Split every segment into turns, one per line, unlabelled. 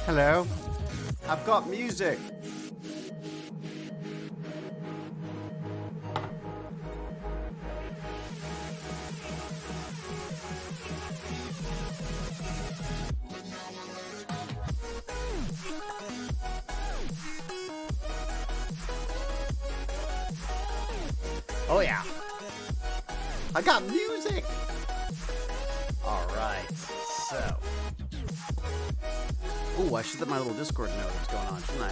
Hello? I've got music. Oh yeah. I got music. All right. So. Oh, I should let my little Discord know what's going on, shouldn't I?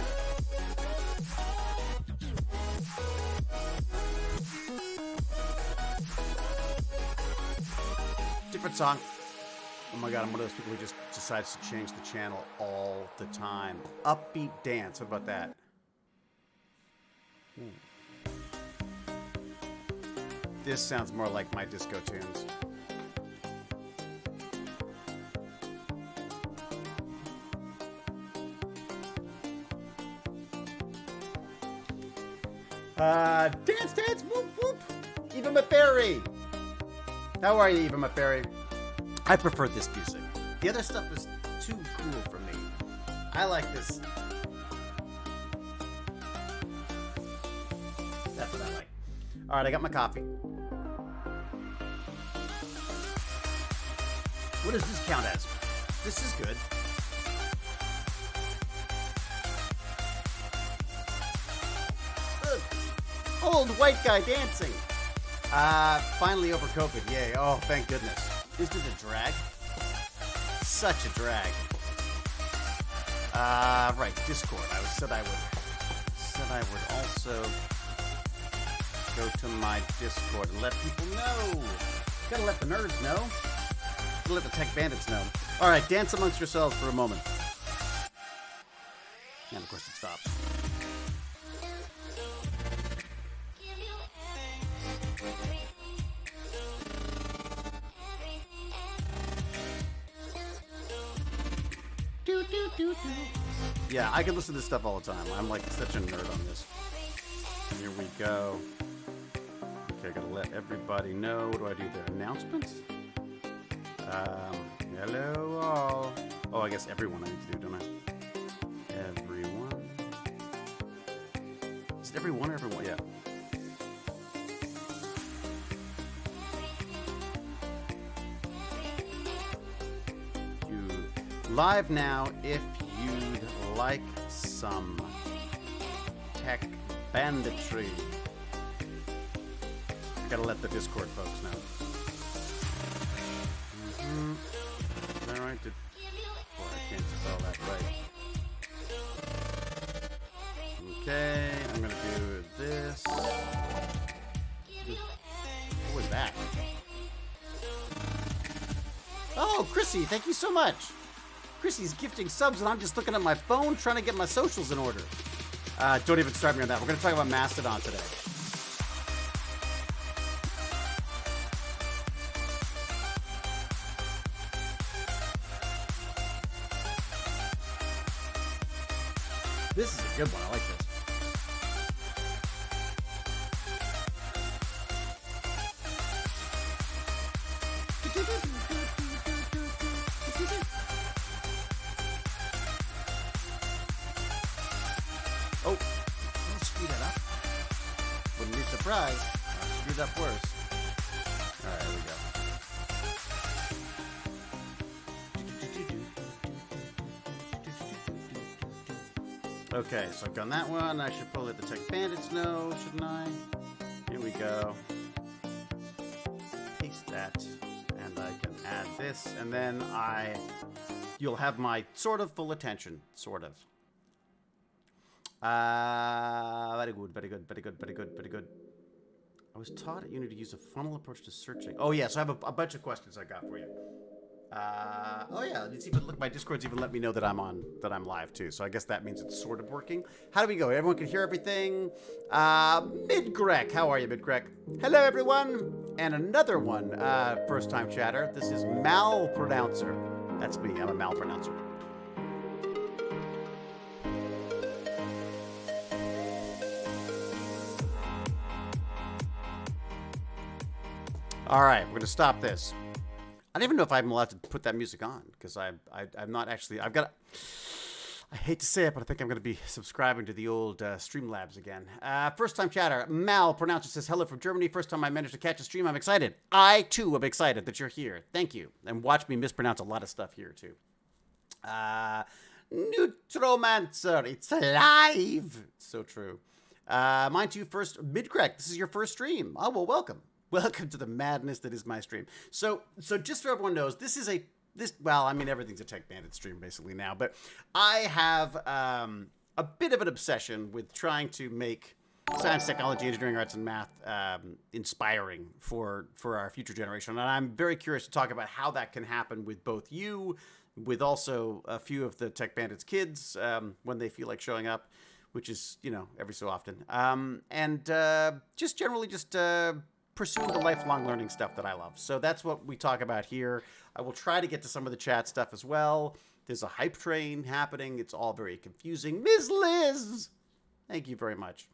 Different song. Oh my god, I'm one of those people who just decides to change the channel all the time. Upbeat dance. What about that? Ooh. This sounds more like my disco tunes. Dance, dance, whoop, whoop. Eva Maferi. How are you, Eva Maferi? I prefer this music. The other stuff is too cool for me. I like this. That's what I like. All right, I got my coffee. What does this count as? This is good. Ugh. Old white guy dancing. Finally over COVID. Yay. Oh, thank goodness. Isn't it a drag? Such a drag. Right, Discord. Said I would also go to my Discord and let people know. Gotta let the nerds know. Gotta let the TechBandits know. All right, dance amongst yourselves for a moment. And of course it stops. Yeah, I can listen to this stuff all the time. I'm like such a nerd on this. Here we go. Okay, I gotta let everybody know. What do I do there? Announcements? Hello all. Oh, I guess everyone I need to do, don't I? Everyone. Is it everyone or everyone? Yeah. Live now if you'd like some tech banditry. Gotta let the Discord folks know. Is that right? Boy, I can't spell that right. Okay, I'm gonna do this. What was that? Oh, Chrissy, thank you so much. Chrissy's gifting subs, and I'm just looking at my phone trying to get my socials in order. Don't even start me on that. We're going to talk about Mastodon today. This is a good one. I like this. Oh, don't screw that up. Wouldn't be surprised. I screwed up worse. Alright, here we go. Okay, so I've done that one. I should probably let the TechBandits know, shouldn't I? Here we go. Paste that. And I can add this. And then you'll have my sort of full attention. Sort of. Very good, very good, very good, very good, very good. I was taught at uni to use a funnel approach to searching. Oh, yeah, so I have a bunch of questions I got for you. Oh, yeah, it's even, look, my Discord's even let me know that I'm live, too. So I guess that means it's sort of working. How do we go? Everyone can hear everything? Midgrek, how are you, Midgrek? Hello, everyone. And another one, first-time chatter. This is Malpronouncer. That's me, I'm a Malpronouncer. All right, we're going to stop this. I don't even know if I'm allowed to put that music on because I'm not actually. I hate to say it, but I think I'm going to be subscribing to the old Streamlabs again. First-time chatter, Mal Pronouncer says, hello from Germany. First time I managed to catch a stream. I'm excited. I, too, am excited that you're here. Thank you. And watch me mispronounce a lot of stuff here, too. Neutromancer, it's alive. So true. Mine, too, first, Midcrack, this is your first stream. Oh, well, welcome. Welcome to the madness that is my stream. So just so everyone knows, everything's a Tech Bandit stream basically now, but I have a bit of an obsession with trying to make science, technology, engineering, arts, and math inspiring for our future generation. And I'm very curious to talk about how that can happen with both you, with also a few of the Tech Bandits kids when they feel like showing up, which is, every so often. And just generally pursuing the lifelong learning stuff that I love. So that's what we talk about here. I will try to get to some of the chat stuff as well. There's a hype train happening. It's all very confusing. Ms. Liz! Thank you very much.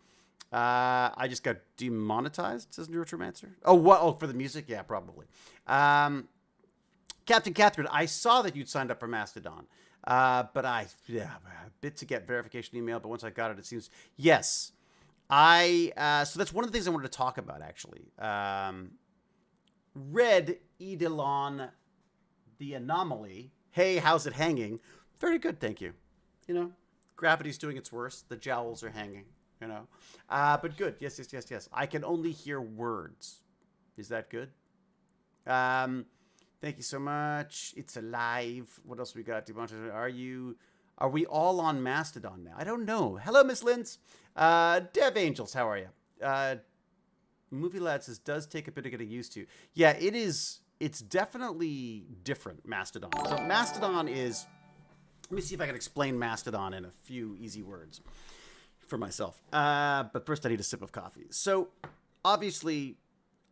I just got demonetized, says Neuromancer. Oh, what? Oh, for the music? Yeah, probably. Captain Catherine, I saw that you'd signed up for Mastodon. But a bit to get verification email, but once I got it, it seems... Yes. So that's one of the things I wanted to talk about, actually. Red Edelon, the anomaly. Hey, how's it hanging? Very good, thank you. Gravity's doing its worst. The jowls are hanging, But good. Yes. I can only hear words. Is that good? Thank you so much. It's alive. What else we got? Are we all on Mastodon now? I don't know. Hello, Miss Linz. Dev Angels, how are you? Movie Lad says, does take a bit of getting used to. Yeah, it is. It's definitely different, Mastodon. So Mastodon is... Let me see if I can explain Mastodon in a few easy words for myself. But first I need a sip of coffee. So, obviously...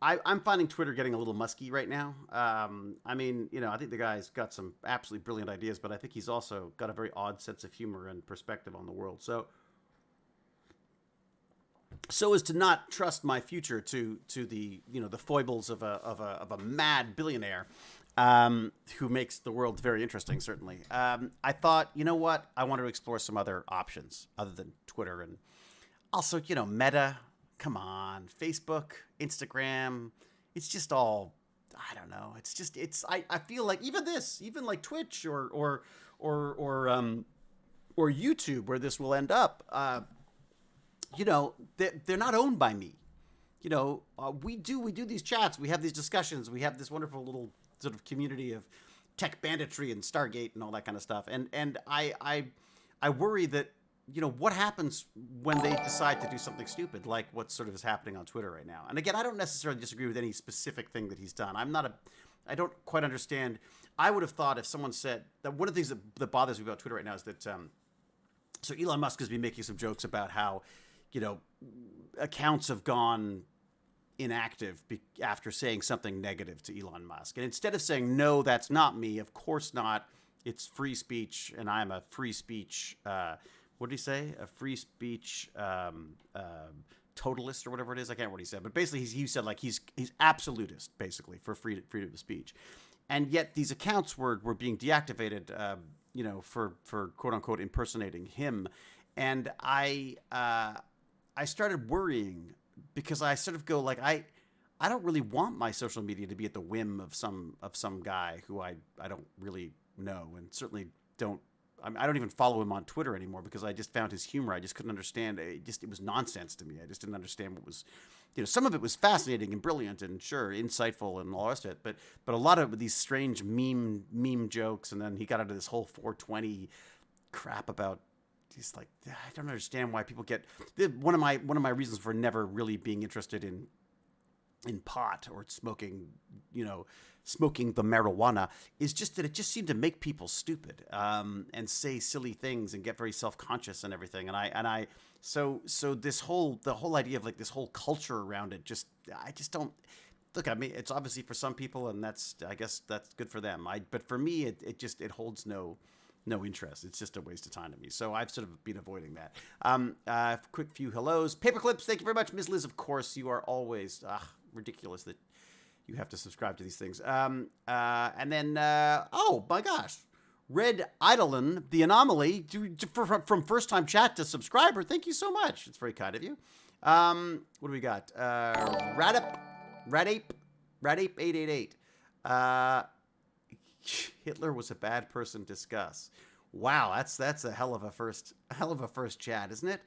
I'm finding Twitter getting a little musky right now. I think the guy's got some absolutely brilliant ideas, but I think he's also got a very odd sense of humor and perspective on the world. So as to not trust my future to the the foibles of a mad billionaire who makes the world very interesting. Certainly, I thought, you know what, I want to explore some other options other than Twitter and also Meta. Come on, Facebook, Instagram, it's just all, I don't know. I feel like even like Twitch or YouTube, where this will end up, they're not owned by me. We do these chats, we have these discussions, we have this wonderful little sort of community of tech banditry and Stargate and all that kind of stuff. And I worry that, what happens when they decide to do something stupid, like what sort of is happening on Twitter right now? And again, I don't necessarily disagree with any specific thing that he's done. I don't quite understand. I would have thought if someone said that one of the things that bothers me about Twitter right now is that, so Elon Musk has been making some jokes about how, accounts have gone inactive after saying something negative to Elon Musk. And instead of saying, no, that's not me, of course not, it's free speech, and I'm a free speech, what did he say? A free speech totalist or whatever it is. I can't remember what he said. But basically, he said like he's absolutist, basically, for freedom of speech. And yet these accounts were being deactivated, for quote-unquote impersonating him. And I started worrying because I sort of go like, I don't really want my social media to be at the whim of some guy who I don't really know, and certainly I don't even follow him on Twitter anymore because I just found his humor. I just couldn't understand. It was nonsense to me. I just didn't understand what was, some of it was fascinating and brilliant and sure, insightful and all the rest of it. But a lot of it with these strange meme jokes. And then he got into this whole 420 crap about just like, I don't understand why people get, one of my reasons for never really being interested in pot or smoking, smoking the marijuana is just that it just seemed to make people stupid and say silly things and get very self-conscious and everything. So the whole idea of like this whole culture around it, I just don't look. I mean, it's obviously for some people, and I guess that's good for them. But for me, it holds no interest. It's just a waste of time to me. So I've sort of been avoiding that. Quick few hellos. Paperclips, thank you very much. Ms. Liz, of course, you are always ridiculous that you have to subscribe to these things. And then, oh my gosh, Red Eidolon, the anomaly, from first-time chat to subscriber. Thank you so much. It's very kind of you. What do we got? Radape 888. Hitler was a bad person. Discuss. Wow, that's a hell of a first chat, isn't it?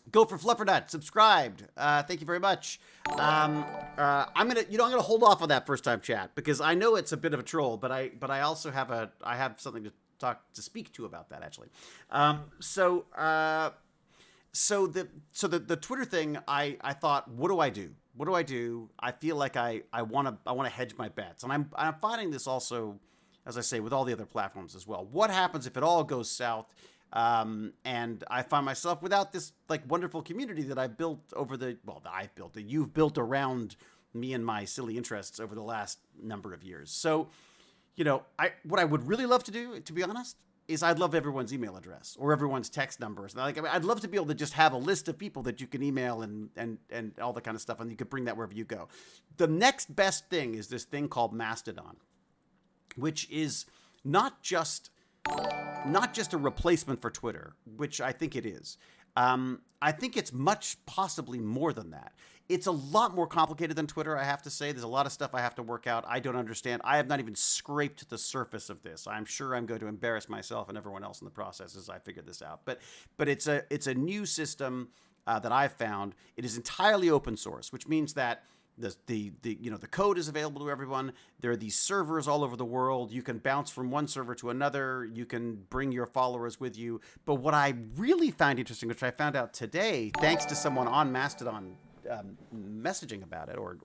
Go for Fluffernut, subscribed. Thank you very much. I'm gonna hold off on that first time chat because I know it's a bit of a troll, but I also have something to speak to about that actually. So the Twitter thing, I thought, what do I do? What do I do? I feel like I want to hedge my bets, and I'm finding this also, as I say, with all the other platforms as well. What happens if it all goes south? And I find myself without this like wonderful community that I've built that you've built around me and my silly interests over the last number of years. So, what I would really love to do, to be honest, is I'd love everyone's email address or everyone's text numbers. I'd love to be able to just have a list of people that you can email and all that kind of stuff, and you could bring that wherever you go. The next best thing is this thing called Mastodon, which is not just a replacement for Twitter, which I think it is. I think it's possibly more than that. It's a lot more complicated than Twitter, I have to say. There's a lot of stuff I have to work out. I don't understand. I have not even scraped the surface of this. I'm sure I'm going to embarrass myself and everyone else in the process as I figure this out. But it's a new system that I've found. It is entirely open source, which means that the code is available to everyone. There are these servers all over the world. You can bounce from one server to another. You can bring your followers with you. But what I really found interesting, which I found out today, thanks to someone on Mastodon messaging about it or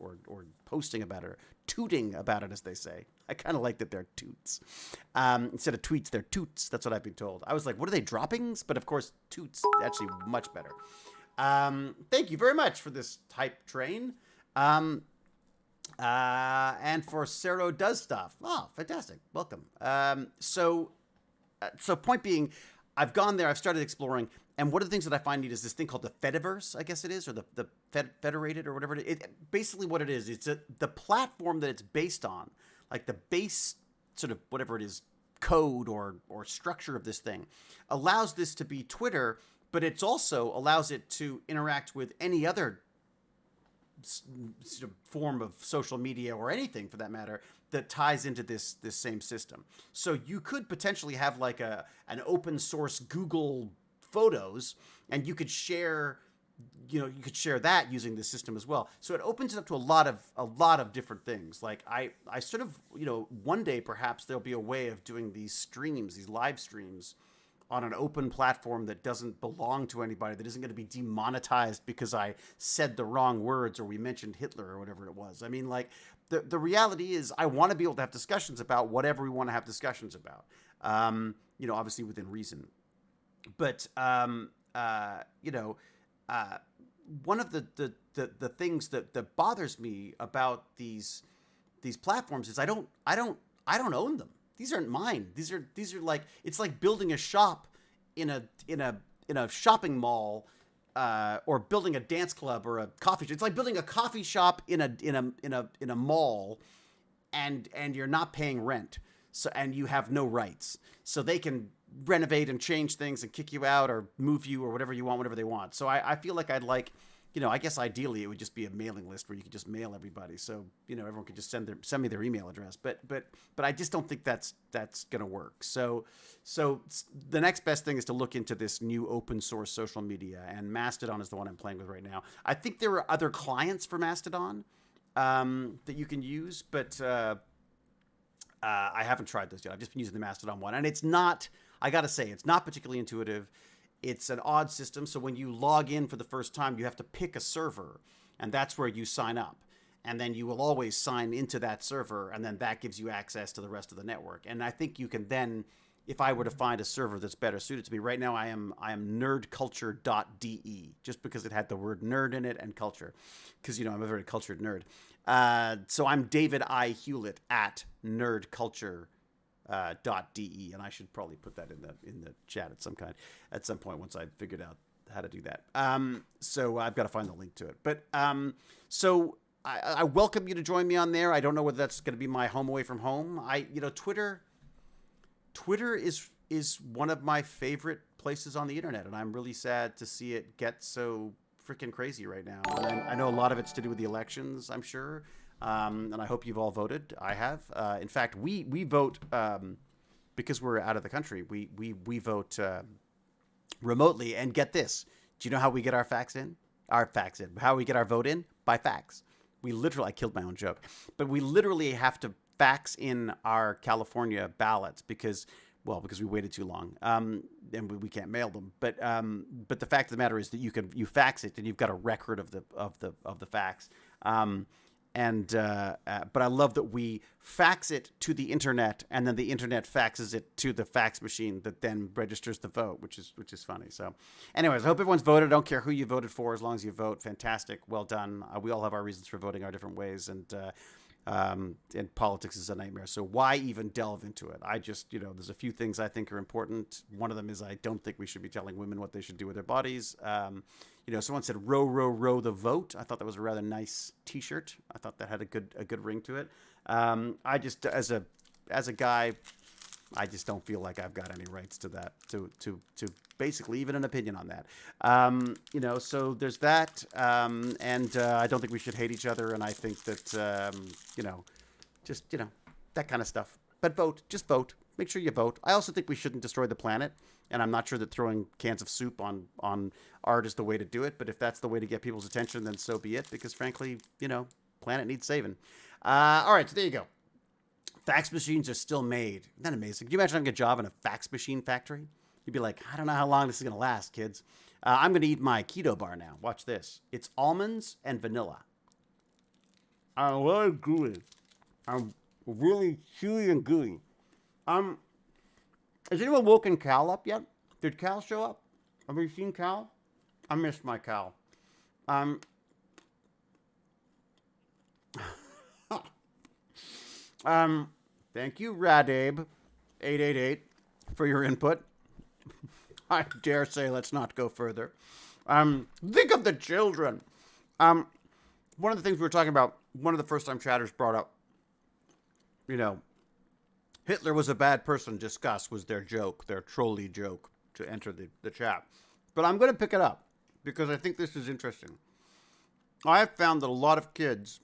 posting about it, or tooting about it, as they say. I kind of like that they're toots. Instead of tweets, they're toots. That's what I've been told. I was like, what are they, droppings? But of course, toots, actually much better. Thank you very much for this hype train. And for Cero Does Stuff. Oh, fantastic. Welcome. So point being, I've gone there, I've started exploring, and one of the things that I find neat is this thing called the Fediverse, I guess it is, or the Federated, or whatever it is. Basically what it is, it's the platform that it's based on, like the base sort of whatever it is, code or structure of this thing, allows this to be Twitter, but it's also allows it to interact with any other sort of form of social media or anything for that matter that ties into this same system. So you could potentially have like an open source Google Photos, and you could share that using the system as well. So it opens it up to a lot of different things. Like I sort of, one day perhaps there'll be a way of doing these live streams on an open platform that doesn't belong to anybody, that isn't going to be demonetized because I said the wrong words or we mentioned Hitler or whatever it was. I mean, like, the reality is I want to be able to have discussions about whatever we want to have discussions about, obviously within reason. But, one of the things that bothers me about these platforms is I don't own them. These aren't mine. These are like, it's like building a shop in a shopping mall, or building a dance club or a coffee shop. It's like building a coffee shop in a mall, and you're not paying rent. So, and you have no rights. So they can renovate and change things and kick you out or move you or whatever you want, whatever they want. So I feel like I'd like, I guess ideally it would just be a mailing list where you could just mail everybody. So, everyone could just send me their email address. But I just don't think that's going to work. So the next best thing is to look into this new open source social media, and Mastodon is the one I'm playing with right now. I think there are other clients for Mastodon that you can use, but I haven't tried those yet. I've just been using the Mastodon one, and it's not, I got to say, it's not particularly intuitive. It's an odd system, so when you log in for the first time, you have to pick a server, and that's where you sign up. And then you will always sign into that server, and then that gives you access to the rest of the network. And I think you can then, if I were to find a server that's better suited to me, right now I am nerdculture.de, just because it had the word nerd in it and culture, because, I'm a very cultured nerd. So I'm David I. Hewlett at nerdculture.de, and I should probably put that in the chat at some point once I figured out how to do that. So I've got to find the link to it. But so I welcome you to join me on there. I don't know whether that's going to be my home away from home. Twitter, Twitter is one of my favorite places on the internet, and I'm really sad to see it get so freaking crazy right now. And I know a lot of it's to do with the elections, I'm sure, and I hope you've all voted. I have. In fact, we vote because we're out of the country. We vote remotely, and get this. Do you know how we get our facts in? How we get our vote in? By fax. I killed my own joke, but we literally have to fax in our California ballots because we waited too long, and we can't mail them. But the fact of the matter is that you fax it and you've got a record of the fax. But I love that we fax it to the internet, and then the internet faxes it to the fax machine that then registers the vote, which is funny. So, anyways, I hope everyone's voted. I don't care who you voted for, as long as you vote. Fantastic, well done. We all have our reasons for voting our different ways, and politics is a nightmare. So why even delve into it? I just, there's a few things I think are important. One of them is I don't think we should be telling women what they should do with their bodies. Someone said "row, row, row the vote." I thought that was a rather nice T-shirt. I thought that had a good ring to it. I just, as a guy, I just don't feel like I've got any rights to that, to basically even an opinion on that. So there's that. And I don't think we should hate each other. And I think that, that kind of stuff. But vote, just vote. Make sure you vote. I also think we shouldn't destroy the planet. And I'm not sure that throwing cans of soup on art is the way to do it. But if that's the way to get people's attention, then so be it. Because frankly, planet needs saving. All right, so there you go. Fax machines are still made. Isn't that amazing? Can you imagine having a job in a fax machine factory? You'd be like, I don't know how long this is going to last, kids. I'm going to eat my keto bar now. Watch this. It's almonds and vanilla. I love gooey. I'm really chewy and gooey. Has anyone woken Cal up yet? Did Cal show up? Have you seen Cal? I missed my Cal. Thank you, Radabe888, for your input. I dare say let's not go further. Think of the children. One of the things we were talking about, one of the first time chatters brought up, Hitler was a bad person discussed was their joke, their trolley joke to enter the chat. But I'm going to pick it up because I think this is interesting. I have found that a lot of kids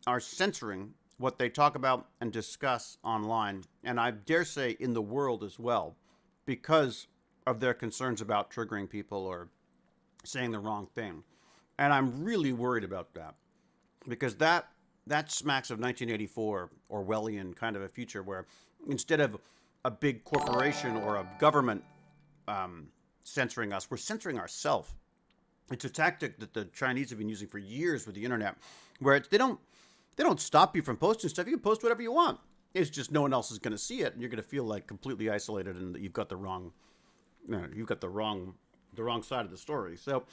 are censoring what they talk about and discuss online, and I dare say in the world as well, because of their concerns about triggering people or saying the wrong thing. And I'm really worried about that, because that smacks of 1984 Orwellian kind of a future where instead of a big corporation or a government censoring us, we're censoring ourselves. It's a tactic that the Chinese have been using for years with the internet, where they don't stop you from posting stuff. You can post whatever you want. It's just no one else is going to see it, and you're going to feel like completely isolated, and that you've got the wrong side of the story. So,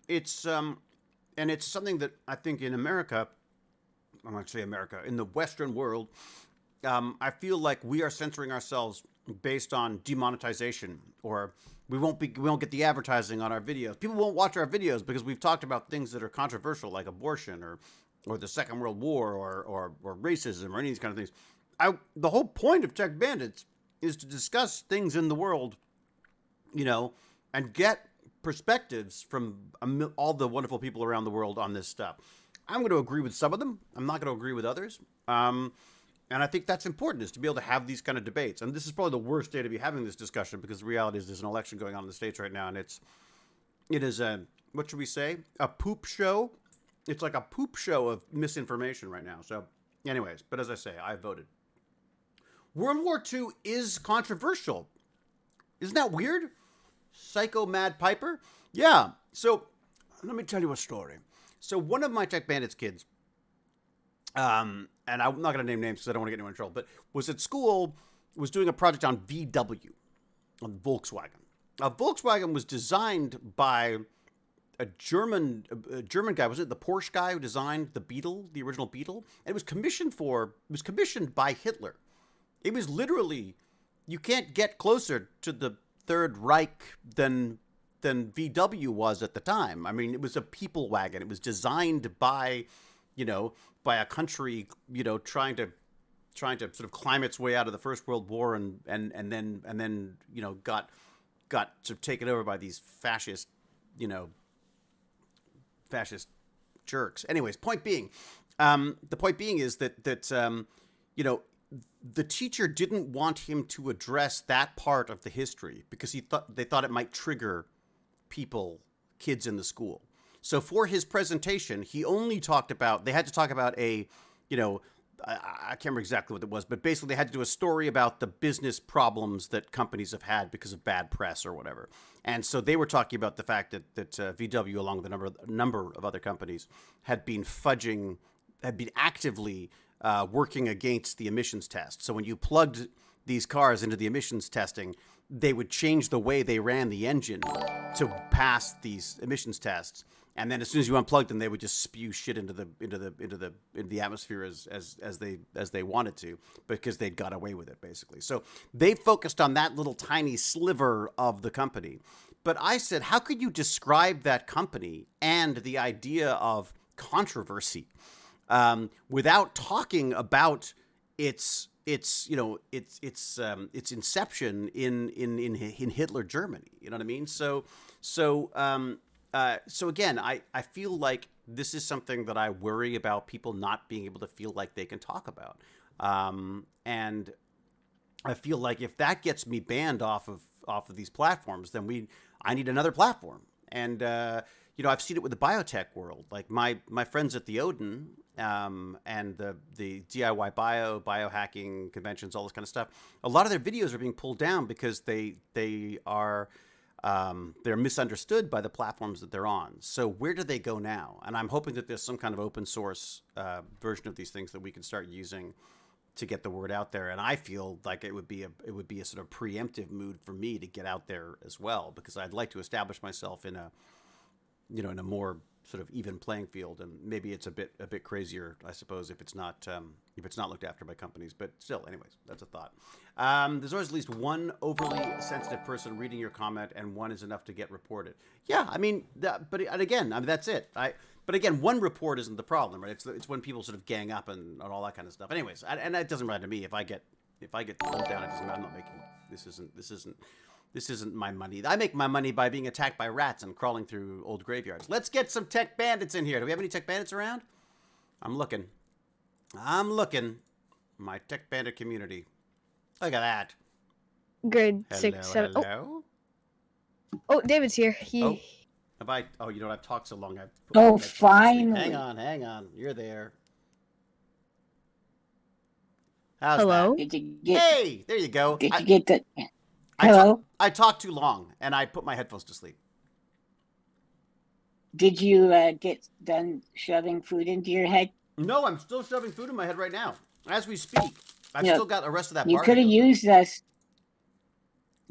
it's something that I think in America, I'm going to say America, in the Western world, I feel like we are censoring ourselves based on demonetization, or we won't get the advertising on our videos. People won't watch our videos because we've talked about things that are controversial, like abortion or the Second World War or racism or any of these kind of things. The whole point of TechBandits is to discuss things in the world, and get perspectives from all the wonderful people around the world on this stuff. I'm going to agree with some of them. I'm not going to agree with others. And I think that's important, is to be able to have these kind of debates. And this is probably the worst day to be having this discussion, because the reality is there's an election going on in the States right now, and it is a, what should we say? A poop show. It's like a poop show of misinformation right now. So anyways, but as I say, I voted. World War II is controversial. Isn't that weird? Psycho Mad Piper? Yeah. So let me tell you a story. So one of my TechBandits kids, and I'm not going to name names because I don't want to get anyone in trouble, but was at school, was doing a project on VW, on Volkswagen. Volkswagen was designed by a German guy. Was it the Porsche guy who designed the Beetle, the original Beetle? And it was commissioned by Hitler. It was literally, you can't get closer to the Third Reich than VW was at the time. I mean, it was a people wagon. It was designed by a country, trying to trying to sort of climb its way out of the First World War and then got sort of taken over by these fascist jerks. Anyways, point being, the point being is that the teacher didn't want him to address that part of the history because they thought it might trigger kids in the school. So for his presentation, he only talked about, they had to talk about I can't remember exactly what it was, but basically they had to do a story about the business problems that companies have had because of bad press or whatever. And so they were talking about the fact that VW, along with a number of other companies, had been actively working against the emissions test. So when you plugged these cars into the emissions testing, they would change the way they ran the engine to pass these emissions tests. And then as soon as you unplugged them, they would just spew shit into the atmosphere as they wanted to, because they'd got away with it, basically. So they focused on that little tiny sliver of the company. But I said, how could you describe that company and the idea of controversy without talking about its inception in Hitler Germany? You know what I mean? So again, I feel like this is something that I worry about people not being able to feel like they can talk about. And I feel like if that gets me banned off of these platforms, then I need another platform. And I've seen it with the biotech world. Like my friends at the Odin and the DIY biohacking conventions, all this kind of stuff. A lot of their videos are being pulled down because they're misunderstood by the platforms that they're on. So where do they go now? And I'm hoping that there's some kind of open source version of these things that we can start using to get the word out there. And I feel like it would be a sort of preemptive mood for me to get out there as well, because I'd like to establish myself in a more sort of even playing field. And maybe it's a bit crazier, I suppose, if it's not looked after by companies. But still, anyways, that's a thought. There's always at least one overly sensitive person reading your comment, and one is enough to get reported. Yeah, I mean, but again, that's it. But again, one report isn't the problem, right? It's when people sort of gang up and all that kind of stuff. Anyways, and it doesn't matter to me if I get pulled down. It doesn't matter. I'm not making this isn't my money. I make my money by being attacked by rats and crawling through old graveyards. Let's get some tech bandits in here. Do we have any tech bandits around? I'm looking. My tech bandit community. Look at that.
Grade 6, 7.
Hello.
Oh, David's here.
I've talked so long.
Fine.
Hang on. You're there. How's
Hello?
that?
Did you get?
Hey, there you go.
Did you get the? Hello.
I talked too long, and I put my headphones to sleep.
Did you get done shoving food into your head?
No, I'm still shoving food in my head right now as we speak. I've still got the rest of that.
You could have used us.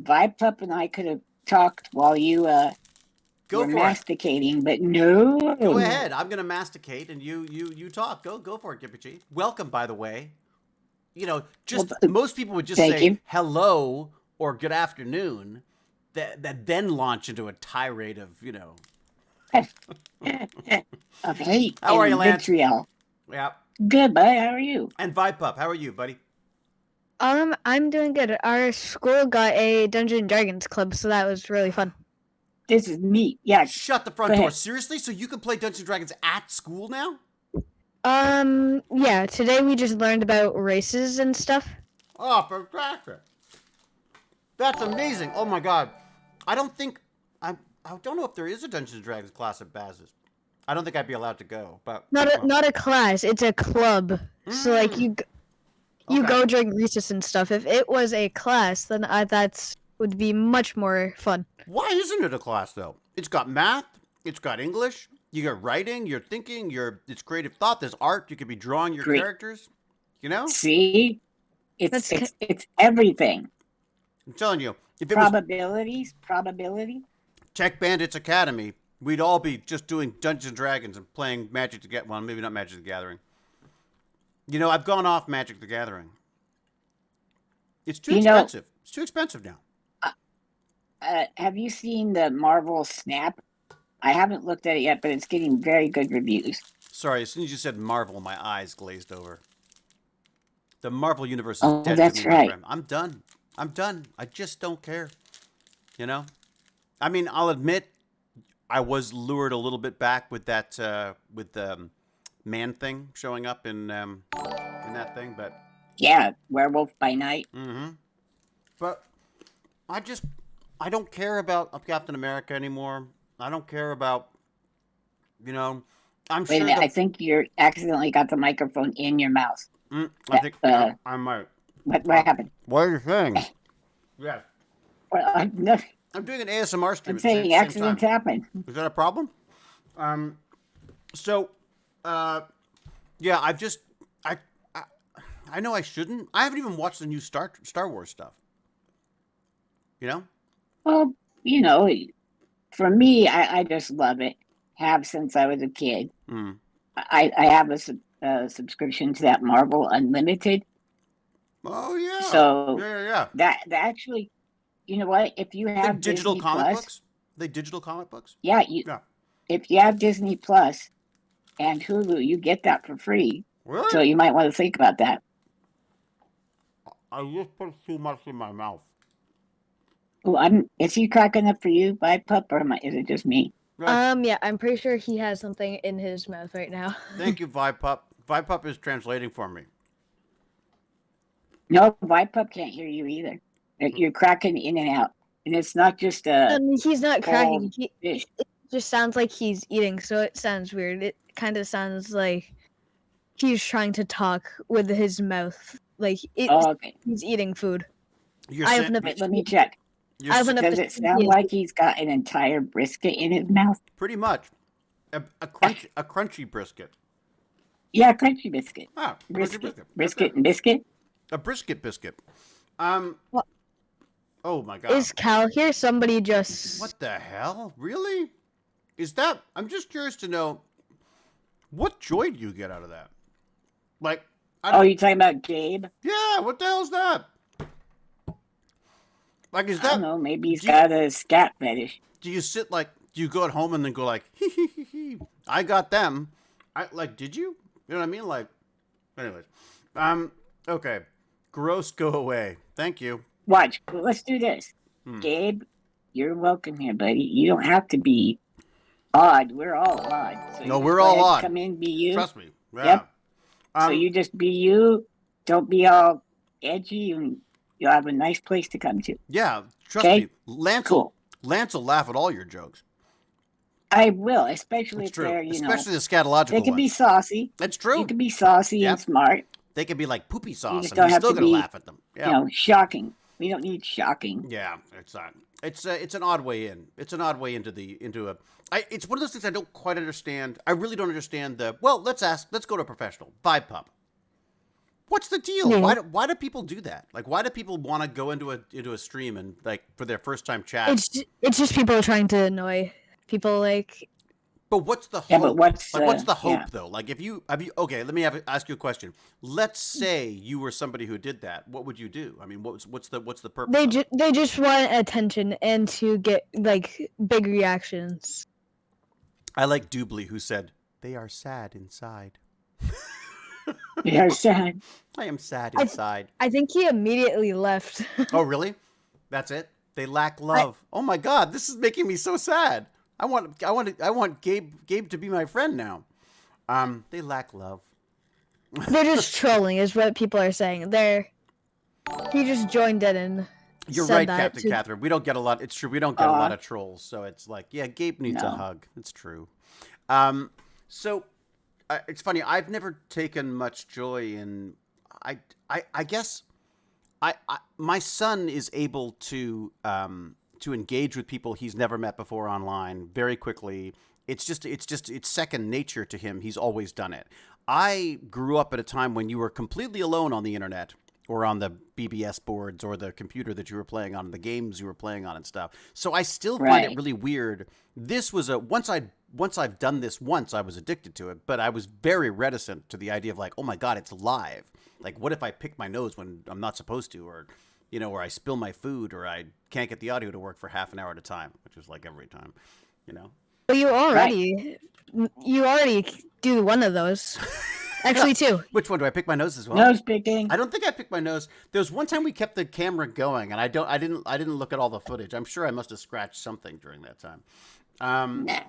Vibe Pup and I could have talked while you were masticating, but no.
Go ahead. I'm gonna masticate, and you talk. Go for it, Gippy. Welcome, by the way. Most people would just say hello or good afternoon, that then launch into a tirade of
of hate
how are you, Lance?
vitriol.
Yeah.
Good, bud. How are you?
And Vibe Pup, how are you, buddy?
I'm doing good. Our school got a Dungeons and Dragons club, so that was really fun.
This is neat. Yeah.
Shut the front door. Seriously? So you can play Dungeons and Dragons at school now?
Yeah. Today we just learned about races and stuff.
Oh, fantastic! That's amazing. Oh my god. I don't know if there is a Dungeons and Dragons class at Baz's. I don't think I'd be allowed to go, but
not a class. It's a club. So like you go during recess and stuff. If it was a class, then that would be much more fun.
Why isn't it a class though? It's got math. It's got English. You got writing. You're thinking. It's creative thought. There's art. You could be drawing your characters.
See, it's everything.
I'm telling you, if it
probability.
Tech Bandits Academy, we'd all be just doing Dungeons and Dragons and playing Magic the Gathering. Well, maybe not Magic the Gathering. I've gone off Magic the Gathering. It's too expensive. It's too expensive now.
Have you seen the Marvel Snap? I haven't looked at it yet, but it's getting very good reviews.
Sorry, as soon as you said Marvel, my eyes glazed over. The Marvel universe is
Oh,
dead
that's
to me, my
right.
friend. I'm done. I'm done. I just don't care. You know? I mean, I'll admit I was lured a little bit back with that with the man thing showing up in that thing, but
Yeah, Werewolf by Night.
but I just I don't care about Captain America anymore. I don't care about you know. I'm
Wait a
sure
minute, I
the
think you accidentally got the microphone in your mouth.
I think I might.
What happened?
What are you saying? Yes.
Well, no,
I'm doing an ASMR stream
I'm
at the
saying
same time.
accidents happen.
Is that a problem? So, yeah, I know I shouldn't. I haven't even watched the new Star Wars stuff. You know?
Well, you know, for me, I just love it. Have since I was a kid. I have a subscription to that Marvel Unlimited.
Oh yeah.
So
Yeah.
that actually, you know what? If you
They
have
digital
Disney
comic
Plus,
books. They digital comic books.
yeah,
Yeah.
if you have Disney Plus and Hulu, you get that for free.
Really?
So you might want to think about that.
I just put too much in my mouth.
Oh, is he cracking up for you, Pup, or is it just me?
Yeah, I'm pretty sure he has something in his mouth right now.
Thank you, Vipup. Vipup is translating for me.
No, Pup can't hear you either. You're cracking in and out. And it's not just
He's not cracking.
whole fish.
It just sounds like he's eating, so it sounds weird. It kind of sounds like he's trying to talk with his mouth. Like
Oh, okay.
he's eating food.
You're
I
saying,
opened up.
Wait, let me check.
Does
Does it sound like he's got an entire brisket in his mouth?
pretty much a crunchy brisket.
Yeah, crunchy biscuit.
Ah, crunchy
Brisket.
That's
Brisket
it.
and biscuit?
A brisket biscuit.
What?
Oh my god.
Is Cal here? Somebody just.
What the hell? Really? Is that? I'm just curious to know. What joy do you get out of that? Like,
Oh, you're talking about Gabe?
yeah. What the hell is that? Like, is
I
that?
don't know. Maybe he's
do you-
got a scat fetish.
Do you sit like? Do you go at home and then go like, hee hee hee hee? I got them. I like. Did you? You know what I mean? Like. Anyways. Okay. Gross. Go away. Thank you.
Watch. Let's do this. Gabe, you're welcome here, buddy. You don't have to be odd. We're all odd. So
No,
you
we're
just go
all
ahead,
odd.
Come in, be you.
Trust me. Yeah.
Yep. So you just be you. Don't be all edgy, and you'll have a nice place to come to.
Yeah. Trust
Okay?
me. Lance
Cool.
will laugh at all your jokes.
I will, especially
It's
if
true.
they're,
Especially the scatological
they can
ones.
be saucy.
It's true.
You can be saucy
Yep.
and smart.
They could be like poopy sauce,
just
and
don't
he's
have
still
to
gonna
be,
laugh at them. Yeah.
Shocking. We don't need shocking.
Yeah, it's not. It's an odd way in. It's an odd way into a. It's one of those things I don't quite understand. I really don't understand the. Well, let's go to a professional. Vipup. What's the deal?
Yeah.
Why do people do that? Like, why do people want to go into a stream and like for their first time chat?
It's just people trying to annoy people. Like,
But what's the hope?
Yeah, but what's
the hope
yeah.
though? Like, if you have you okay, let me ask you a question. Let's say you were somebody who did that. What would you do? I mean, what's the purpose?
they just want attention and to get like big reactions.
I like Doobly, who said they are sad inside.
They're sad.
I am sad inside.
I think he immediately left.
Oh, really? That's it? They lack love. Oh my God, this is making me so sad. I want Gabe to be my friend now. They lack love.
They're just trolling, is what people are saying. He just joined in and.
You're
said
right,
that
Captain
to-
Catherine. We don't get a lot. It's true. We don't get a lot of trolls. So it's like, yeah, Gabe needs a
No.
hug. It's true. So it's funny. I've never taken much joy in. I guess my son is able to engage with people he's never met before online very quickly. It's second nature to him. He's always done it. I grew up at a time when you were completely alone on the internet or on the BBS boards or the computer that you were playing on, the games you were playing on and stuff. So I still find it
Right.
really weird. This was once I've done this once, I was addicted to it, but I was very reticent to the idea of like, oh my God, it's live. Like, what if I pick my nose when I'm not supposed to, or, or I spill my food, or I can't get the audio to work for half an hour at a time, which is like every time,
But you already do one of those Actually, two.
Which one? Do I pick my nose as well?
Nose picking.
I don't think I picked my nose. There was one time we kept the camera going, and I didn't look at all the footage. I'm sure I must have scratched something during that time.
Nah.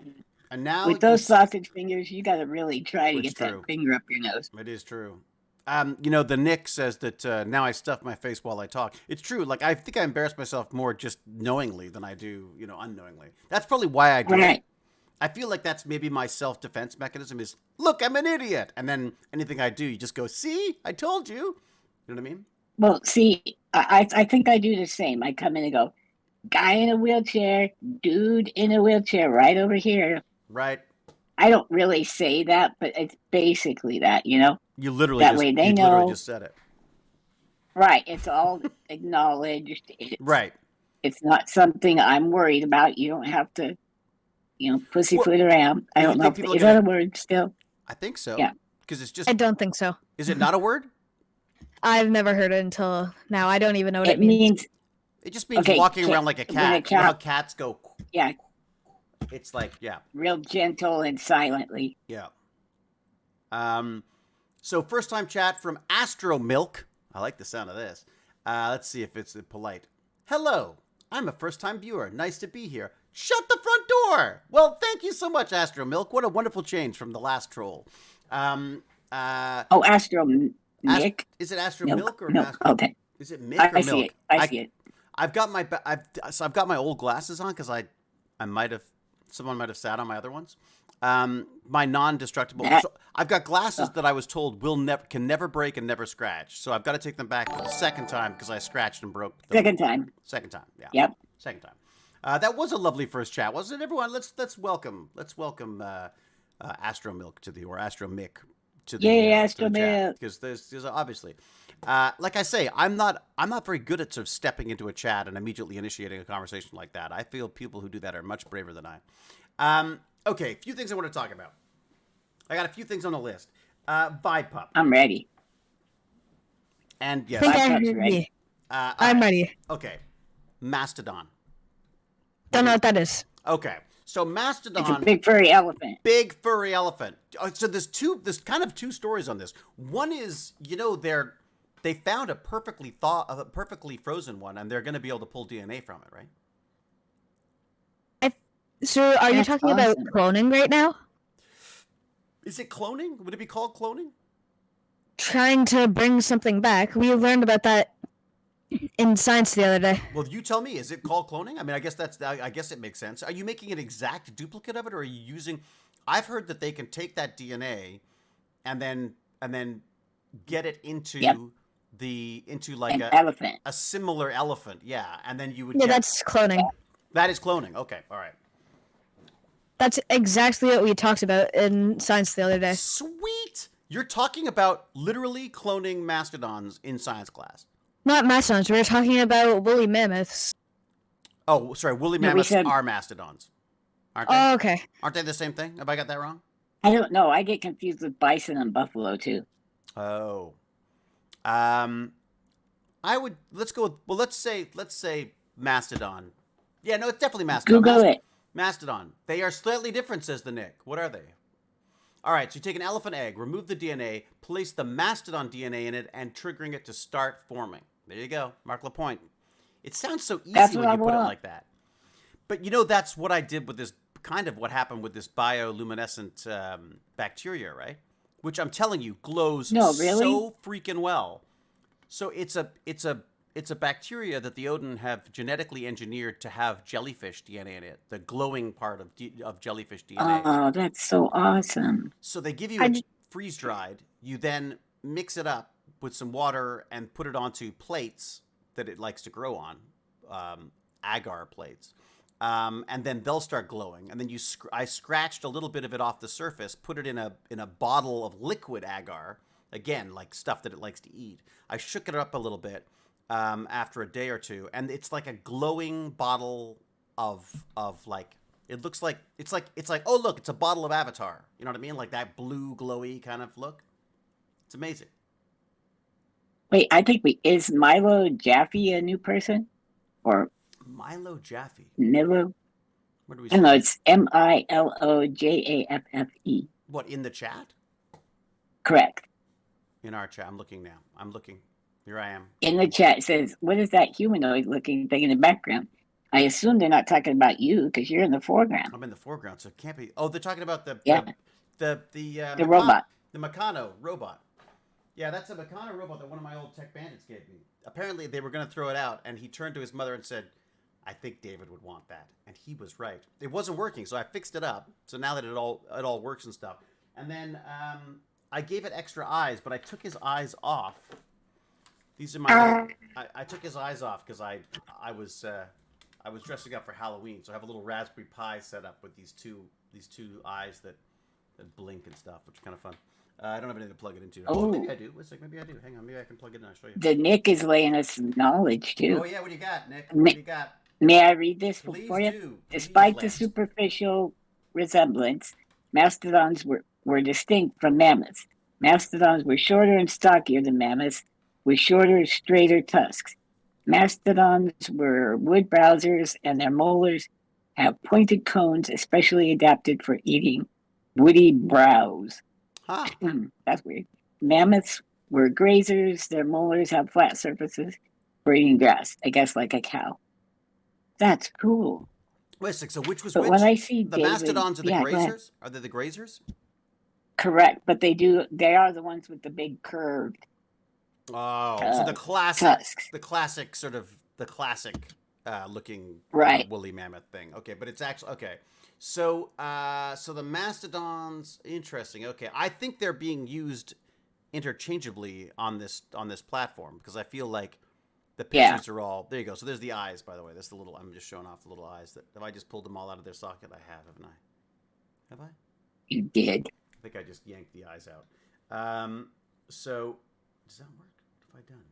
And now
With those sausage fingers, you got to really try to
It's
get
true.
that finger up your nose.
It is true. The Nick says that now I stuff my face while I talk. It's true. Like, I think I embarrass myself more just knowingly than I do, unknowingly. That's probably why I do it.
Right.
I feel like that's maybe my self-defense mechanism is, look, I'm an idiot. And then anything I do, you just go, see, I told you. You know what I mean?
Well, see, I think I do the same. I come in and go, guy in a wheelchair, dude in a wheelchair right over here.
Right.
I don't really say that, but it's basically that,
You literally
That
just,
way they
you literally
know.
just said it.
Right. It's all acknowledged.
Right.
It's not something I'm worried about. You don't have to, pussyfoot around. I
you
don't know
think
if
people
is
are
that
gonna-
a word still?
I think so.
Yeah.
Because it's just,
I don't think so.
is it not a word?
I've never heard it until now. I don't even know what
It
it means.
means,
It just means
Okay,
walking around like a
when a
cat. You know how
cat-
cats go?
yeah,
It's like, yeah.
real gentle and silently.
Yeah. So first time chat from Astro Milk. I like the sound of this. Let's see if it's polite. Hello. I'm a first time viewer. Nice to be here. Shut the front door. Well, thank you so much, Astro Milk. What a wonderful change from the last troll.
Astro Nick.
Is it Astro
Milk.
Milk or
Milk.
Astro?
Okay.
Is it Mick
I
or
see
Milk?
it. I see it.
I've got my old glasses on because I might have someone might have sat on my other ones. My non-destructible. So I've got glasses that I was told can never break and never scratch. So I've got to take them back for the second time because I scratched and broke them.
Second time.
Second time. Yeah.
Yep.
Second time. That was a lovely first chat, wasn't it, everyone? Let's welcome Astro Milk or Astro Mick to the
Astro Milk.
because there's obviously. Like I say, I'm not very good at sort of stepping into a chat and immediately initiating a conversation like that. I feel people who do that are much braver than I. Okay, a few things I want to talk about. I got a few things on the list. VibePup.
I'm ready.
And yes,
I think I
VibePup's
heard
ready.
you.
I'm
I'm ready.
Okay, Mastodon.
Don't know what that is.
Okay, so
It's a
Mastodon,
big furry elephant.
big furry elephant. So there's kind of two stories on this. One is, they found a perfectly frozen one, and they're going to be able to pull DNA from it, right?
So, are you
That's
talking about
awesome.
cloning right now?
Is it cloning? Would it be called cloning?
Trying to bring something back. We learned about that in science the other day.
Well, you tell me. Is it called cloning? I mean, I guess it makes sense. Are you making an exact duplicate of it, or are you using? I've heard that they can take that DNA, and then get it into
Yep.
like
An elephant.
a similar elephant. Yeah, and then you would.
Yeah,
get,
that's cloning.
that is cloning. Okay, all right.
That's exactly what we talked about in science the other day.
Sweet. You're talking about literally cloning mastodons in science class.
Not mastodons. We were talking about woolly mammoths.
Oh, sorry. Woolly
No, we
mammoths
said-
are mastodons, aren't they?
Oh, okay.
Aren't they the same thing? Have I got that wrong?
I don't know. I get confused with bison and buffalo too.
Oh. Let's go with, well, let's say mastodon. Yeah, no, it's definitely mastodon.
Google it.
Mastodon. They are slightly different, says the Nick. What are they? All right, so you take an elephant egg, remove the DNA, place the mastodon DNA in it, and triggering it to start forming. There you go. Mark LaPointe. It sounds so easy
That's
when
what
you
I
put it
want.
like that. But that's what I did with this, kind of what happened with this bioluminescent bacteria, right? Which I'm telling you glows
No, really?
so freaking well. So it's a bacteria that the Odin have genetically engineered to have jellyfish DNA in it, the glowing part of jellyfish DNA.
Oh, that's so awesome.
So they give you it freeze dried. You then mix it up with some water and put it onto plates that it likes to grow on, agar plates. And then they'll start glowing. And then I scratched a little bit of it off the surface, put it in a bottle of liquid agar, again, like stuff that it likes to eat. I shook it up a little bit after a day or two, and it's like a glowing bottle of like, it looks like it's like, oh look, it's a bottle of Avatar. You know what I mean? Like that blue glowy kind of look. It's amazing.
Wait, I think is Milo Jaffe a new person? Or
Milo Jaffe.
Milo?
What do we
I don't know,
say?
it's Milojaffe.
What, in the chat?
Correct.
In our chat. I'm looking now. I'm looking. Here I am.
In the chat, it says, "What is that humanoid-looking thing in the background?" I assume they're not talking about you because you're in the foreground.
I'm in the foreground, so it can't be. Oh, they're talking about the
the robot.
The Meccano robot. Yeah, that's a Meccano robot that one of my old tech bandits gave me. Apparently, they were going to throw it out, and he turned to his mother and said, "I think David would want that," and he was right. It wasn't working, so I fixed it up. So now that it all works and stuff, and then I gave it extra eyes, but I took his eyes off. These are my. I took his eyes off because I was dressing up for Halloween, so I have a little Raspberry Pi set up with these two eyes that blink and stuff, which is kind of fun. I don't have anything to plug it into. Oh, maybe I do. Wait a second, maybe I do. Hang on, maybe I can plug it in. I'll show you.
The Nick is laying us some knowledge too.
Oh yeah, what do you got, Nick? What do you got?
May I read this
Please
for you?
do.
Despite the superficial resemblance, mastodons were distinct from mammoths. Mastodons were shorter and stockier than mammoths, with shorter, straighter tusks. Mastodons were wood browsers, and their molars have pointed cones, especially adapted for eating woody browse.
Huh.
That's weird. Mammoths were grazers. Their molars have flat surfaces for eating grass, I guess like a cow. That's cool.
Wait a second, so which was
But
which?
when I see
the
David,
mastodons are the grazers? Are they the grazers?
Correct, but they are the ones with the big curved
so the classic
tusks.
the classic sort of the classic looking
Right.
woolly mammoth thing. Okay, but it's actually okay. So so the mastodons, interesting. Okay, I think they're being used interchangeably on this platform because I feel like the pictures are all there. You go. So there's the eyes, by the way. That's the little. I'm just showing off the little eyes. That have I just pulled them all out of their socket? I have, haven't I? Have I?
You did.
I think I just yanked the eyes out. So does that work? What have I done?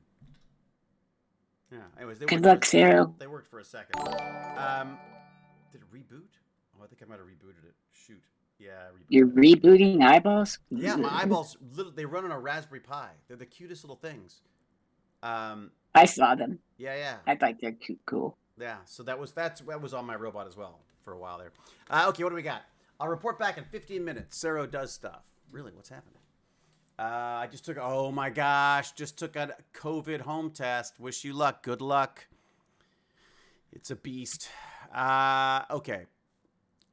Yeah. Anyways,
Good luck, Sarah.
They worked for a second. Did it reboot? Oh, I think I might have rebooted it. Shoot. Yeah.
You're rebooting eyeballs?
Yeah, my eyeballs. They run on a Raspberry Pi. They're the cutest little things.
I saw them.
Yeah.
I thought they're cool.
Yeah. So that was on my robot as well for a while there. Okay, what do we got? I'll report back in 15 minutes. Sarah does stuff. Really, what's happening? I just took. Oh my gosh! Just took a COVID home test. Wish you luck. Good luck. It's a beast. Okay.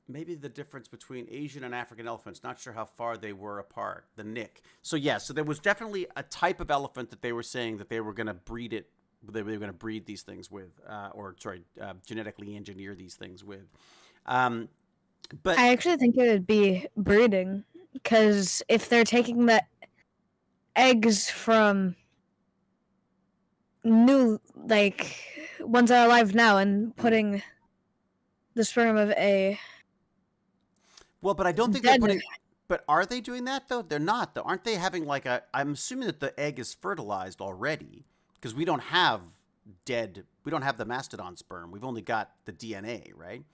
Maybe the difference between Asian and African elephants. Not sure how far they were apart. The nick. So yeah. So there was definitely a type of elephant that they were saying that they were going to breed it. They were going to breed these things with, genetically engineer these things with. But
I actually think it would be breeding, because if they're taking the eggs from new, like, ones that are alive now and putting the sperm of a
but I don't think they're putting. But are they doing that though? They're not though. Aren't they having like a? I'm assuming that the egg is fertilized already because we don't have the mastodon sperm. We've only got the DNA, right?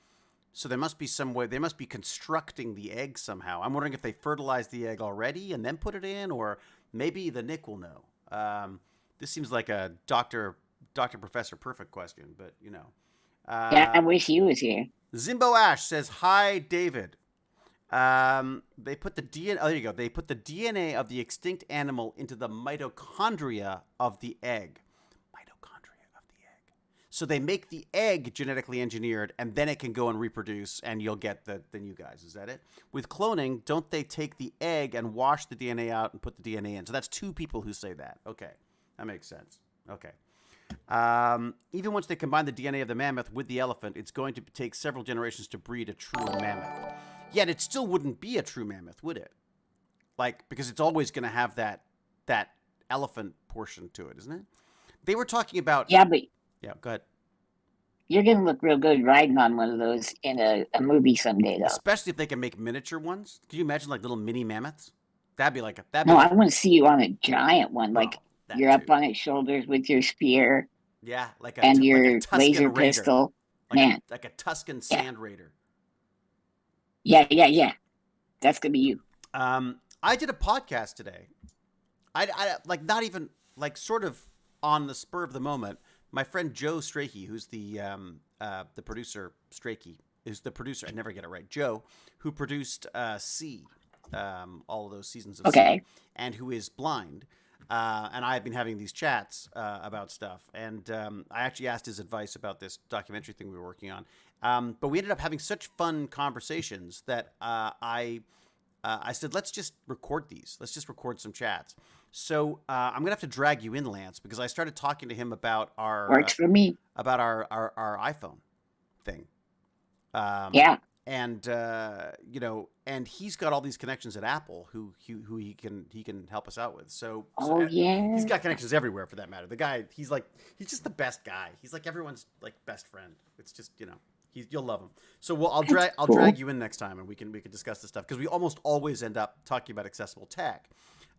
So there must be some way. They must be constructing the egg somehow. I'm wondering if they fertilized the egg already and then put it in, or maybe the Nick will know. This seems like a Doctor Professor Perfect question, but you know.
Yeah, I wish he was here.
Zimbo Ash says, "Hi, David." They put the DNA. Oh, there you go. They put the DNA of the extinct animal into the mitochondria of the egg. So they make the egg genetically engineered, and then it can go and reproduce, and you'll get the new guys. Is that it? With cloning, don't they take the egg and wash the DNA out and put the DNA in? So that's two people who say that. Okay, that makes sense. Okay. Even once they combine the DNA of the mammoth with the elephant, it's going to take several generations to breed a true mammoth. Yet it still wouldn't be a true mammoth, would it? Like, because it's always going to have that elephant portion to it, isn't it? They were talking about...
Yeah, but...
Yeah, go ahead.
You're going to look real good riding on one of those in a movie someday, though.
Especially if they can make miniature ones. Can you imagine, like, little mini mammoths? That'd be like a...
I want to see you on a giant one. Like, you're up on its shoulders with your spear.
Yeah, like
your
Tusken
laser
Raider.
pistol.
Man. Like a Tusken Sand Raider.
Yeah. That's going to be you.
I did a podcast today. I like, not even, like, sort of on the spur of the moment. My friend Joe Strachey, who's the producer, Strachey is the producer. I never get it right. Joe, who produced C, all of those seasons of C, and who is blind. and I have been having these chats about stuff. And I actually asked his advice about this documentary thing we were working on. But we ended up having such fun conversations that I said, let's just record these. Let's just record some chats. So I'm gonna have to drag you in, Lance, because I started talking to him about our
Works for me.
about our iPhone thing.
Yeah.
And and he's got all these connections at Apple who he can help us out with. So
Yeah.
he's got connections everywhere for that matter. The guy, he's just the best guy. He's like everyone's like best friend. It's just you'll love him. So I'll drag you in next time and we can discuss this stuff because we almost always end up talking about accessible tech.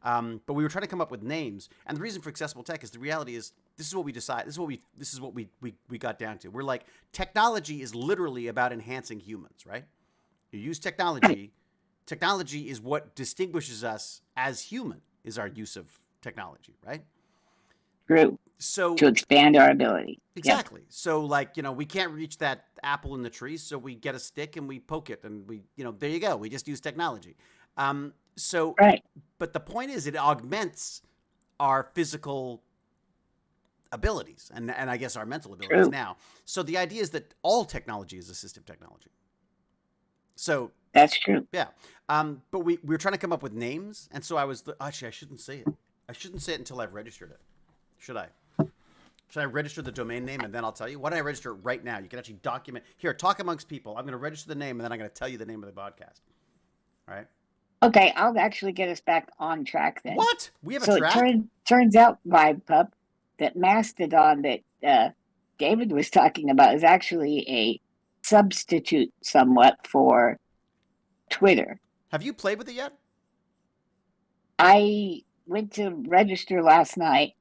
But we were trying to come up with names, and the reason for accessible tech is the reality is this is what we decide. This is what we got down to. We're like, technology is literally about enhancing humans, right? You use technology.
Right.
Technology is what distinguishes us as human. Is our use of technology, right?
True.
So
To expand our ability.
exactly. Yep. So we can't reach that apple in the tree, so we get a stick and we poke it, and we there you go. We just use technology. So,
right.
But the point is, it augments our physical abilities and I guess our mental abilities now. So the idea is that all technology is assistive technology. So
that's true.
Yeah. But we were trying to come up with names, and so actually I shouldn't say it. I shouldn't say it until I've registered it. Should I? Should I register the domain name and then I'll tell you? Why don't I register it right now? You can actually document. Here, talk amongst people. I'm going to register the name and then I'm going to tell you the name of the podcast. All right.
Okay, I'll actually get us back on track then.
What? We have a track?
So it turns out, Vibe Pup, that Mastodon that David was talking about is actually a substitute somewhat for Twitter.
Have you played with it yet?
I went to register last night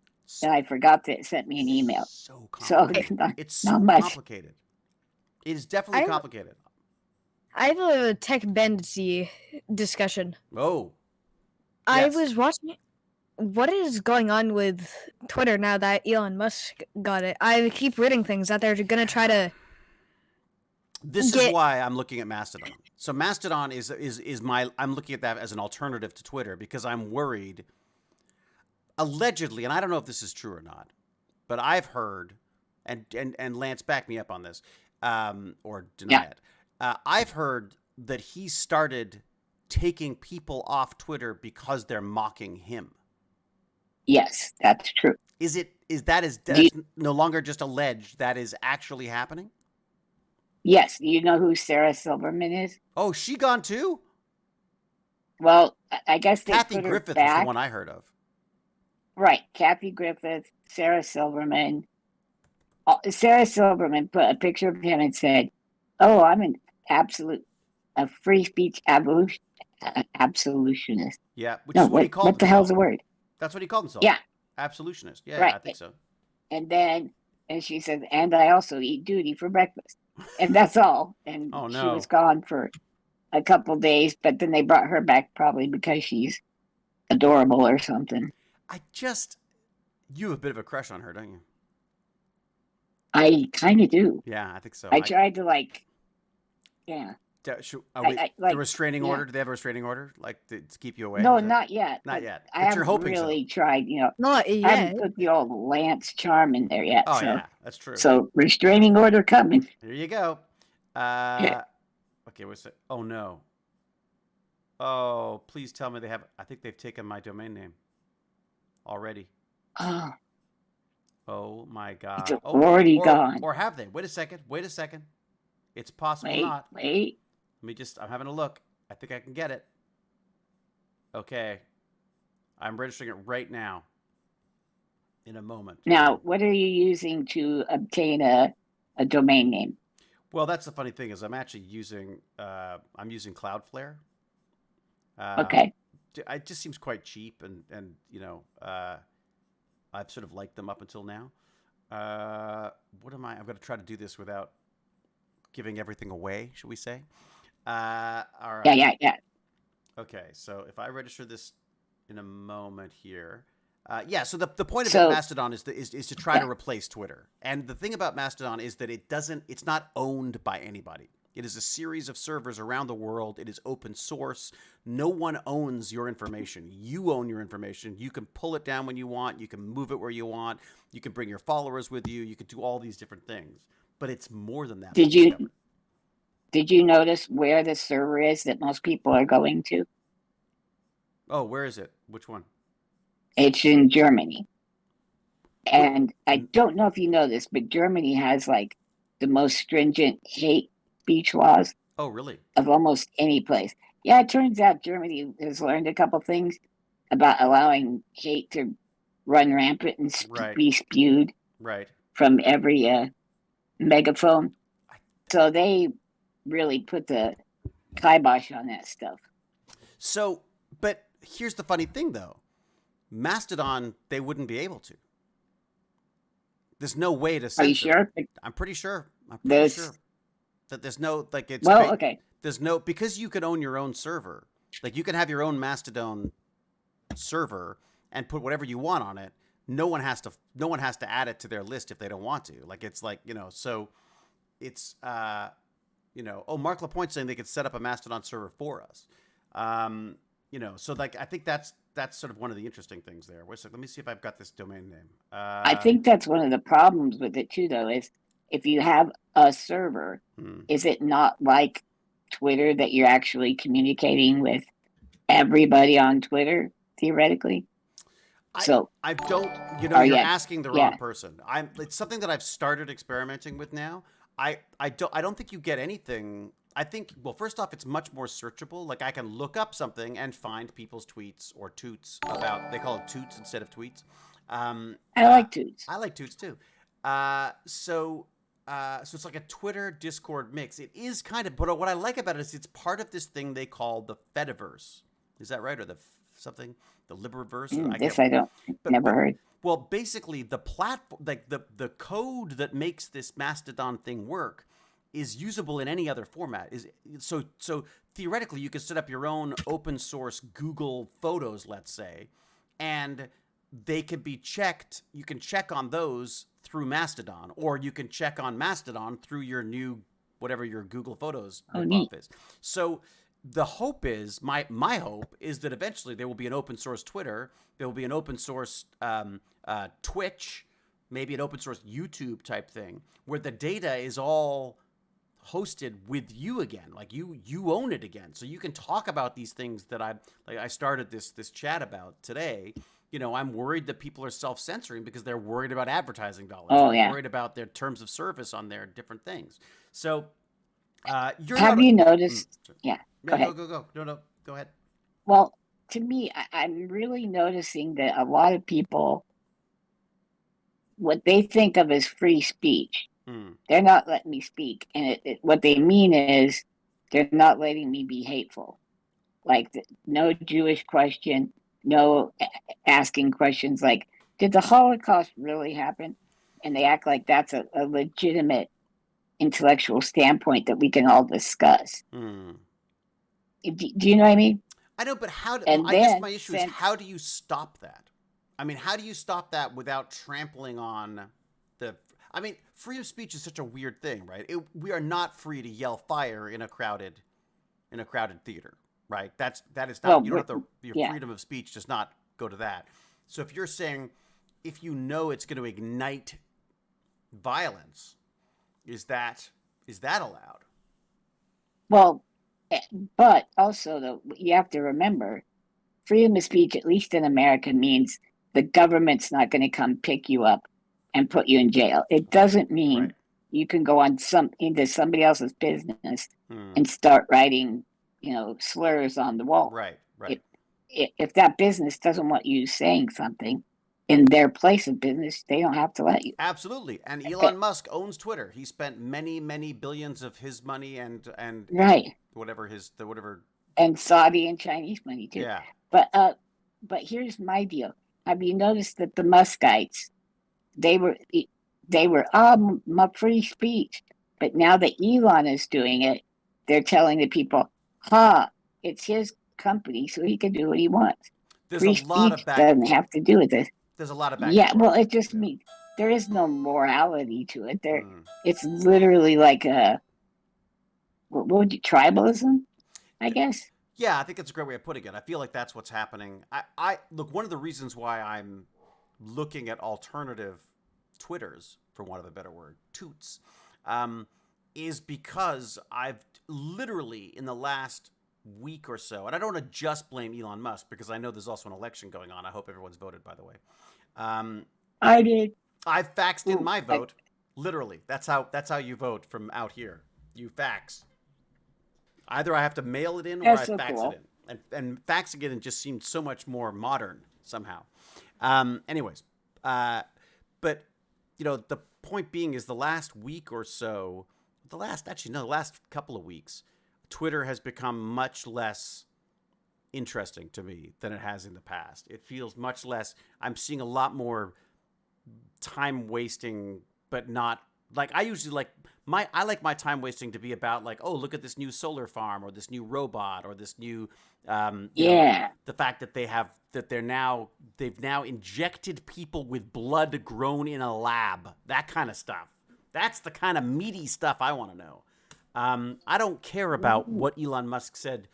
and I forgot that it sent me an email.
So complicated. It's so complicated. It is definitely complicated.
I have a TechBandits discussion.
Oh.
Yes. I was watching what is going on with Twitter now that Elon Musk got it. I keep reading things that they're going to try to
This is why I'm looking at Mastodon. So Mastodon is I'm looking at that as an alternative to Twitter because I'm worried, allegedly, and I don't know if this is true or not, but I've heard, and Lance, back me up on this, or deny it. I've heard that he started taking people off Twitter because they're mocking him.
Yes, that's true.
Is that no longer just alleged? That is actually happening?
Yes. Do you know who Sarah Silverman is?
Oh, she gone too?
Well, I guess they
Kathy
put her
Griffith
back.
was the one I heard of.
Right. Kathy Griffith, Sarah Silverman. Sarah Silverman put a picture of him and said, "Oh, I'm a free speech absolutionist."
Yeah, which is what he called himself.
What the hell's the word?
That's what he called himself.
Yeah.
Absolutionist. Yeah,
right.
I think so.
And she said, "And I also eat duty for breakfast." And that's all. And she was gone for a couple days, but then they brought her back probably because she's adorable or something.
You have a bit of a crush on her, don't you?
I kind of do.
Yeah, I think so.
I tried to yeah.
The restraining order? Do they have a restraining order, to keep you away?
No, not yet.
Not yet.
I haven't really tried.
Not yet.
I haven't put the old Lance charm in there yet.
Oh yeah, that's true.
So restraining order coming.
Here you go. Okay, what's it? Oh no. Oh, please tell me they have. I think they've taken my domain name already. Oh my God.
It's already gone.
Or have they? Wait a second. It's possible not.
Wait.
I'm having a look. I think I can get it. Okay. I'm registering it right now. In a moment.
Now, what are you using to obtain a domain name?
Well, that's the funny thing is I'm actually using Cloudflare.
Okay.
It just seems quite cheap and I've sort of liked them up until now. What am I? I'm going to try to do this without giving everything away, should we say? All right.
Yeah.
Okay, so if I register this in a moment here. So the point of Mastodon is to try to replace Twitter. And the thing about Mastodon is that it's not owned by anybody. It is a series of servers around the world. It is open source. No one owns your information. You own your information. You can pull it down when you want. You can move it where you want. You can bring your followers with you. You can do all these different things. But it's more than that.
Did you notice where the server is that most people are going to?
Oh, where is it? Which one?
It's in Germany. And I don't know if you know this, but Germany has like the most stringent hate speech laws.
Oh, really?
Of almost any place. Yeah, it turns out Germany has learned a couple things about allowing hate to run rampant and be spewed from every megaphone. So they really put the kibosh on that stuff.
So, but here's the funny thing, though. Mastodon, they wouldn't be able to. There's no way to censor.
Are you sure?
I'm pretty sure. Sure that there's no it's
okay.
There's no, because you can own your own server. Like you can have your own Mastodon server and put whatever you want on it. No one has to add it to their list if they don't want to. Like it's like, so it's Mark LaPointe saying they could set up a Mastodon server for us. So like I think that's sort of one of the interesting things there. Wait a second, let me see if I've got this domain name.
I think that's one of the problems with it too, though, is if you have a server, is it not like Twitter that you're actually communicating with everybody on Twitter theoretically?
I don't. You're asking the wrong person. It's something that I've started experimenting with now. I don't think you get anything. I think, well, first off, it's much more searchable. Like I can look up something and find people's tweets or toots about. They call it toots instead of tweets.
I like toots.
I like toots too. So it's like a Twitter Discord mix. It is kind of, but what I like about it is it's part of this thing they call the Fediverse. Is that right, or the Liberiverse?
I don't. Never heard.
Well, basically, the platform, like the code that makes this Mastodon thing work, is usable in any other format. So theoretically, you could set up your own open source Google Photos, let's say, and they can be checked. You can check on those through Mastodon, or you can check on Mastodon through your new whatever your Google Photos ripoff is. So the hope is my hope is that eventually there will be an open source Twitter, there will be an open source Twitch, maybe an open source YouTube type thing where the data is all hosted with you again, like you own it again, so you can talk about these things that I started this chat about today. I'm worried that people are self-censoring because they're worried about advertising dollars. They're worried about their terms of service on their different things. So
have you noticed? Yeah. Go ahead.
Go. No, go ahead.
Well, to me, I'm really noticing that a lot of people, what they think of as free speech, they're not letting me speak. And what they mean is they're not letting me be hateful. Like no Jewish question, no asking questions like, did the Holocaust really happen? And they act like that's a legitimate intellectual standpoint that we can all discuss. Do you know what I mean?
I know, but I guess my issue is, how do you stop that? I mean, how do you stop that without trampling on freedom of speech is such a weird thing, right? We are not free to yell fire in a crowded theater, right? That is not, you don't have to, your freedom of speech does not go to that. So if you're saying, if you know it's going to ignite violence, is that allowed?
Well, but also though, you have to remember, freedom of speech, at least in America, means the government's not going to come pick you up and put you in jail. It doesn't mean you can go on into somebody else's business and start writing, slurs on the wall.
Right.
If that business doesn't want you saying something in their place of business, they don't have to let you.
Absolutely. And Elon Musk owns Twitter. He spent many, many billions of his money and whatever.
And Saudi and Chinese money too.
Yeah.
But here's my deal. Have you noticed that the Muskites, they were free speech, but now that Elon is doing it, they're telling the people, it's his company, so he can do what he wants.
There's
free
a lot
speech
of
doesn't have to do with this.
There's a lot of back.
Yeah, well, it just means there is no morality to it. It's literally like what would you, tribalism, I guess.
Yeah, I think that's a great way of putting it. I feel like that's what's happening. I look, one of the reasons why I'm looking at alternative Twitters, for want of a better word, toots, is because I've literally in the last week or so, and I don't want to just blame Elon Musk because I know there's also an election going on. I hope everyone's voted, by the way.
I did.
I've faxed in
Ooh,
my vote. Literally, that's how you vote from out here. You fax. Either I have to mail it in or
That's
I
so
fax
cool.
it in. And faxing it in just seemed so much more modern somehow. Anyways, but the point being is the last week or so, the last couple of weeks, Twitter has become much less interesting to me than it has in the past. It feels much less. I'm seeing a lot more time wasting, but not like I usually like I like my time wasting to be about like, oh, look at this new solar farm or this new robot or this new
Yeah.
the fact that they've now injected people with blood grown in a lab, that kind of stuff. That's the kind of meaty stuff I want to know. I don't care about what Elon Musk said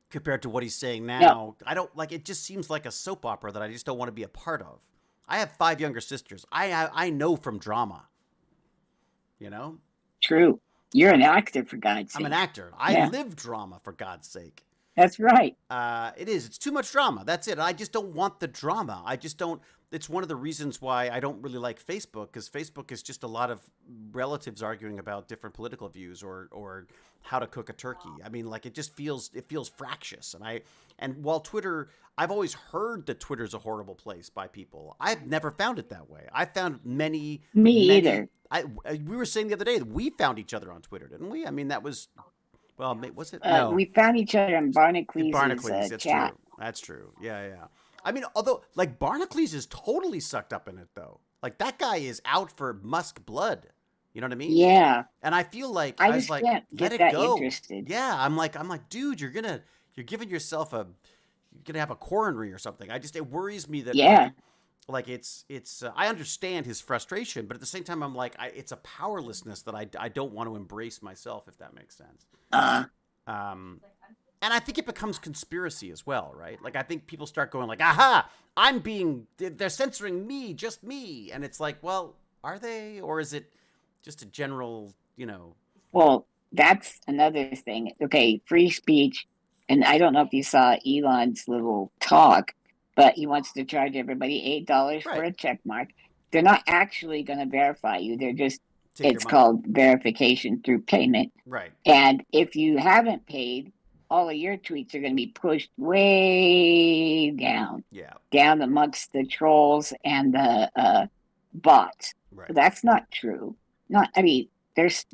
compared to what he's saying now.
No.
I don't like it. Just seems like a soap opera that I just don't want to be a part of. I have 5 younger sisters. I know from drama.
True. You're an actor, for God's sake.
I'm an actor. I
Yeah.
live drama, for God's sake.
That's right.
It is. It's too much drama. That's it. I just don't want the drama. I just don't. It's one of the reasons why I don't really like Facebook, because Facebook is just a lot of relatives arguing about different political views or how to cook a turkey. I mean, like it feels fractious. And while Twitter, I've always heard that Twitter's a horrible place by people. I've never found it that way. I found many.
Either.
We were saying the other day that we found each other on Twitter, didn't we? I mean, that was. Well, was it? No.
We found each other in Barnacle
Barnacles, that's
chat.
true. That's true. Yeah. I mean, although, like, Barnacles is totally sucked up in it, though. Like, that guy is out for Musk blood. You know what I mean?
Yeah.
And I feel like
I
was
just
like,
can't
let
get
it
that
go.
interested.
Yeah, I'm like, dude, you're giving yourself you're gonna have a coronary or something. It worries me that
Yeah.
like it's I understand his frustration, but at the same time, I'm like, it's a powerlessness that I don't want to embrace myself, if that makes sense. And I think it becomes conspiracy as well, right? Like, I think people start going like, aha, they're censoring me, just me. And it's like, well, are they? Or is it just a general,
Well, that's another thing. Okay, free speech. And I don't know if you saw Elon's little talk, but he wants to charge everybody $8 for a check mark. They're not actually going to verify you. They're just, it's called verification through payment.
Right.
And if you haven't paid, all of your tweets are going to be pushed way down.
Yeah.
Down amongst the trolls and the bots.
Right.
But that's not true. There's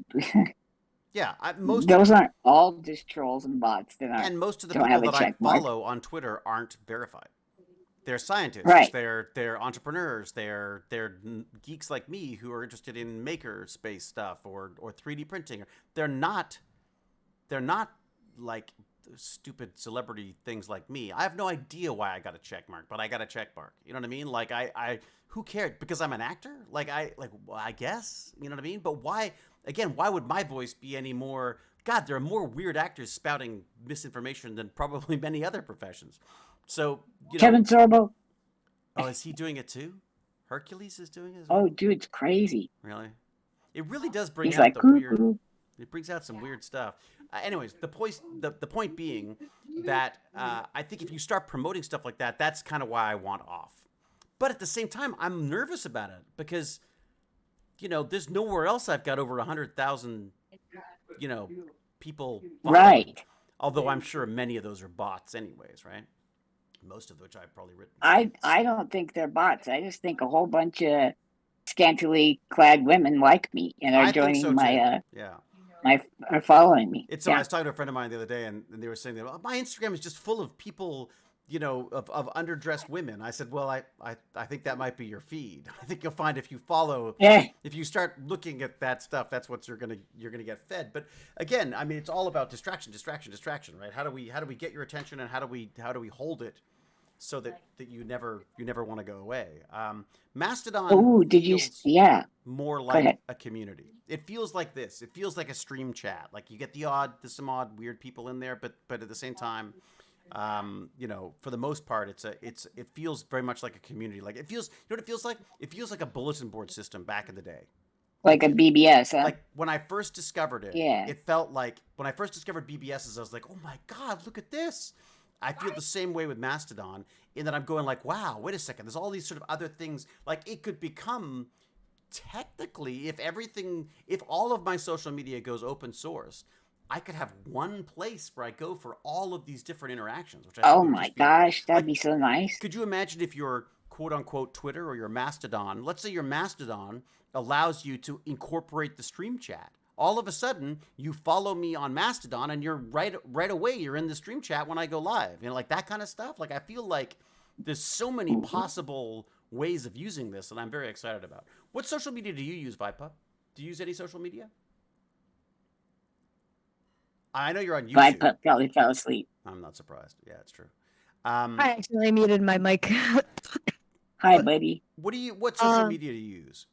yeah,
those aren't all just trolls and bots that aren't.
And most of the people that I follow on Twitter aren't verified. They're scientists.
Right.
They're entrepreneurs. They're geeks like me who are interested in maker space stuff or 3D printing. They're not like stupid celebrity things like me. I have no idea why I got a check mark, but I got a check mark. You know what I mean? Like I who cared? Because I'm an actor? Well, I guess, you know what I mean? But why would my voice be any more? God, there are more weird actors spouting misinformation than probably many other professions. So,
Kevin Sorbo.
Oh, is he doing it too? Hercules is doing it as
well?
Oh,
dude, it's crazy.
Really? It really does bring
He's
out
like,
the weird. It brings out some weird stuff. Anyways, the point being that I think if you start promoting stuff like that, that's kind of why I want off. But at the same time, I'm nervous about it because, there's nowhere else I've got over 100,000, people following.
Right.
Although I'm sure many of those are bots anyways, right? Most of which I've probably written.
I don't think they're bots. I just think a whole bunch of scantily clad women like me and are joining my are following me.
I was talking to a friend of mine the other day, and they were saying that my Instagram is just full of people, of underdressed women. I said, well, I think that might be your feed. I think you'll find if you follow, if you start looking at that stuff, that's what you're gonna get fed. But again, I mean, it's all about distraction, right? How do we get your attention, and how do we hold it so that you never want to go away. Mastodon
Oh,
feels
yeah,
more
go
like
ahead.
a community. It feels like this. It feels like a stream chat. Like you get there's some odd weird people in there, but at the same time, for the most part, it feels very much like a community. Like it feels, you know what it feels like? It feels like a bulletin board system back in the day.
Like a BBS, huh?
Like when I first discovered it,
Yeah.
it felt like when I first discovered BBSs, I was like, oh my God, look at this. I feel the same way with Mastodon in that I'm going like, wow, wait a second. There's all these sort of other things. Like it could become technically, if all of my social media goes open source, I could have one place where I go for all of these different interactions, which I think
Oh
would
my
just be
gosh, that'd
like,
be so nice.
could you imagine if your quote unquote Twitter or your Mastodon, let's say your Mastodon allows you to incorporate the stream chat. All of a sudden, you follow me on Mastodon and you're right away, you're in the stream chat when I go live. Like that kind of stuff. Like I feel like there's so many possible ways of using this that I'm very excited about. What social media do you use, Vipa? Do you use any social media? I know you're on YouTube.
I probably fell asleep.
I'm not surprised. Yeah, it's true.
I accidentally muted my mic.
Hi, buddy.
What social media do you use?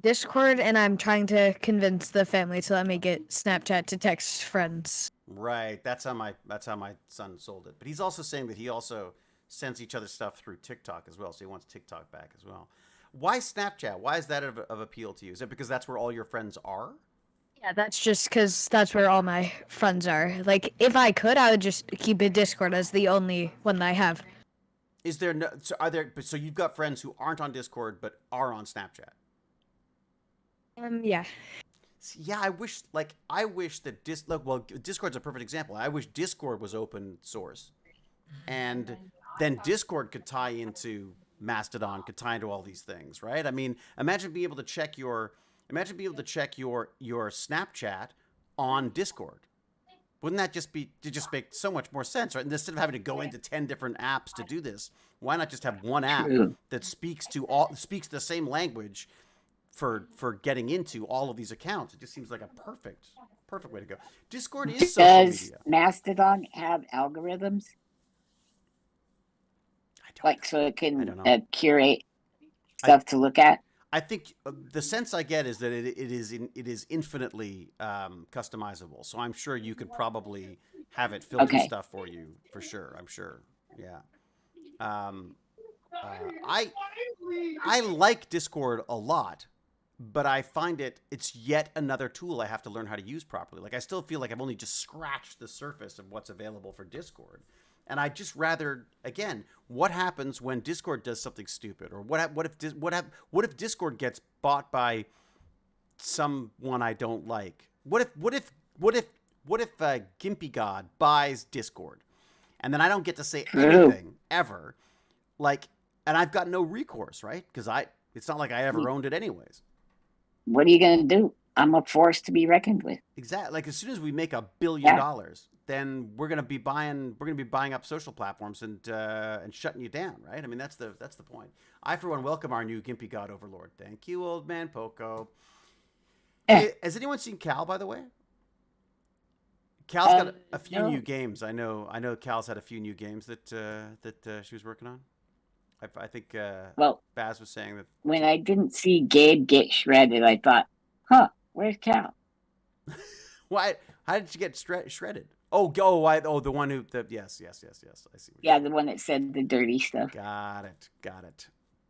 Discord, and I'm trying to convince the family to let me get Snapchat to text friends.
Right. That's how my son sold it. But he's also saying that he also sends each other stuff through TikTok as well. So he wants TikTok back as well. Why Snapchat? Why is that of appeal to you? Is it because that's where all your friends are?
Yeah, that's just because that's where all my friends are. Like, if I could, I would just keep a Discord as the only one that I have.
Is there no? So you've got friends who aren't on Discord but are on Snapchat.
Yeah.
Yeah, I wish that Discord's a perfect example. I wish Discord was open source, and then Discord could tie into Mastodon, could tie into all these things, right? I mean, imagine being able to check your Snapchat on Discord. Wouldn't that just make so much more sense, right? And instead of having to go into 10 different apps to do this, why not just have one app that speaks the same language for getting into all of these accounts? It just seems like a perfect way to go. Discord is social media.
Does Mastodon have algorithms? So it can curate stuff to look at?
I think the sense I get is that it is infinitely customizable. So I'm sure you could probably have it filter stuff for you for sure. I'm sure. Yeah. I like Discord a lot, but I find it's yet another tool I have to learn how to use properly. Like I still feel like I've only just scratched the surface of what's available for Discord. And I just rather, again, what happens when Discord does something stupid, or what if Discord gets bought by someone I don't like? What if Gimpy God buys Discord, and then I don't get to say anything ever, and I've got no recourse, right? Because it's not like I ever owned it anyways.
What are you gonna do? I'm a force to be reckoned with.
Exactly. Like as soon as we make $1 billion, then we're gonna be buying up social platforms and shutting you down, right? I mean that's the point. I for one welcome our new Gimpy God overlord. Thank you, old man Poco. Has anyone seen Cal, by the way? Cal's got a few new games. I know Cal's had a few new games that she was working on. I think Baz was saying that
when I didn't see Gabe get shredded, I thought, where's Cal?
Why? How did you get shredded? The one who yes. I see.
The one that said the dirty stuff.
Got it.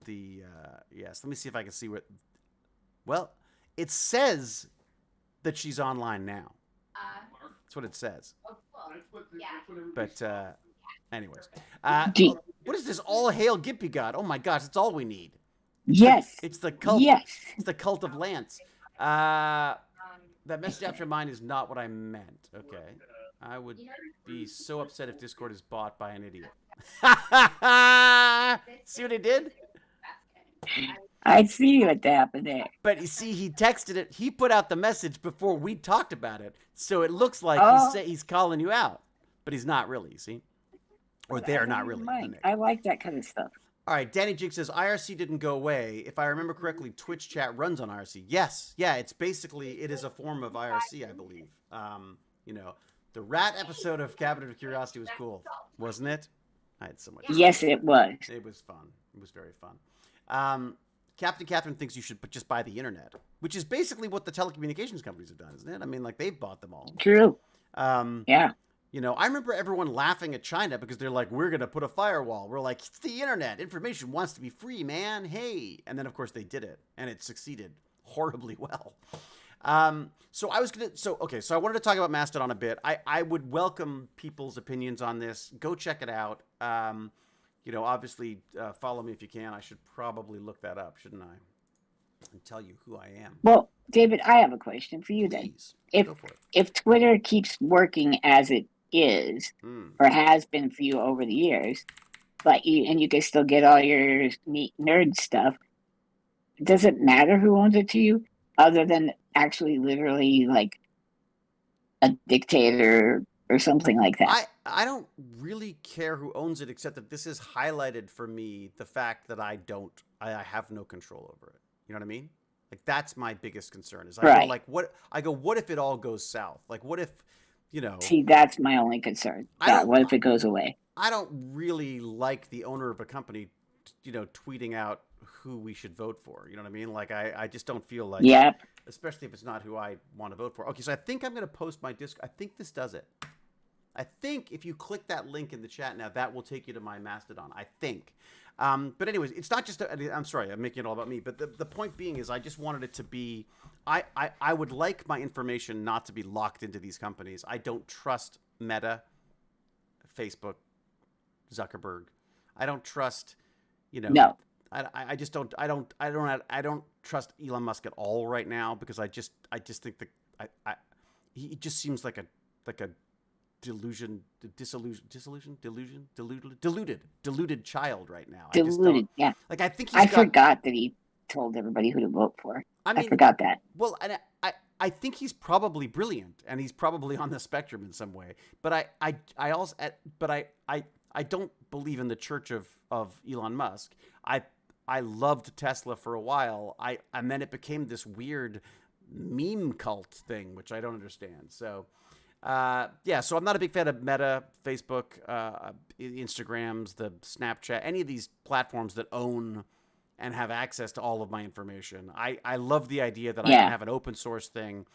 Yes. Let me see if I can see what. Well, it says that she's online now. That's what it says. But anyways, what is this? All hail Gimpy God! Oh my gosh, it's all we need. It's the cult.
Yes.
It's the cult of Lance. That message after mine is not what I meant. Okay. I would be so upset if Discord is bought by an idiot. See what he did?
I see what happened there.
But you see, he texted it. He put out the message before we talked about it. So it looks like he's calling you out. But he's not really, you see? Or they're not really.
I like that kind of stuff.
All right, Danny Jig says, IRC didn't go away. If I remember correctly, Twitch chat runs on IRC. Yes. Yeah, it is a form of IRC, I believe. The rat episode of Cabinet of Curiosity was cool, wasn't it? I had so much fun.
Yes, it was.
It was fun. It was very fun. Captain Catherine thinks you should just buy the internet, which is basically what the telecommunications companies have done, isn't it? I mean, like, they've bought them all.
True. Yeah.
You know, I remember everyone laughing at China because they're like, we're going to put a firewall. We're like, it's the internet. Information wants to be free, man. Hey. And then, of course, they did it, and it succeeded horribly well. So I wanted to talk about Mastodon a bit. I would welcome people's opinions on this. Go check it out. You know, obviously, follow me if you can. I should probably look that up, shouldn't I? And tell you who I am.
Well, David, I have a question for you then.
Please, go for it.
If Twitter keeps working as it is, or has been for you over the years, and you can still get all your neat nerd stuff, does it matter who owns it to you, other than actually literally like a dictator or something like that?
I don't really care who owns it, except that this has highlighted for me the fact that I have no control over it. You know what I mean? Like, that's my biggest concern. Is I go, what if it all goes south? Like, what if, you know?
See, that's my only concern. What if it goes away?
I don't really like the owner of a company, you know, tweeting out who we should vote for. You know what I mean? Like, I just don't feel like, especially if it's not who I want to vote for. Okay, so I think I'm going to post my disc. I think this does it. I think if you click that link in the chat now, that will take you to my Mastodon. I think. But anyways, it's not just, I'm sorry, I'm making it all about me. But the point being is I just wanted it to be, I would like my information not to be locked into these companies. I don't trust Meta, Facebook, Zuckerberg. I don't trust, you know.
No.
I just don't. I don't trust Elon Musk at all right now, because I just think that he just seems like a deluded child right now.
Deluded, yeah.
Like, I think
I forgot that he told everybody who to vote for. I forgot that.
Well, and I think he's probably brilliant, and he's probably on the spectrum in some way. But I don't believe in the church of Elon Musk. I loved Tesla for a while. And then it became this weird meme cult thing, which I don't understand. So, so I'm not a big fan of Meta, Facebook, Instagrams, the Snapchat, any of these platforms that own and have access to all of my information. I love the idea that I can have an open source thing,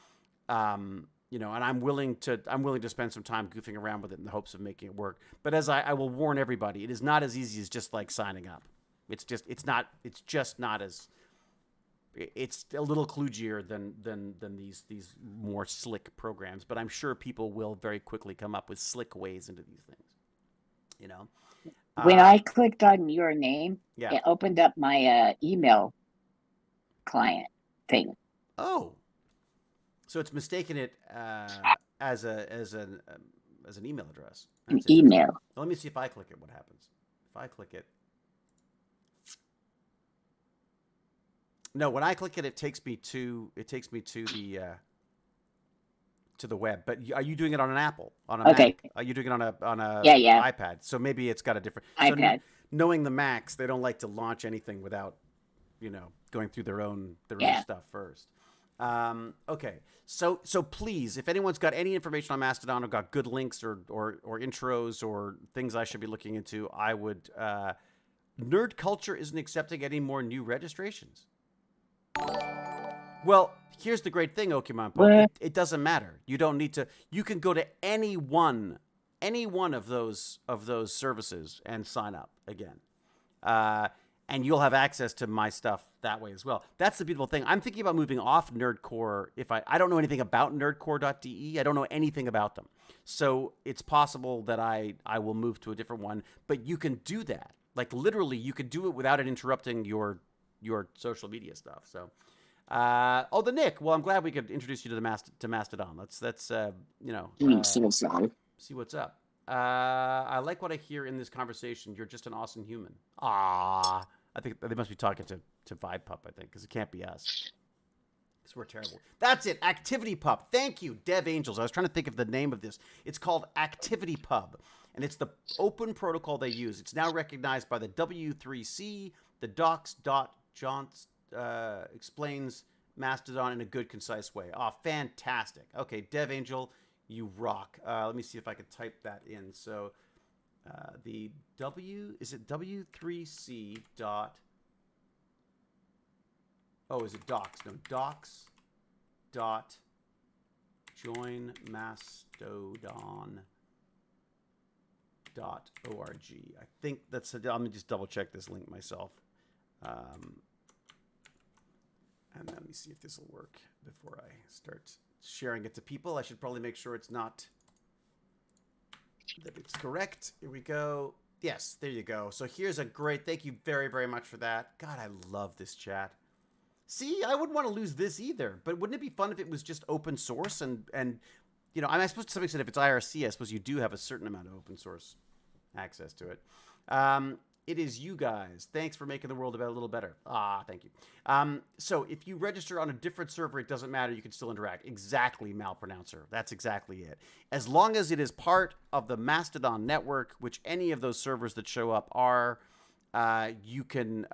you know, and I'm willing to spend some time goofing around with it in the hopes of making it work. But as I will warn everybody, it is not as easy as just like signing up. It's a little kludgier than these more slick programs, but I'm sure people will very quickly come up with slick ways into these things. You know,
when I clicked on your name, it opened up my email client thing.
Oh, so it's mistaken it as an email address.
An email.
Well, let me see if I click it. What happens if I click it? No, when I click it, it takes me to the web. But are you doing it on an Apple? On a Mac? Are you doing it on a iPad? So maybe it's got a different
iPad.
So knowing the Macs, they don't like to launch anything without, you know, going through their own stuff first. Okay, so please, if anyone's got any information on Mastodon or got good links or intros or things I should be looking into, I would. Nerd Culture isn't accepting any more new registrations. Well, here's the great thing, Okimanpo. It doesn't matter. You don't need to. You can go to any one of those services and sign up again, and you'll have access to my stuff that way as well. That's the beautiful thing. I'm thinking about moving off Nerdcore. If I don't know anything about nerdcore.de. I don't know anything about them, so it's possible that I will move to a different one. But you can do that. Like, literally, you could do it without it interrupting your social media stuff. So, the Nick. Well, I'm glad we could introduce you to Mastodon. Let's see what's up. I like what I hear in this conversation. You're just an awesome human. Ah, I think they must be talking to Vibe Pup. I think, because it can't be us. Because we're terrible. That's it. Activity Pup. Thank you, Dev Angels. I was trying to think of the name of this. It's called Activity Pub, and it's the open protocol they use. It's now recognized by the W3C. The docs.Johns explains Mastodon in a good, concise way. Oh, fantastic. Okay, Dev Angel, You rock. Let me see if I could type that in. So the is it W3C dot? Oh, is it docs? No, docs dot join Mastodon .org. I think that's. Let me just double check this link myself. And let me see if this will work before I start sharing it to people. I should probably make sure it's not, that it's correct. Here we go. Yes, there you go. So here's a great, thank you very, very much for that. God, I love this chat. See, I wouldn't want to lose this either, but wouldn't it be fun if it was just open source and you know, I suppose to some extent if it's IRC, I suppose you do have a certain amount of open source access to it. It is you guys. Thanks for making the world a little better. Thank you. So if you register on a different server, it doesn't matter. You can still interact. Exactly, Malpronouncer. That's exactly it. As long as it is part of the Mastodon network, which any of those servers that show up are, you can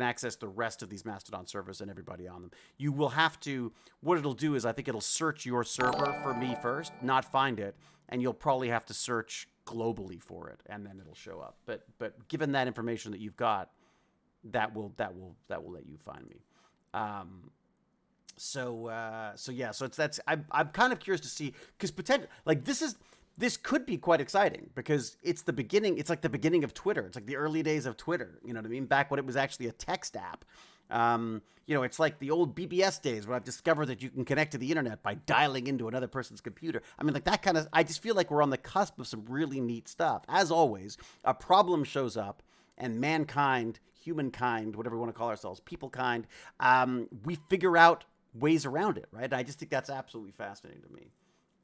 access the rest of these Mastodon servers and everybody on them. You will have to. What it'll do is I think it'll search your server for me first, not find it, and you'll probably have to search globally for it, and then it'll show up. But given that information that you've got, that will let you find me. So I'm kind of curious to see, because this could be quite exciting because it's the beginning. It's like the beginning of Twitter. It's like the early days of Twitter. You know what I mean? Back when it was actually a text app. You know, it's like the old BBS days where I've discovered that you can connect to the internet by dialing into another person's computer. I mean, like that kind of, I just feel like we're on the cusp of some really neat stuff. As always, a problem shows up and mankind, humankind, whatever we want to call ourselves, peoplekind, we figure out ways around it, right? I just think that's absolutely fascinating to me.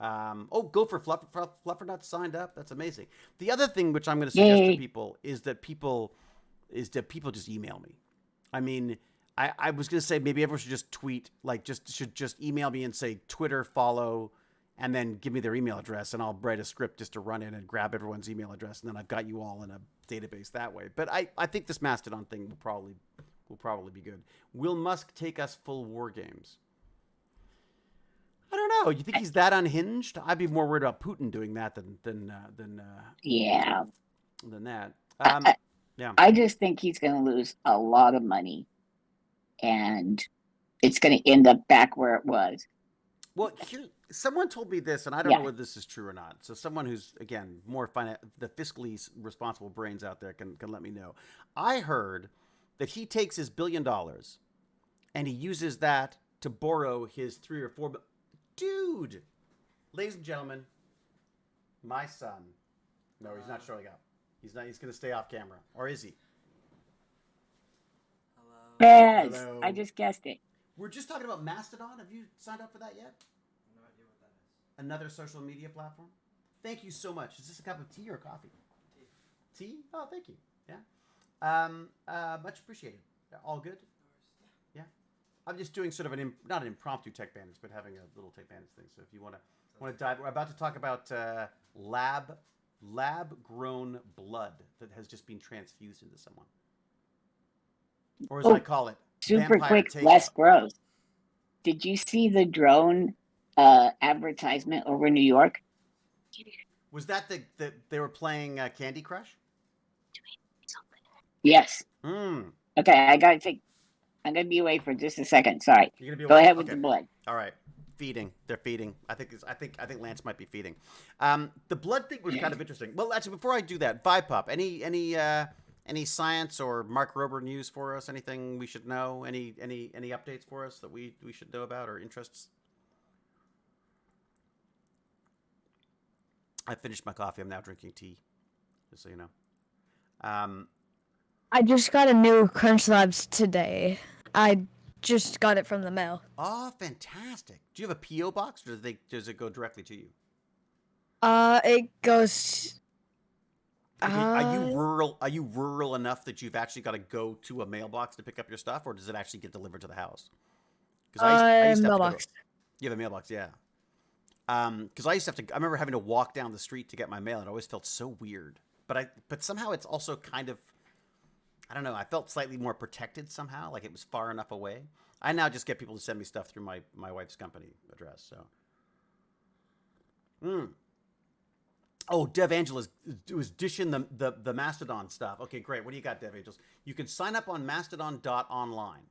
Go for Fluffernuts signed up. That's amazing. The other thing which I'm going to suggest to people is that people just email me. I mean, I was going to say maybe everyone should just tweet, like should just email me and say Twitter follow, and then give me their email address, and I'll write a script just to run in and grab everyone's email address, and then I've got you all in a database that way. But I think this Mastodon thing will probably be good. Will Musk take us full war games? I don't know. You think he's that unhinged? I'd be more worried about Putin doing that than that. Yeah.
I just think he's going to lose a lot of money, and it's going to end up back where it was.
Well, someone told me this, and I don't know whether this is true or not. So someone who's, again, more the fiscally responsible brains out there can let me know. I heard that he takes his $1 billion and he uses that to borrow his 3 or 4 Dude, ladies and gentlemen, my son. No, he's not showing up. He's not. He's going to stay off camera, or is he?
Yes,
Hello.
I just guessed it.
We're just talking about Mastodon. Have you signed up for that yet?
No idea what that is.
Another social media platform. Thank you so much. Is this a cup of tea or coffee? Tea. Oh, thank you. Yeah. Much appreciated. All good. Yeah. I'm just doing sort of not an impromptu TechBandits, but having a little TechBandits thing. So if you want to dive, we're about to talk about lab-grown blood that has just been transfused into someone, or as I call it,
super quick, less gross. Did you see the drone advertisement over New York?
Was that they were playing Candy Crush?
Yes.
Okay,
I'm going to be away for just a second. Sorry.
You're gonna be
Go ahead with the blood.
All right. Feeding. They're feeding. I think Lance might be feeding. The blood thing was kind of interesting. Well, actually, before I do that, ViPup, any science or Mark Rober news for us? Anything we should know? Any updates for us that we should know about or interests? I finished my coffee. I'm now drinking tea, just so you know.
I just got a new Crunch Labs today. I just got it from the mail.
Oh, fantastic! Do you have a PO box, or does it go directly to you?
It goes.
Okay, are you rural enough that you've actually got to go to a mailbox to pick up your stuff, or does it actually get delivered to the house?
I used to mailbox.
You have a mailbox, yeah. Because I used to have to. I remember having to walk down the street to get my mail. It always felt so weird. But somehow it's also kind of, I don't know. I felt slightly more protected somehow, like it was far enough away. I now just get people to send me stuff through my wife's company address. So Mm. Oh, Dev Angel was dishing the Mastodon stuff. Okay, great. What do you got, Dev Angels? You can sign up on mastodon.online.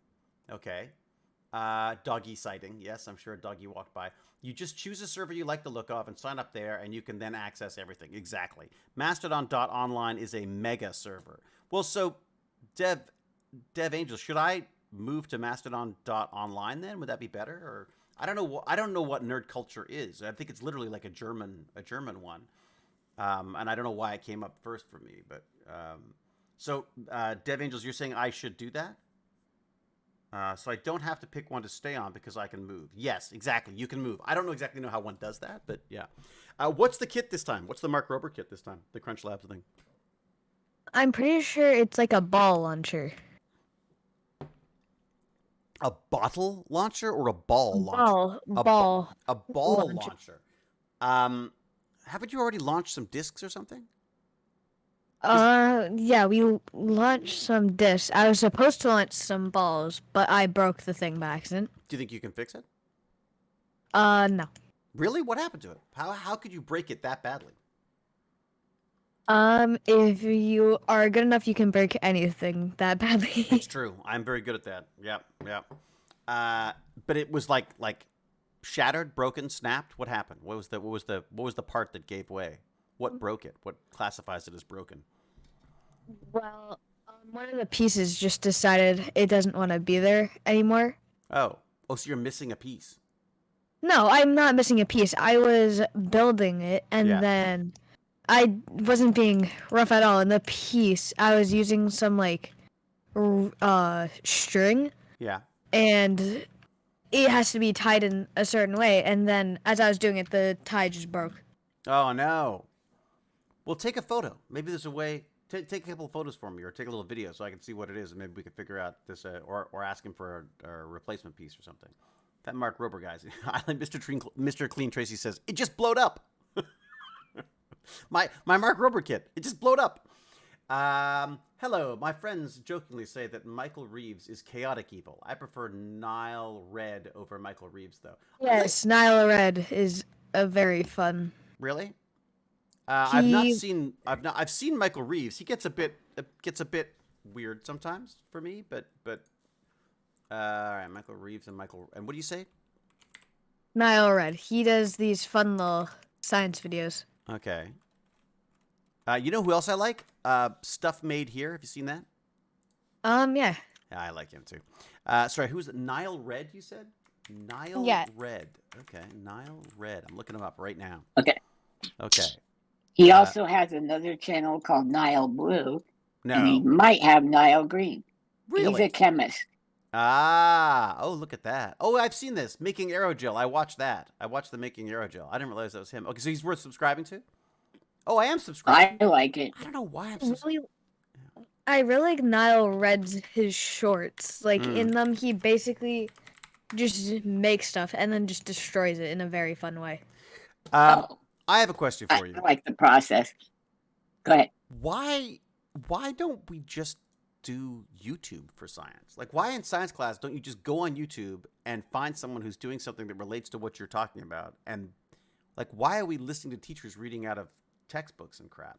Okay. Doggy sighting. Yes, I'm sure a doggy walked by. You just choose a server you like the look of and sign up there, and you can then access everything. Exactly. Mastodon.online is a mega server. Well, so Dev Angel, should I move to Mastodon.online then? Would that be better? Or I don't know. I don't know what nerd culture is. I think it's literally like a German one. And I don't know why it came up first for me, but so Dev Angels, you're saying I should do that? So I don't have to pick one to stay on because I can move. Yes, exactly. You can move. I don't exactly know how one does that, but yeah. What's the kit this time? What's the Mark Rober kit this time? The Crunch Labs thing.
I'm pretty sure it's like a ball launcher.
A bottle launcher or a ball launcher?
Ball.
A ball
launcher.
Haven't you already launched some discs or something?
Yeah, we launched some discs. I was supposed to launch some balls, but I broke the thing by accident.
Do you think you can fix it?
No.
Really? What happened to it? How could you break it that badly?
If you are good enough, you can break anything that badly.
It's true. I'm very good at that. Yep. But it was like shattered, broken, snapped. What happened? What was the part that gave way? What broke it? What classifies it as broken?
Well, one of the pieces just decided it doesn't want to be there anymore.
Oh, so you're missing a piece.
No, I'm not missing a piece. I was building it, and then I wasn't being rough at all. In the piece, I was using some string.
Yeah.
And it has to be tied in a certain way. And then as I was doing it, the tie just broke.
Oh no. Well, take a photo. Maybe there's a way. Take a couple of photos for me, or take a little video so I can see what it is, and maybe we can figure out this, or ask him for a replacement piece or something. That Mark Rober guy's Mr. Clean Tracy says it just blowed up. my Mark Rober kit, it just blowed up. Hello, my friends jokingly say that Michael Reeves is chaotic evil. I prefer Nile Red over Michael Reeves, though.
Yes, Nile Red is a very fun.
Really? I've seen Michael Reeves. He gets a bit weird sometimes for me, but all right, Michael Reeves and what do you say?
Nile Red. He does these fun little science videos.
Okay. You know who else I like? Stuff Made Here. Have you seen that?
Yeah.
Yeah, I like him too. Sorry, who's it? Nile Red, you said? Nile Red. Okay, Nile Red. I'm looking him up right now.
Okay.
He
also has another channel called Nile Blue.
No.
And he might have Nile Green.
Really?
He's a chemist.
Oh, look at that. Oh, I've seen this. Making Aerogel. I watched that. I watched the Making Aerogel. I didn't realize that was him. Okay, so he's worth subscribing to? Oh, I am subscribing.
I like it.
I don't know why I'm subscribing.
I really like Nile Red's his shorts. In them, he basically just makes stuff and then just destroys it in a very fun way.
I have a question for you.
I like the process. Go ahead.
Why don't we just do YouTube for science? Like, why in science class don't you just go on YouTube and find someone who's doing something that relates to what you're talking about? And like, why are we listening to teachers reading out of textbooks and crap?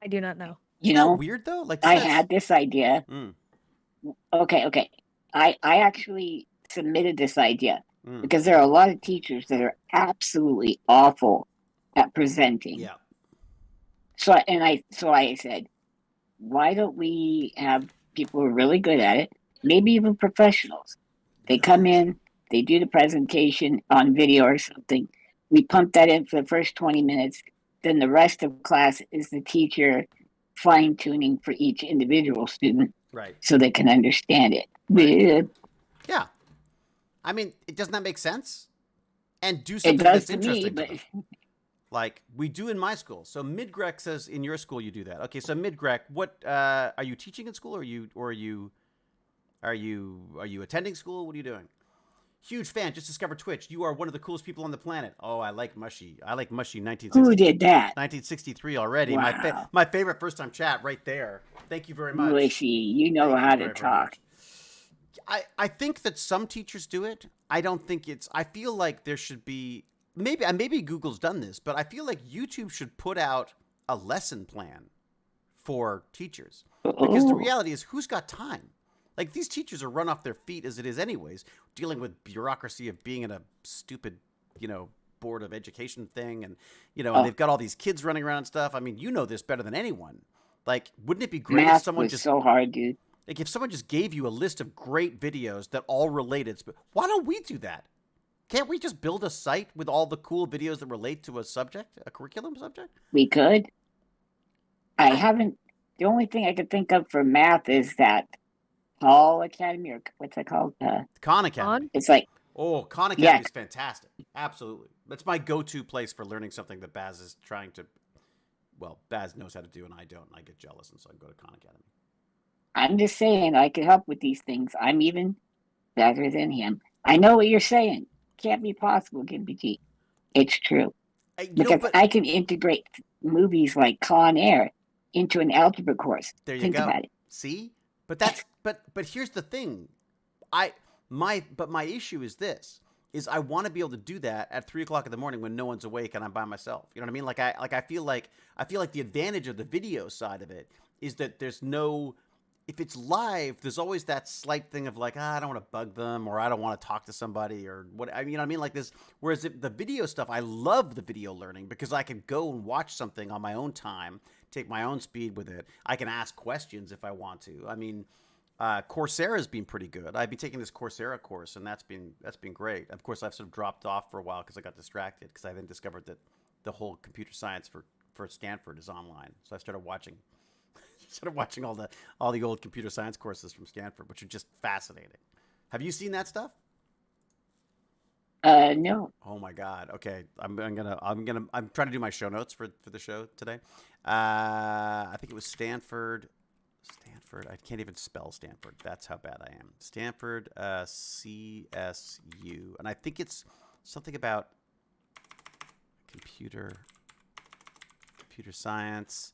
I do not know.
You know,
weird though. Like,
I had this idea.
Mm.
Okay. I actually submitted this idea because there are a lot of teachers that are absolutely awful at presenting.
Yeah.
So I said, why don't we have people who are really good at it, maybe even professionals? They come in, they do the presentation on video or something. We pump that in for the first 20 minutes. Then the rest of class is the teacher fine-tuning for each individual student,
right,
so they can understand it.
Right. Yeah. I mean, doesn't that make sense? And do something that's interesting to them. Like we do in my school. So Midgrec says in your school you do that. Okay, so Midgrec, what are you teaching in school, or are you attending school? What are you doing? Huge fan. Just discovered Twitch. You are one of the coolest people on the planet. Oh, I like Mushy. 1960.
Who did that?
1963 already.
Wow.
My favorite first time chat right there. Thank you very much.
Mushy, you know how to talk.
I think that some teachers do it. I don't think I feel like there should be maybe Google's done this, but I feel like YouTube should put out a lesson plan for teachers, because the
Oh,
reality is, who's got time? Like, these teachers are run off their feet as it is anyways, dealing with bureaucracy of being in a stupid, board of education thing, and and
oh,
they've got all these kids running around and stuff. I mean, you know this better than anyone. Like, wouldn't it be great if
math
someone
was
just
so hard, dude.
like if someone just gave you a list of great videos that all related? Why don't we do that? Can't we just build a site with all the cool videos that relate to a subject, a curriculum subject?
We could. I
I,
haven't. The only thing I could think of for math is that Hall Academy, or what's it called?
Khan Academy.
On?
It's like,
Oh, Khan
yeah,
Academy is fantastic. Absolutely. That's my go-to place for learning something that Baz is trying to, well, Baz knows how to do and I don't, and I get jealous, and so I go to Khan Academy.
I'm just saying I could help with these things. I'm even better than him. I know what you're saying. Can't be possible, Gimpy G. It's true. Because
But
I can integrate movies like Con Air into an algebra course.
there you
Think
go.
about it.
See? But that's but here's the thing. My issue is this: is I want to be able to do that at 3 o'clock in the morning when no one's awake and I'm by myself. You know what I mean? I feel like the advantage of the video side of it is that there's no, if it's live, there's always that slight thing of like, I don't want to bug them, or I don't want to talk to somebody, or what. I mean, like this. Whereas the video stuff, I love the video learning because I can go and watch something on my own time, take my own speed with it. I can ask questions if I want to. I mean, Coursera's been pretty good. I've been taking this Coursera course, and that's been great. Of course, I've sort of dropped off for a while because I got distracted, because I then discovered that the whole computer science for Stanford is online. So I started watching all the old computer science courses from Stanford, which are just fascinating. Have you seen that stuff?
No.
Oh my God. Okay, I'm trying to do my show notes for the show today. I think it was Stanford. I can't even spell Stanford. That's how bad I am. Stanford, CSU, and I think it's something about computer science.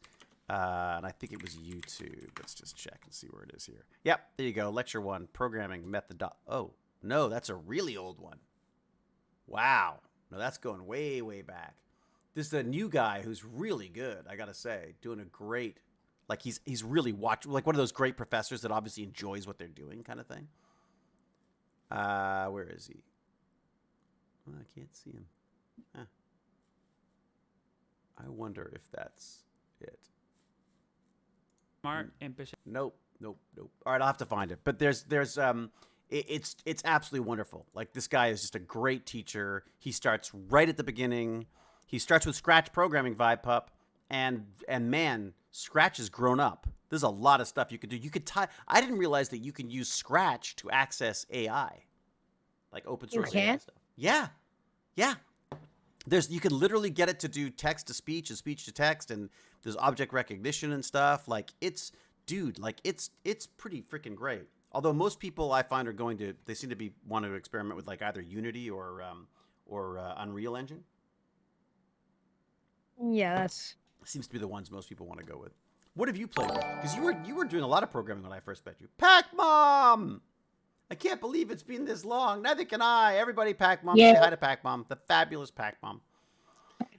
And I think it was YouTube. Let's just check and see where it is here. Yep, there you go. Lecture 1, programming method. Oh, no, that's a really old one. Wow. No, that's going way, way back. This is a new guy who's really good, I got to say. Doing a great, like he's really like one of those great professors that obviously enjoys what they're doing kind of thing. Where is he? Oh, I can't see him. Huh. I wonder if that's it.
Smart, ambitious.
Nope. All right, I'll have to find it. But there's it's absolutely wonderful. Like, this guy is just a great teacher. He starts right at the beginning. He starts with Scratch programming, Vibe Pup, and man, Scratch has grown up. There's a lot of stuff you could do. You could type. I didn't realize that you can use Scratch to access AI, like open source AI stuff. Yeah. You can literally get it to do text to speech and speech to text, and there's object recognition and stuff. Like, it's pretty freaking great. Although most people I find they seem to be wanting to experiment with like either Unity or Unreal Engine.
Yeah, that's.
Seems to be the ones most people want to go with. What have you played with? Because you were doing a lot of programming when I first met you. Pac Mom! I can't believe it's been this long. Neither can I. Everybody, Pac Mom.
Yeah.
Say hi to Pac Mom, the fabulous Pac Mom.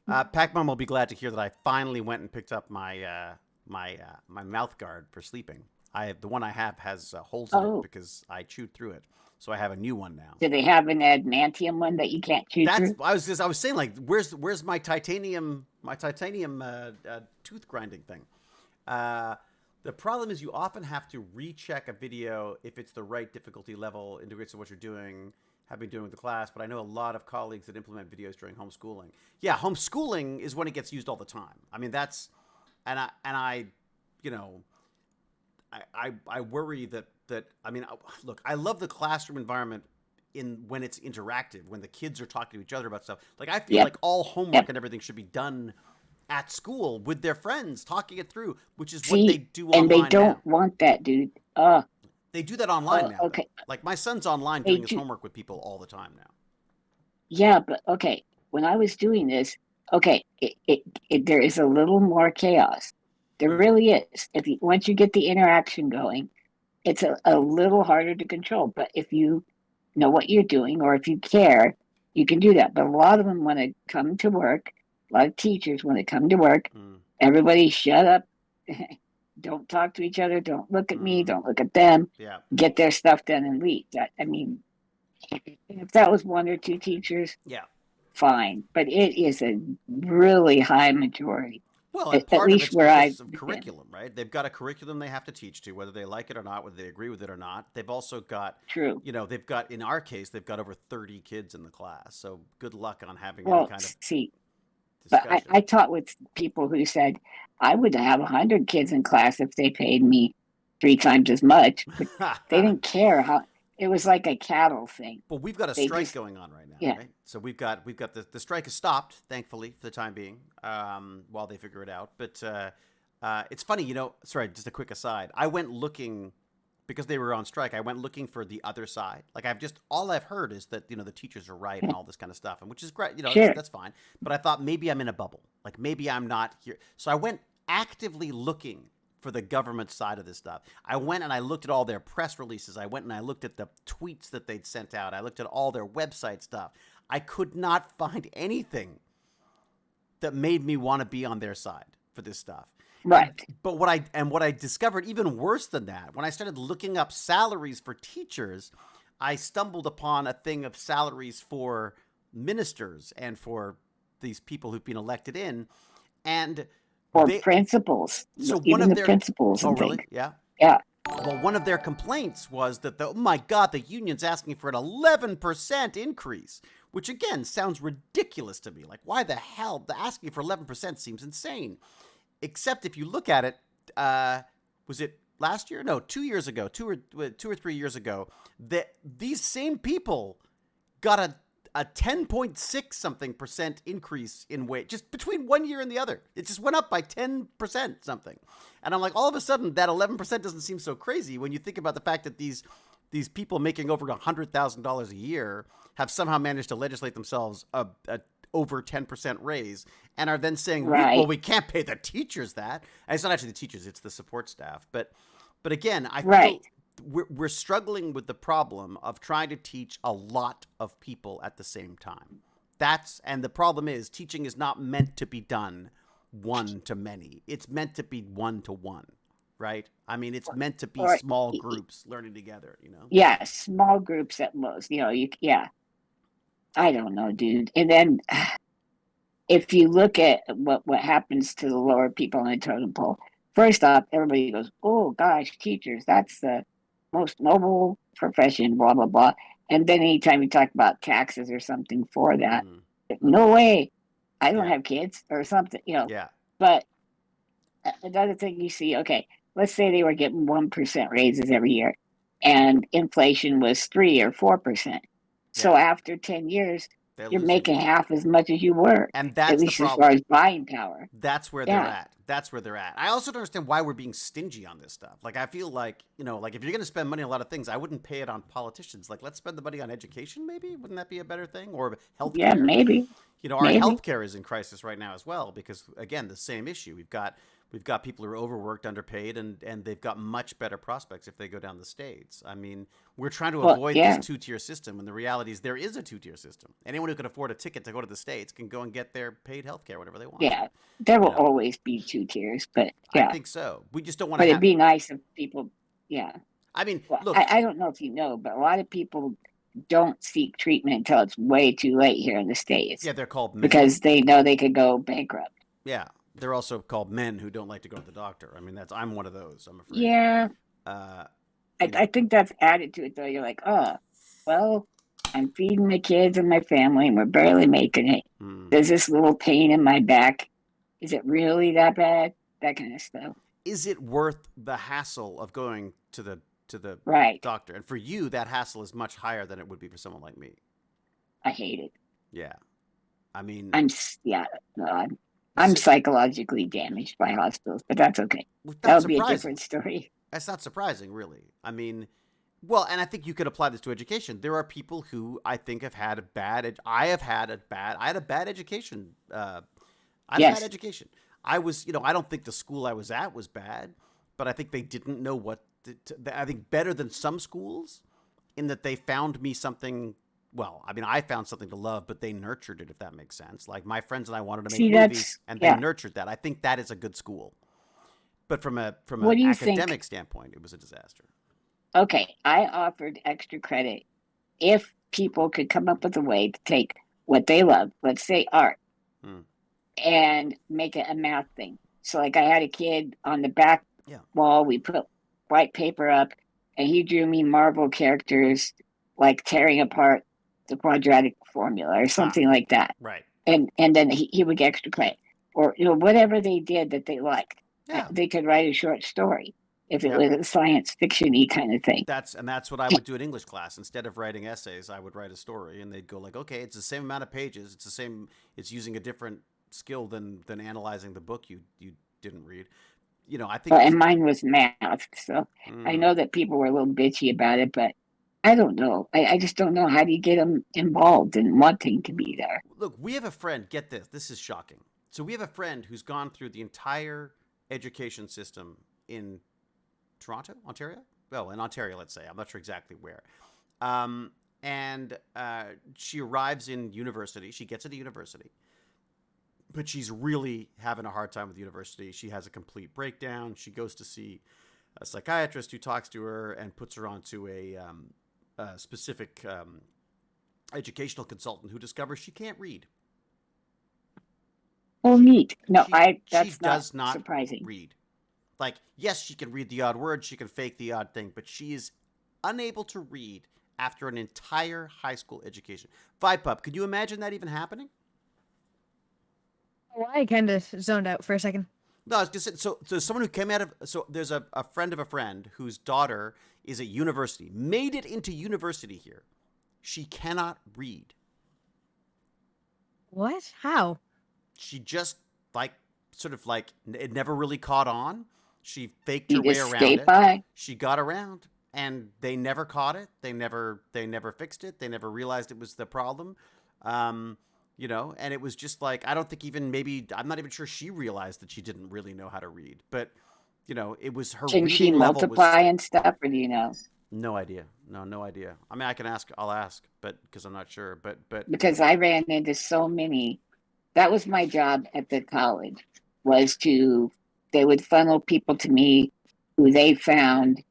Pac Mom will be glad to hear that I finally went and picked up my my mouth guard for sleeping. The one I have has holes in it because I chewed through it, so I have a new one now.
Do they have an adamantium one that you can't chew through?
I was saying, like, where's my titanium tooth grinding thing? The problem is you often have to recheck a video if it's the right difficulty level, integrates with what you're doing, have been doing with the class. But I know a lot of colleagues that implement videos during homeschooling. Yeah, homeschooling is when it gets used all the time. I mean, I worry that I mean, look, I love the classroom environment when it's interactive, when the kids are talking to each other about stuff. Like, I feel like all homework and everything should be done at school with their friends, talking it through, which is what they do online.
And they don't want that, dude.
They do that online now.
Okay.
Like, my son's online doing his homework with people all the time now.
Yeah, but okay. When I was doing this, okay, there is a little more chaos. There really is. Once you get the interaction going, it's a little harder to control. But if you know what you're doing, or if you care, You can do that. But a lot of them want to come to work. A lot of teachers want to come to work. Everybody shut up. Don't talk to each other. Don't look at me. Don't look at them.
Yeah.
Get their stuff done and leave. I mean, if that was one or two teachers,
Yeah.
fine. But it is a really high majority.
Well, and
At
part of
least
it's
where
because
I've
of
been.
curriculum, right? They've got a curriculum they have to teach to, whether they like it or not, whether they agree with it or not. They've also got,
True.
they've got, in our case, they've got over 30 kids in the class. So good luck on having any
Well,
kind of
see, but
discussion.
I taught with people who said I would have 100 kids in class if they paid me 3 times as much. But they didn't care how. It was like a cattle thing.
Well, we've got a
They
strike
just-
going on right now,
yeah.
right? So we've got the strike is stopped, thankfully, for the time being, while they figure it out. But it's funny, sorry, just a quick aside. I went looking, because they were on strike, I went looking for the other side. Like all I've heard is that, the teachers are right and all this kind of stuff, and which is great,
Sure.
that's fine. But I thought maybe I'm in a bubble. Like maybe I'm not here. So I went actively looking for the government side of this stuff. I went and I looked at all their press releases. I went and I looked at the tweets that they'd sent out. I looked at all their website stuff. I could not find anything that made me want to be on their side for this stuff.
Right.
But what I discovered, even worse than that, when I started looking up salaries for teachers, I stumbled upon a thing of salaries for ministers and for these people who've been elected in, and
Or principals.
So
even
one of
the
their
principals.
Oh,
and
really?
things.
Yeah.
Yeah.
Well, one of their complaints was that oh my God, the union's asking for an 11% increase, which again sounds ridiculous to me. Like, why the hell? The asking for 11% seems insane. Except if you look at it, was it last year? No, 2 years ago, 2 or 3 years ago, that these same people got a 10.6 something percent increase in wage just between 1 year and the other. It just went up by 10% something. And I'm like, all of a sudden that 11% doesn't seem so crazy when you think about the fact that these people making over $100,000 a year have somehow managed to legislate themselves a over 10% raise and are then saying,
Right.
well, we can't pay the teachers that. And it's not actually the teachers, it's the support staff. But again, I feel
Right.
we're struggling with the problem of trying to teach a lot of people at the same time. And the problem is teaching is not meant to be done one to many. It's meant to be one to one, right? I mean, it's meant to be
Or-
small groups learning together,
Yeah, small groups at most. Yeah. I don't know, dude. And then if you look at what happens to the lower people on the totem pole, first off, everybody goes, "Oh gosh, teachers, that's the most noble profession," blah blah blah. And then anytime you talk about taxes or something for that, no way, I don't
Yeah.
have kids or something,
Yeah.
But another thing you see, okay, let's say they were getting 1% raises every year, and inflation was 3 or 4%. So
Yeah.
after 10 years,
They're
you're
losing.
making half as much as you were.
And that's
at
the
least as
problem.
far as buying power.
That's where they're at. That's where they're at. I also don't understand why we're being stingy on this stuff. Like, I feel like, like if you're going to spend money on a lot of things, I wouldn't pay it on politicians. Like, let's spend the money on education, maybe? Wouldn't that be a better thing? Or healthcare?
Yeah, maybe.
Our
Maybe.
healthcare is in crisis right now as well because, again, the same issue. We've got people who are overworked, underpaid, and they've got much better prospects if they go down the States. I mean, we're trying to avoid this two-tier system, when the reality is there is a two-tier system. Anyone who can afford a ticket to go to the States can go and get their paid healthcare whenever they want.
Yeah, there will always be 2 tiers, but yeah.
I think so. We just don't want
But
to
it'd be nice if people,
I mean,
Well,
look.
I don't know if you know, but a lot of people don't seek treatment until it's way too late here in the States.
Yeah, they're called men.
Because they know they could go bankrupt.
Yeah, they're also called men who don't like to go to the doctor. I mean, I'm one of those, I'm afraid.
Yeah. I think that's added to it, though. You're like, oh, well, I'm feeding the kids and my family, and we're barely making it. There's this little pain in my back. Is it really that bad? That kind of stuff.
Is it worth the hassle of going to the
right.
doctor? And for you, that hassle is much higher than it would be for someone like me.
I hate it.
Yeah. I mean,
I'm psychologically damaged by hospitals, but that's okay. That would be a different story.
That's not surprising, really. I mean, well, and I think you could apply this to education. There are people who I think have had a bad. I had a bad education. I had a bad education. I was, I don't think the school I was at was bad, but I think they didn't know what. I think better than some schools, in that they found me something well, I mean, I found something to love, but they nurtured it, if that makes sense. Like my friends and I wanted to make
See,
movies,
that's
and they
yeah.
nurtured that. I think that is a good school. But from
What
an
do you think?
academic standpoint, it was a disaster.
Okay, I offered extra credit if people could come up with a way to take what they love, let's say art,
Hmm.
and make it a math thing. So, like, I had a kid on the back
Yeah.
wall, we put white paper up, and he drew me Marvel characters like tearing apart the quadratic formula or
Ah,
something like that.
right.
And then he would get extra credit. Or, whatever they did that they liked.
Yeah.
They could write a short story if it
Yep.
was a science fiction-y kind of thing.
That's what I would do in English class. Instead of writing essays, I would write a story, and they'd go like, okay, it's the same amount of pages. It's the same. It's using a different skill than analyzing the book you didn't read. I think
Well,
these.
and mine was math. So I
Mm.
know that people were a little bitchy about it, but I don't know. I just don't know. How do you get them involved and wanting to be there?
Look, we have a friend. Get this. This is shocking. So we have a friend who's gone through the entire education system in Toronto, Ontario. Well, in Ontario, let's say. I'm not sure exactly where. And she arrives in university. She gets into university, but she's really having a hard time with university. She has a complete breakdown. She goes to see a psychiatrist who talks to her and puts her onto a specific educational consultant who discovers she can't read.
Oh, neat. No,
She
that's not
does not
surprising.
read. Like, yes, she can read the odd word, she can fake the odd thing, but she is unable to read after an entire high school education. Vipup, could you imagine that even happening?
Oh, I kind of zoned out for a second.
No, I was just saying, so someone who came out of, so there's a friend of a friend whose daughter is at university, made it into university here. She cannot read.
What? How?
She just like sort of like it never really caught on. She faked her
You
way
just
around
skate
it.
by.
She got around, and they never caught it. They never fixed it. They never realized it was the problem. And it was just like I don't think even maybe I'm not even sure she realized that she didn't really know how to read. But it was her
Can she
reading level was
multiply and stuff, or do you know?
no idea. No idea. I mean, I can ask. I'll ask, but because I'm not sure. But
Because I ran into so many. That was my job at the college, was to, they would funnel people to me who they found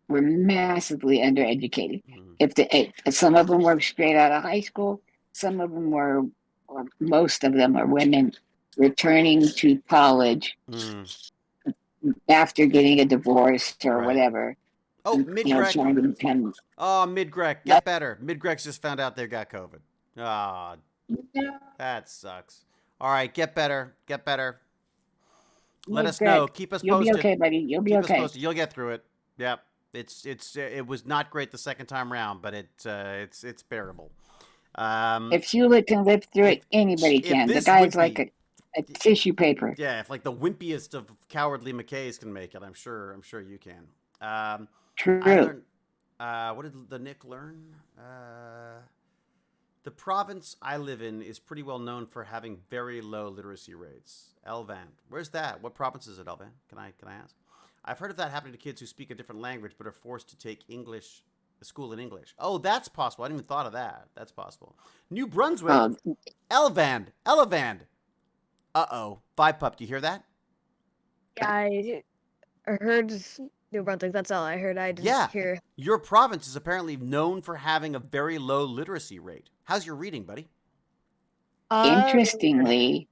were massively undereducated.
mm,
If some of them were straight out of high school, some of them were, or most of them are women returning to college
mm,
after getting a divorce or
right.
whatever,
Oh, Midgrek.
trying to become.
Oh, Midgrek, get better. Midgrek's just found out they got COVID. Ah, that sucks. All right, get better. Get better. Let us know.
Greg,
Keep us
you'll be
posted.
okay, buddy. You'll be
Keep us
okay.
posted. You'll get through it. Yep. It was not great the second time round, but it's bearable.
If Hewlett can live through
If
it, anybody
if
can. The
this
guy's like
wimpy,
a tissue paper.
yeah, if like the wimpiest of cowardly McKays can make it, I'm sure you can. I
True.
learned. What did the Nick learn? The province I live in is pretty well known for having very low literacy rates. Elvan, where's that? What province is it, Elvan? Can I ask? I've heard of that happening to kids who speak a different language but are forced to take English, school in English. Oh, that's possible. I didn't even thought of that. That's possible. New Brunswick,
Um,
Elvan. Uh-oh, Vipup, do you hear that?
Yeah, I heard New Brunswick. That's all I heard. I didn't
Yeah,
hear.
your province is apparently known for having a very low literacy rate. How's your reading, buddy?
Interestingly,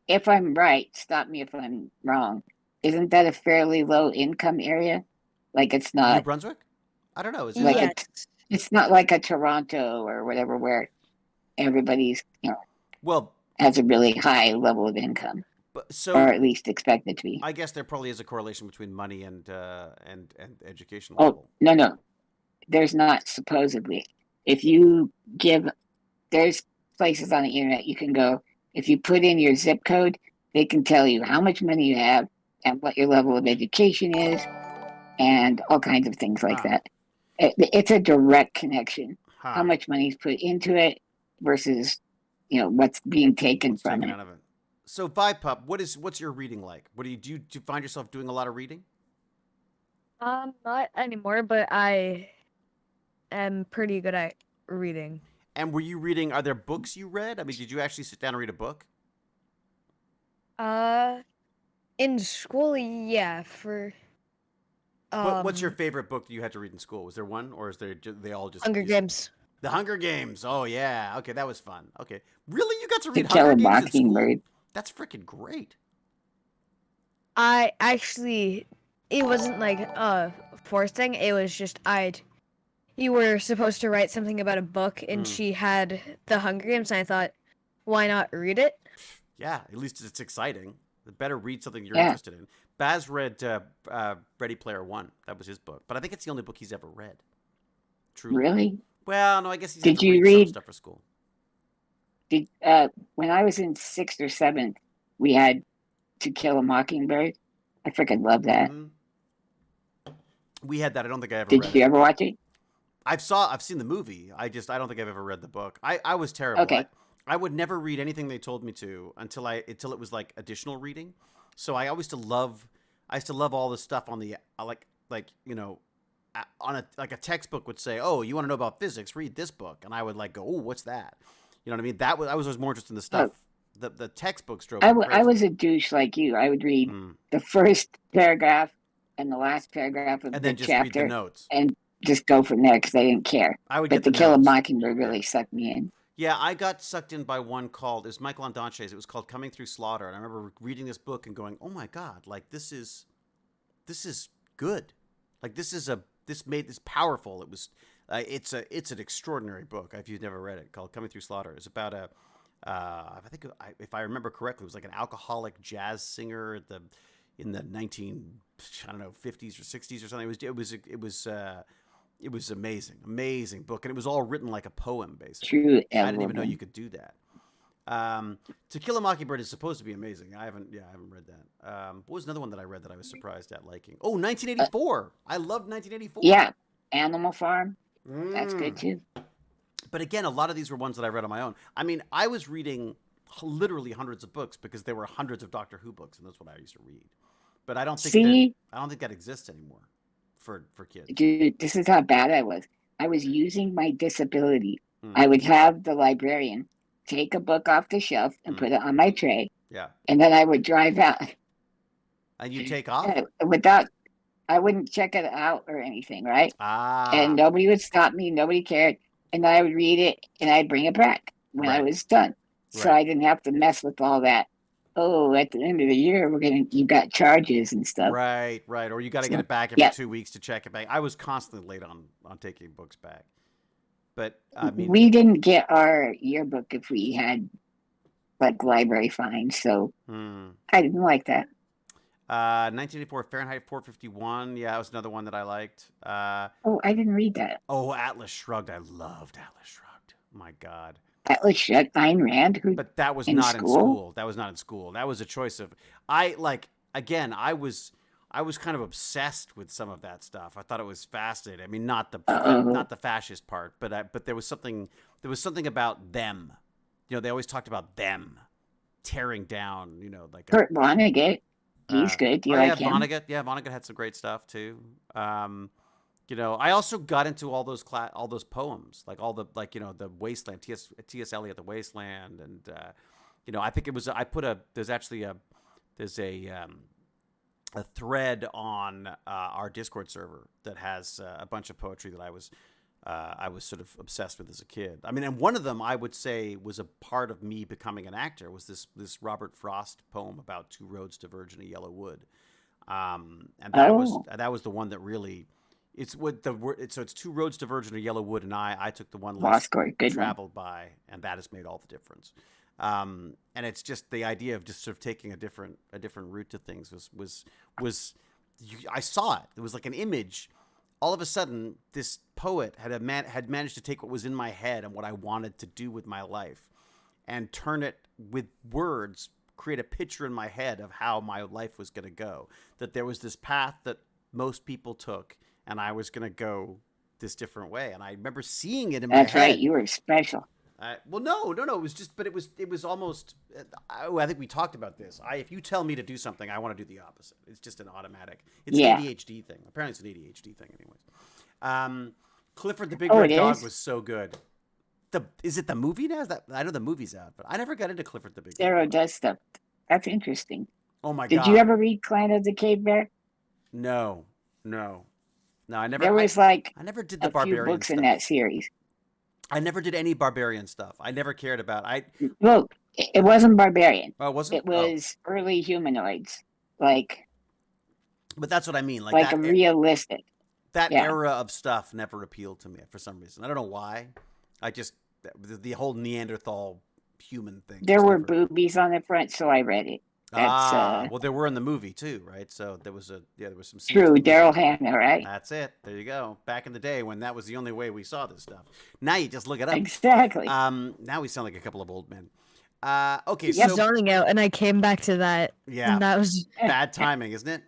if I'm right, stop me if I'm wrong. Isn't that a fairly low income area? Like it's
New
not
Brunswick? I don't know. Is
like
it?
Yes.
it's not like a Toronto or whatever where everybody's
Well,
has a really high level of income,
but
or
so
at least expected to be.
I guess there probably is a correlation between money and education
Oh,
level.
no, there's not supposedly. If you give, there's places on the internet you can go. If you put in your zip code, they can tell you how much money you have and what your level of education is, and all kinds of things like
Huh.
that. It's a direct connection.
Huh.
How much money is put into it versus, what's being taken
What's
from
taken
it.
out of it? So Vipup, what's your reading like? What do you find yourself doing a lot of reading?
Not anymore, but I am pretty good at reading.
And were you reading? Are there books you read? I mean, did you actually sit down and read a book?
In school, yeah, for
What's your favorite book that you had to read in school? Was there one, or is there they all just
Hunger Games.
The Hunger Games? Oh yeah, okay, that was fun. Okay, really, you got to
To
read
Kill
Hunger
a
Games in school?
Mockingbird.
That's freaking great.
I actually, it wasn't like a forced thing. It was just you were supposed to write something about a book, and she had the Hunger Games, and I thought, why not read it?
Yeah, at least it's exciting. Better read something you're
Yeah.
interested in. Baz read Ready Player One. That was his book, but I think it's the only book he's ever read. Truly.
Really?
Well, no, I guess he's had
Did
to
you
read some
read-
stuff for school.
When I was in 6th or 7th, we had To Kill a Mockingbird. I freaking love that.
Mhm. We had that. I don't think I ever
Did
read
you
it.
ever watch it?
I've seen the movie. I don't think I've ever read the book. I was terrible.
Okay.
I would never read anything they told me to until it was like additional reading. So I used to love all the stuff on the like on a textbook would say, "Oh, you want to know about physics? Read this book." And I would like go, "Oh, what's that?" You know what I mean? I was always more interested in the stuff. The textbooks drove me crazy.
I was a douche like you. I would read the first paragraph and the last paragraph of
and
the
then just read the
chapter
notes.
and just go from there because I didn't care.
I would
But
get the
To Kill a
notes.
Mockingbird really sucked me in.
Yeah, I got sucked in by one called, it was Michael Ondaatje's. It was called Coming Through Slaughter. And I remember reading this book and going, "Oh my God, like this is good. Like this made this powerful." It was, it's an extraordinary book. If you've never read it, called Coming Through Slaughter. It's about I think if I remember correctly, it was like an alcoholic jazz singer in the 50s or 60s or something. It was amazing book, and it was all written like a poem, basically.
True.
I didn't even know you could do that. To Kill a Mockingbird is supposed to be amazing. I haven't read that. What was another one that I read that I was surprised at liking? Oh, 1984. I loved 1984.
Yeah. Animal Farm. That's good too.
But again, a lot of these were ones that I read on my own. I mean, I was reading literally hundreds of books because there were hundreds of Doctor Who books, and that's what I used to read. But I don't think that exists anymore for kids.
Dude, this is how bad I was. I was using my disability. I would have the librarian take a book off the shelf and put it on my tray.
Yeah.
And then I would drive out.
And you take off?
I wouldn't check it out or anything, right?
Ah.
And nobody would stop me. Nobody cared. And then I would read it and I'd bring it back when I was done. So I didn't have to mess with all that. Oh, at the end of the year, you got charges and stuff.
Right. Or you got to get it back every 2 weeks to check it back. I was constantly late on taking books back. But I mean,
we didn't get our yearbook if we had like library fines, so I didn't like that.
1984 Fahrenheit 451. Yeah, that was another one that I liked.
Oh, I didn't read that.
Oh, Atlas Shrugged. I loved Atlas Shrugged. My God.
Atlas Shrugged, Ayn Rand.
But that was not in school. That was not in school. That was a choice of. I was kind of obsessed with some of that stuff. I thought it was fascinating. I mean, not the fascist part, but there was something about them. You know, they always talked about them tearing down. You know, like
Kurt Vonnegut. He's good. Do you like him?
Vonnegut. Yeah, Vonnegut had some great stuff too. You know, I also got into all those poems, like all the the Wasteland, T.S. Eliot, The Wasteland, and you know, I think it was there's a thread on our Discord server that has a bunch of poetry that I was sort of obsessed with as a kid. I mean, and one of them I would say was a part of me becoming an actor was this Robert Frost poem about two roads diverge in a yellow wood, and that was the one that really. It's it's two roads diverge in a yellow wood, and I took the one less traveled by, and that has made all the difference. And it's just the idea of just sort of taking a different route to things I saw it. It was like an image. All of a sudden, this poet had managed to take what was in my head and what I wanted to do with my life, and turn it with words, create a picture in my head of how my life was going to go. That there was this path that most people took, and I was going to go this different way. And I remember seeing it in my head.
That's right. You were special.
Well, no. It was just, but it was almost. I think we talked about this. If you tell me to do something, I want to do the opposite. It's just an automatic. It's an ADHD thing. Apparently, it's an ADHD thing, anyways. Clifford the Big
Oh,
Red
it
Dog
is?
was so good. Is it the movie now? Is that I know the movie's out, but I never got into Clifford the Big Red
Zero
Dog.
does stuff. That's interesting.
Oh my
Did you
god.
ever read Clan of the Cave Bear?
No. No. No, I never
There was like
I never did the
a few
barbarian
books in
stuff.
that series.
I never did any barbarian stuff. I never cared about
Well, it wasn't barbarian.
Oh, it wasn't?
It
Oh.
was early humanoids, like
But that's what I mean. Like
like a realistic.
that
Yeah.
era of stuff never appealed to me for some reason. I don't know why. I just the whole Neanderthal human thing.
There
just
were
never...
boobies on the front, so I read it. That's
well, there were in the movie too, right? So there was some scenes
true.
in the movie.
Daryl Hannah, right?
That's it. There you go. Back in the day when that was the only way we saw this stuff. Now you just look it up.
Exactly.
Now we sound like a couple of old men. Okay,
Yeah,
so
zoning out, and I came back to that.
yeah,
And that was
bad timing, isn't it?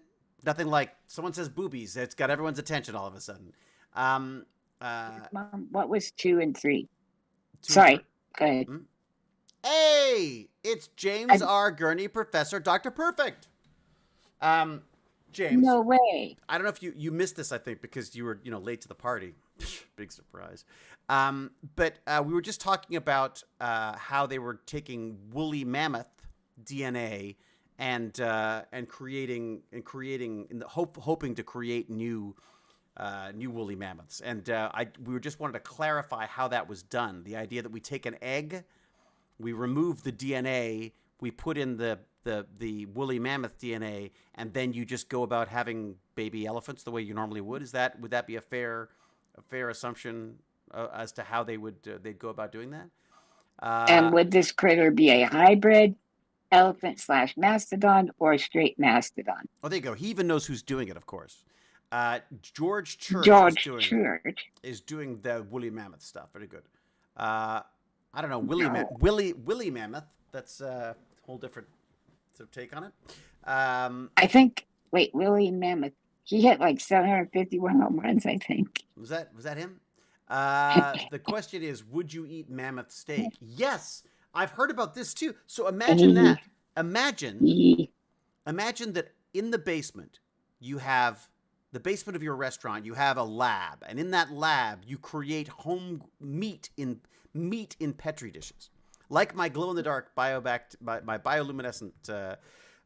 Nothing like someone says boobies. It's got everyone's attention all of a sudden.
Mom, what was 2 and 3?
Two-
Sorry. Go ahead.
Hey, it's James R. Gurney, Professor Dr. Perfect. James.
No way.
I don't know if you missed this, I think, because you were, late to the party. Big surprise. But we were just talking about how they were taking woolly mammoth DNA and creating hoping to create new woolly mammoths. And we just wanted to clarify how that was done. The idea that we take an egg, we remove the DNA, we put in the woolly mammoth DNA, and then you just go about having baby elephants the way you normally would. Would that be a fair assumption as to how they'd go about doing that?
And would this critter be a hybrid elephant/mastodon or a straight mastodon?
Oh, there you go. He even knows who's doing it, of course. George Church is doing the woolly mammoth stuff. Very good. I don't know, Willy Mammoth. That's a whole different sort of take on it.
I think. Wait, Willie Mammoth. He hit like 751 home runs, I think.
Was that him? The question is, would you eat mammoth steak? Yes, I've heard about this too. So imagine that. Imagine that in the basement you have the basement of your restaurant. You have a lab, and in that lab you create home meat in petri dishes, like my glow in the dark my bioluminescent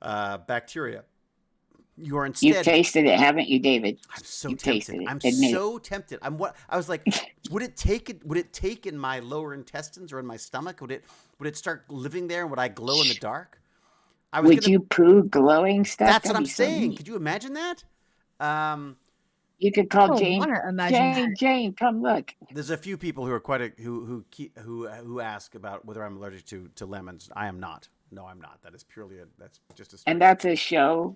bacteria. You are instead.
You've tasted it, haven't you, David?
I'm so
You've
tempted.
tasted it.
I'm
Admit
so tempted. I was like, would it take in my lower intestines or in my stomach? Would it start living there? And would I glow in the dark?
Would you poo glowing stuff?
That's what I'm saying. Could you imagine that?
You could call
I
Jane.
wanna imagine that.
Jane, come look.
There's a few people who are who ask about whether I'm allergic to lemons. I am not. No, I'm not. That is that's just a.
And that's a show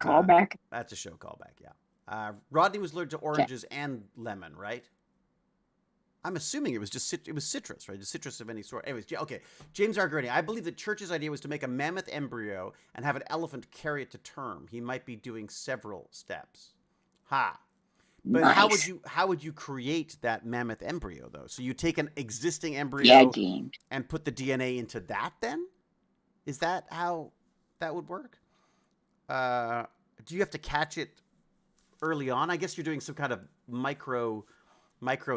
callback.
That's a show callback. Yeah. Rodney was allergic to oranges and lemon, right? I'm assuming it was citrus, right? Just citrus of any sort. Anyways, okay. James R. Gurney. I believe that Church's idea was to make a mammoth embryo and have an elephant carry it to term. He might be doing several steps. Ha. But
Nice.
how would you create that mammoth embryo though? So you take an existing embryo and put the DNA into that then? Is that how that would work? Do you have to catch it early on? I guess you're doing some kind of micro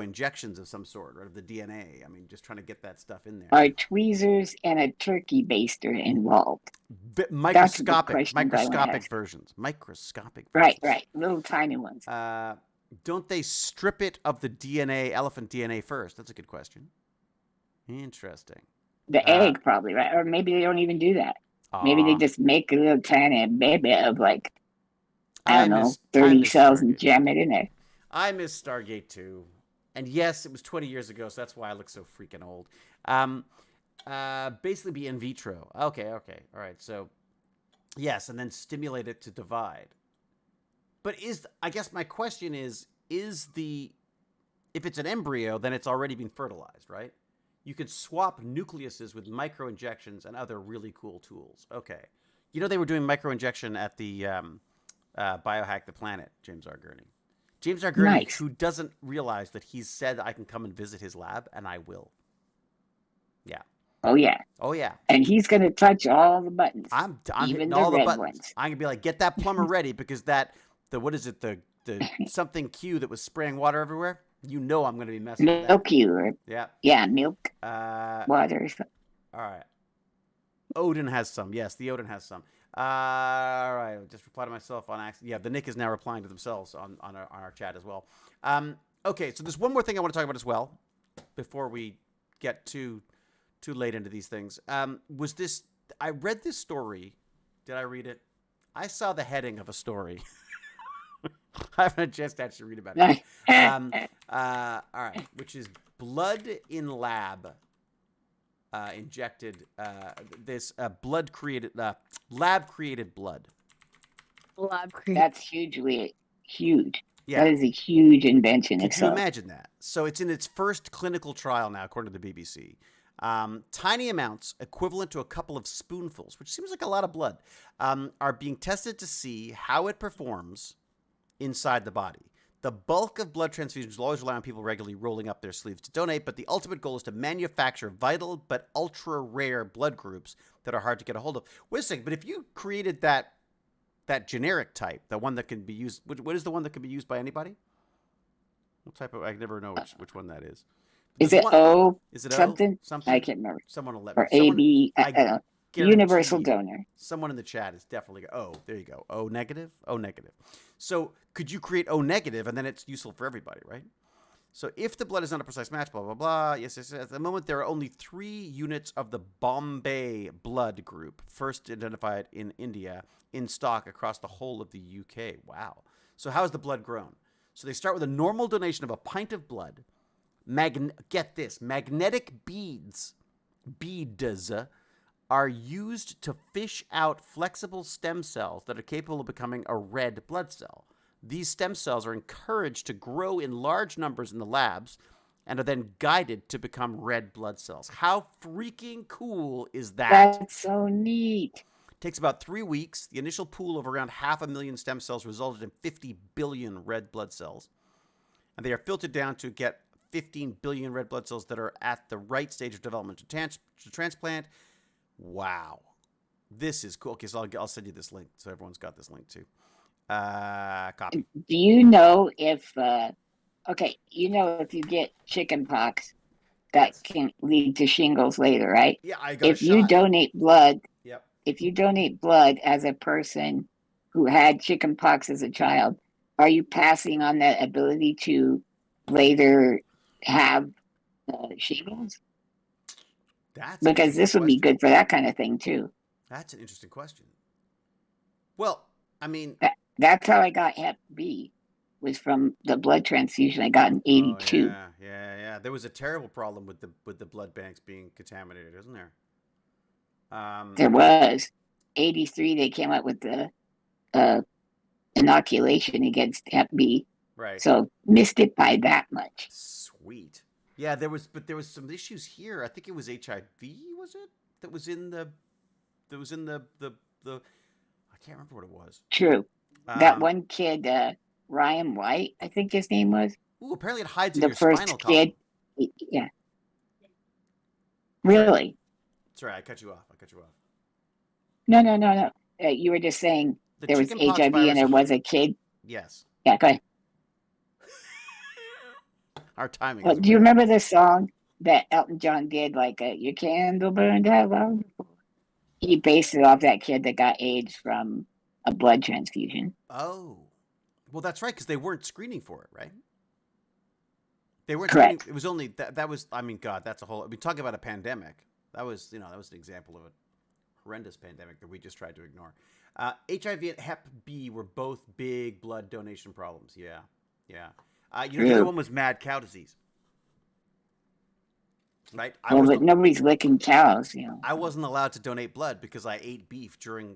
injections of some sort, right, of the DNA. I mean, just trying to get that stuff in there.
Are tweezers and a turkey baster involved?
Microscopic versions.
Right. Little tiny ones.
Don't they strip it of the DNA, elephant DNA first? That's a good question. Interesting.
The egg, probably, right? Or maybe they don't even do that. Maybe they just make a little tiny baby of like, I don't know, 30 cells and jam it in there.
I miss Stargate too. And yes, it was 20 years ago, so that's why I look so freaking old. Basically be in vitro. Okay. All right. So, yes, and then stimulate it to divide. But I guess my question is if it's an embryo, then it's already been fertilized, right? You could swap nucleuses with microinjections and other really cool tools. Okay. They were doing microinjection at the Biohack the Planet, James R. Gurney. James R. Gurney, who doesn't realize that he's said I can come and visit his lab, and I will. Yeah.
Oh, yeah. And he's going to touch all the buttons.
I'm
even
hitting
the
all the
red
buttons.
ones.
I'm going to be like, get that plumber ready, because what is it, the something Q that was spraying water everywhere? You know I'm going to be messing with that.
milky or
Yeah.
yeah, milk,
Uh,
water.
all right. Odin has some. Yes, the Odin has some. All right. I'll just reply to myself on accident. Yeah, the Nick is now replying to themselves on our chat as well. Okay, so there's one more thing I want to talk about as well before we get too late into these things. Was this? I read this story. Did I read it? I saw the heading of a story. I haven't had a chance to actually read about it. All right, which is blood in lab. Injected this blood created lab created blood.
Lab cream.
That's hugely huge.
Yeah.
That is a huge invention
Could you
itself.
imagine that? So it's in its first clinical trial now, according to the BBC. Tiny amounts, equivalent to a couple of spoonfuls, which seems like a lot of blood, are being tested to see how it performs inside the body. The bulk of blood transfusions will always rely on people regularly rolling up their sleeves to donate, but the ultimate goal is to manufacture vital but ultra-rare blood groups that are hard to get a hold of. Wait a second, but if you created that generic type, the one that can be used, what is the one that can be used by anybody? What type of, I never know which one that is.
Is it
one,
O
is it
something?
Something?
I can't remember.
Someone will let me.
Or AB, I don't know. Universal
you,
donor.
Someone in the chat is definitely, oh, there you go. O negative? O negative. So could you create O negative and then it's useful for everybody, right? So if the blood is not a precise match, blah, blah, blah. Yes. At the moment, there are only 3 units of the Bombay blood group, first identified in India, in stock across the whole of the UK. Wow. So how is the blood grown? So they start with a normal donation of a pint of blood. Get this, magnetic beads are used to fish out flexible stem cells that are capable of becoming a red blood cell. These stem cells are encouraged to grow in large numbers in the labs and are then guided to become red blood cells. How freaking cool is that?
That's so neat.
It takes about 3 weeks. The initial pool of around 500,000 stem cells resulted in 50 billion red blood cells. And they are filtered down to get 15 billion red blood cells that are at the right stage of development to transplant. Wow. This is cool. Okay, so I'll send you this link so everyone's got this link too. Copy.
Do you know if, if you get chicken pox, that can lead to shingles later, right?
Yeah, I got
if you donate blood,
yep.
If you donate blood as a person who had chicken pox as a child, are you passing on that ability to later have shingles? Because this would be good for that kind of thing too.
That's an interesting question. Well, I mean,
that's how I got Hep B, was from the blood transfusion I got in '82.
Oh, yeah. There was a terrible problem with the blood banks being contaminated, isn't there?
There was. '83, they came up with the inoculation against Hep B.
Right.
So missed it by that much.
Sweet. Yeah, there was some issues here. I think it was HIV, was it? That was in the I can't remember what it was.
True. That one kid, Ryan White, I think his name was.
Ooh, apparently it hides in your spinal column.
Yeah. Really?
Sorry, I cut you off.
No. You were just saying there was HIV and there was a kid.
Yes.
Yeah, go ahead.
Our timing.
Well, do you remember the song that Elton John did, like "Your Candle Burned Out"? He based it off that kid that got AIDS from a blood transfusion.
Oh, well, that's right, because they weren't screening for it, right? They weren't.
Correct.
It was only that was. I mean, God, that's a whole. I mean, talk about a pandemic. That was an example of a horrendous pandemic that we just tried to ignore. HIV and Hep B were both big blood donation problems. Yeah. The other one was mad cow disease. Right?
But nobody's licking cows,
I wasn't allowed to donate blood because I ate beef during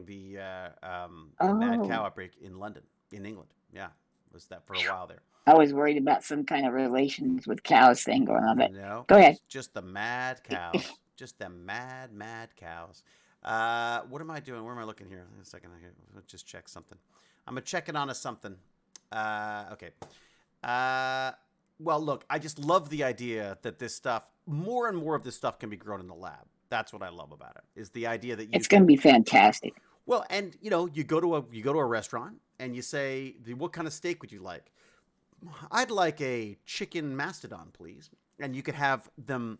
the mad cow outbreak in London, in England. Yeah, was that for a while there.
I was worried about some kind of relations with cows thing going on, but
no,
go ahead.
Just the mad cows. Just the mad cows. What am I doing? Where am I looking here? A second. Let's just check something. I'm going to check it on something. Okay. Well, look, I just love the idea that this stuff, more and more of this stuff can be grown in the lab. That's what I love about it, is the idea that
it's going to be fantastic.
Well, and you go to a restaurant and you say, what kind of steak would you like? I'd like a chicken mastodon, please. And you could have them,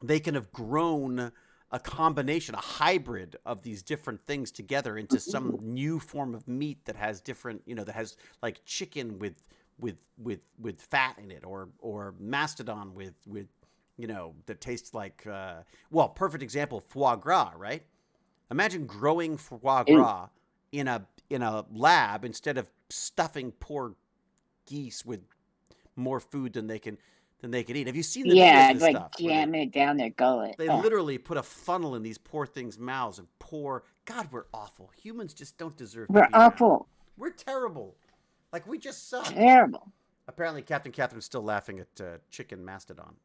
they can have grown a combination, a hybrid of these different things together into some new form of meat that has different, that has like chicken with fat in it, or mastodon with that tastes like perfect example, foie gras, right? Imagine growing foie gras in a lab instead of stuffing poor geese with more food than they can eat. Have you seen the videos of this
like
stuff?
jamming it down their gullet.
They literally put a funnel in these poor things' mouths and pour. God, we're awful. Humans just don't deserve to
We're
be around.
awful.
We're terrible. Like, we just suck.
Terrible.
Apparently, Captain Catherine's still laughing at chicken mastodon.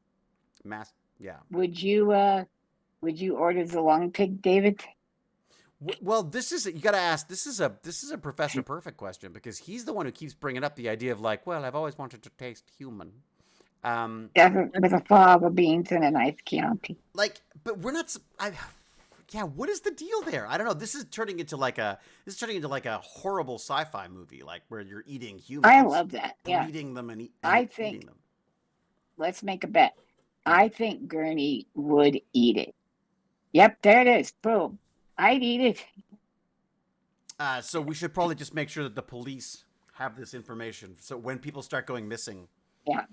Yeah.
Would you order the long pig, David?
Well, this is you got to ask. This is a Professor Perfect question, because he's the one who keeps bringing up the idea of like, well, I've always wanted to taste human.
With a fava beans and a nice Chianti.
Like, but we're not. Yeah, what is the deal there? I don't know. This is turning into like a horrible sci-fi movie, like where you're eating humans.
I love that. Yeah,
eating them and
I
eating
think.
them.
Let's make a bet. I think Gurney would eat it. Yep, there it is. Boom. I'd eat it.
So we should probably just make sure that the police have this information, so when people start going missing,
Yeah.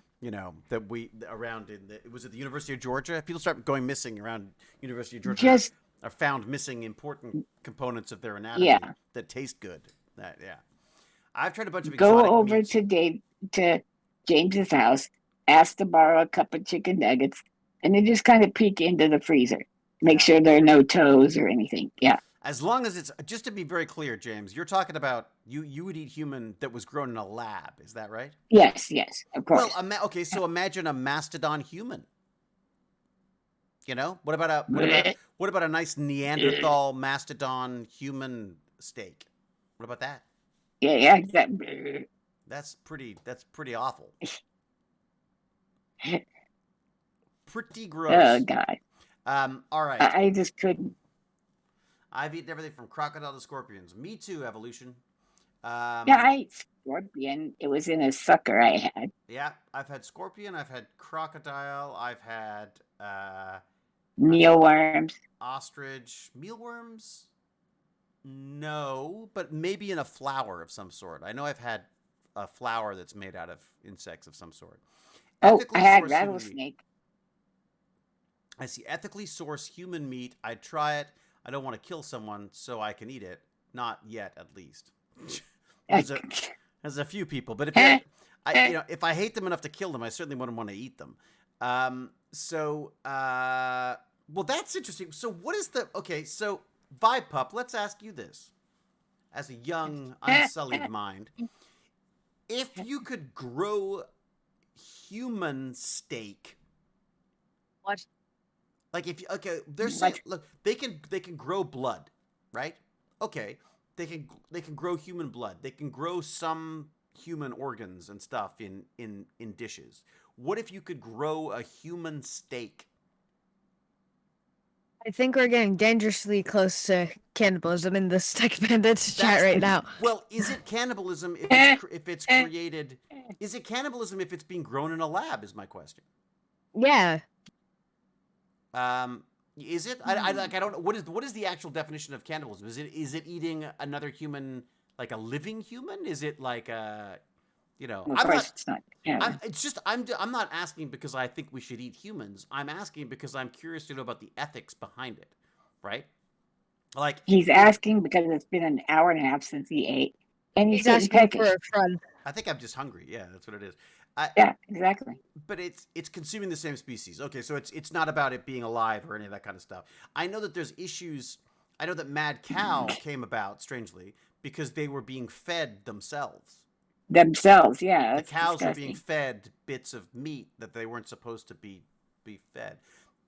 that we around was it the University of Georgia? If people start going missing around University of Georgia,
Just
are found missing important components of their anatomy that taste good. I've tried a bunch of
go
exotic
over
meats.
to James's house, ask to borrow a cup of chicken nuggets, and then just kind of peek into the freezer. Make sure there are no toes or anything. Yeah.
As long as it's, just to be very clear, James, you're talking about you would eat human that was grown in a lab. Is that right?
Yes, of course.
Well, okay, so imagine a mastodon human. What about a nice Neanderthal mastodon human steak? What about that?
Yeah, exactly.
That's pretty awful. Pretty gross.
Oh God.
All right.
I just couldn't.
I've eaten everything from crocodile to scorpions. Me too, evolution.
I ate scorpion. It was in a sucker I had.
Yeah, I've had scorpion. I've had crocodile. I've had
mealworms.
Ostrich. Mealworms? No, but maybe in a flower of some sort. I know I've had a flower that's made out of insects of some sort.
I had rattlesnake.
I see ethically sourced human meat. I'd try it. I don't want to kill someone so I can eat it. Not yet, at least. There's a few people, but if I hate them enough to kill them, I certainly wouldn't want to eat them. Well, that's interesting. So what is so Vibe Pup, let's ask you this. As a young, unsullied mind, if you could grow human steak.
What?
Like they're saying, look, they can grow blood, right? Okay, they can grow human blood. They can grow some human organs and stuff in dishes. What if you could grow a human steak?
I think we're getting dangerously close to cannibalism in this TechBandits chat right now.
Well, is it cannibalism if it's created? Is it cannibalism if it's being grown in a lab? Is my question.
Yeah.
Is it? I don't know. What is the actual definition of cannibalism? Is it eating another human, like a living human? Is it like a,
Of course it's not. Yeah.
I'm not asking because I think we should eat humans. I'm asking because I'm curious to know about the ethics behind it, right? Like
he's asking because it's been an hour and a half since he ate, and he's asking for
fun.
I think I'm just hungry. Yeah, that's what it is.
Yeah, exactly.
But it's consuming the same species. Okay, so it's not about it being alive or any of that kind of stuff. I know that there's issues. I know that Mad Cow came about, strangely, because they were being fed themselves.
Yeah.
The cows were being fed bits of meat that they weren't supposed to be fed.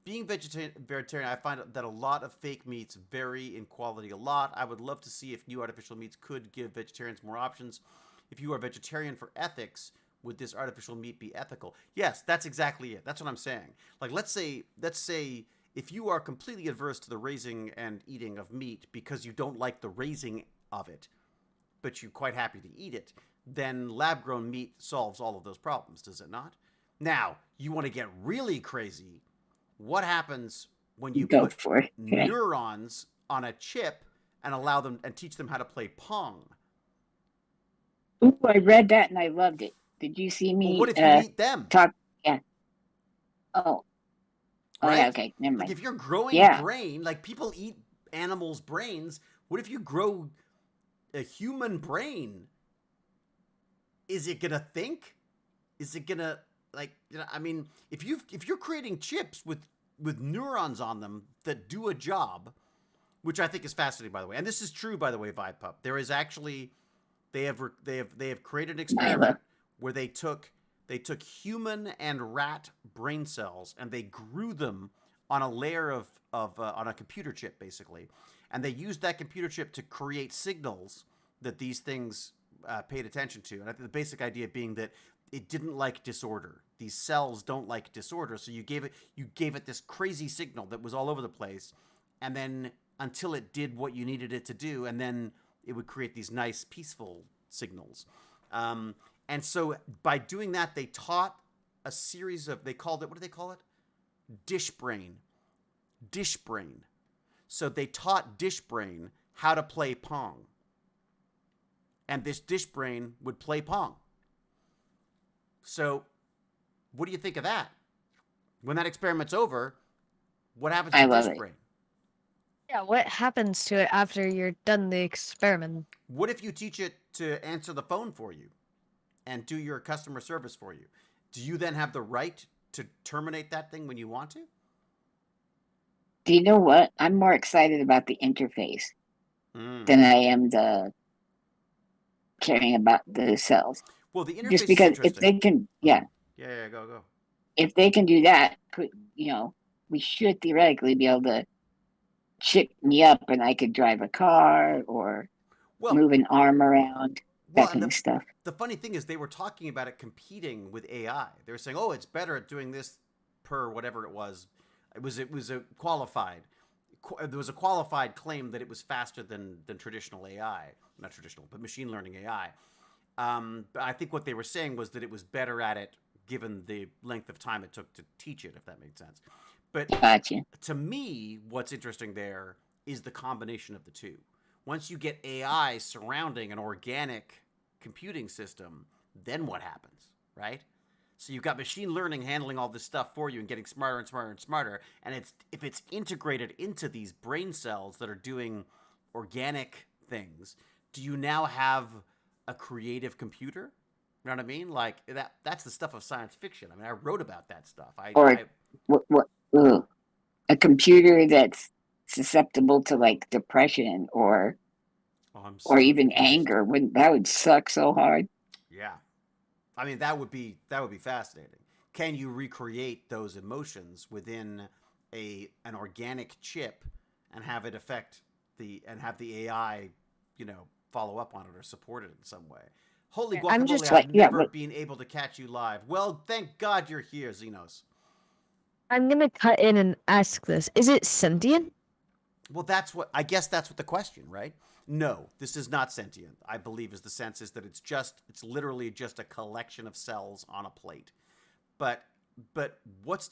Being vegetarian, I find that a lot of fake meats vary in quality a lot. I would love to see if new artificial meats could give vegetarians more options. If you are vegetarian for ethics, would this artificial meat be ethical? Yes, that's exactly it. That's what I'm saying. Like, let's say if you are completely adverse to the raising and eating of meat because you don't like the raising of it, but you're quite happy to eat it, then lab-grown meat solves all of those problems, does it not? Now, you want to get really crazy. What happens when you
Go
put
for it. Okay.
neurons on a chip and allow them and teach them how to play Pong?
Ooh, I read that and I loved it. Did you see
Well,
me
what if you eat them,
talk? Yeah. Oh, oh yeah.
right?
Okay, never
Like
mind.
if you're growing
Yeah.
brain, like people eat animals' brains, what if you grow a human brain? Is it gonna think? Is it gonna like I mean, if you're creating chips with neurons on them that do a job, which I think is fascinating, by the way, and this is true, by the way, VibePup. There is actually they have created an
Nyla.
experiment where they took human and rat brain cells and they grew them on a layer of on a computer chip, basically, and they used that computer chip to create signals that these things paid attention to. And I think the basic idea being that it didn't like disorder. These cells don't like disorder, so you gave it this crazy signal that was all over the place, and then until it did what you needed it to do, and then it would create these nice peaceful signals. And so by doing that, they taught a series of, they called it, what do they call it? Dish brain. Dish brain. So they taught dish brain how to play Pong. And this dish brain would play Pong. So what do you think of that? When that experiment's over, what happens
I
to
love
dish
it.
brain?
Yeah, what happens to it after you're done the experiment?
What if you teach it to answer the phone for you and do your customer service for you? Do you then have the right to terminate that thing when you want to?
Do you know what? I'm more excited about the interface
Mm.
than I am the caring about the cells.
Well, the interface
Just
is
because if
interesting.
they can, yeah,
Yeah, go.
if they can do that, we should theoretically be able to chip me up and I could drive a car or
Well,
move an arm around,
well,
that
and
kind of stuff.
the funny thing is they were talking about it competing with AI. They were saying, "Oh, it's better at doing this per whatever it was." It was a qualified. There was a qualified claim that it was faster than traditional AI, not traditional, but machine learning AI. But I think what they were saying was that it was better at it given the length of time it took to teach it, if that made sense. But
Gotcha.
to me, what's interesting there is the combination of the two. Once you get AI surrounding an organic computing system, then what happens, right? So you've got machine learning handling all this stuff for you and getting smarter and smarter and smarter. And if it's integrated into these brain cells that are doing organic things, do you now have a creative computer? You know what I mean? Like that's the stuff of science fiction. I mean, I wrote about that stuff.
Or what? Ugh, a computer that's susceptible to like depression or
I'm
or
so
even
depressed.
anger. Wouldn't that would suck so hard?
Yeah. I mean, that would be fascinating. Can you recreate those emotions within an organic chip and have it affect have the AI, follow up on it or support it in some way? Holy
Yeah, I'm just
guacamole,
Like,
I've
yeah,
never been able to catch you live. Well, thank God you're here, Xenos.
I'm gonna cut in and ask this. Is it sentient?
Well, I guess that's what the question, right? No, this is not sentient. I believe is the sense is that it's literally just a collection of cells on a plate. But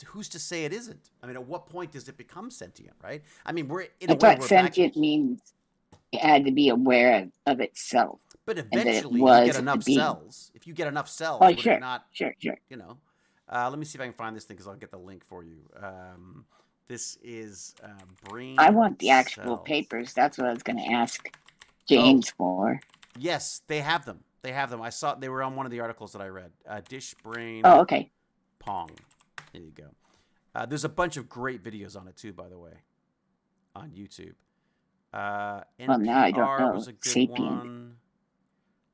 who's to say it isn't? I mean, at what point does it become sentient, right? I mean, we're in
I
a way
thought
we're back.
sentient means it had to be aware of itself
But
and that it
eventually, you get
was a
enough
being.
cells. If you get enough cells,
Oh,
would
sure,
it not?
sure.
Let me see if I can find this thing because I'll get the link for you. This is brain.
I want the actual
cells.
papers. That's what I was going to ask
Oh,
James for.
yes, they have them. They have them. I saw they were on one of the articles that I read. Dish brain.
Oh, okay.
Pong. There you go. There's a bunch of great videos on it too, by the way, on YouTube. NPR
now I don't know.
was a good
Sapient.
one.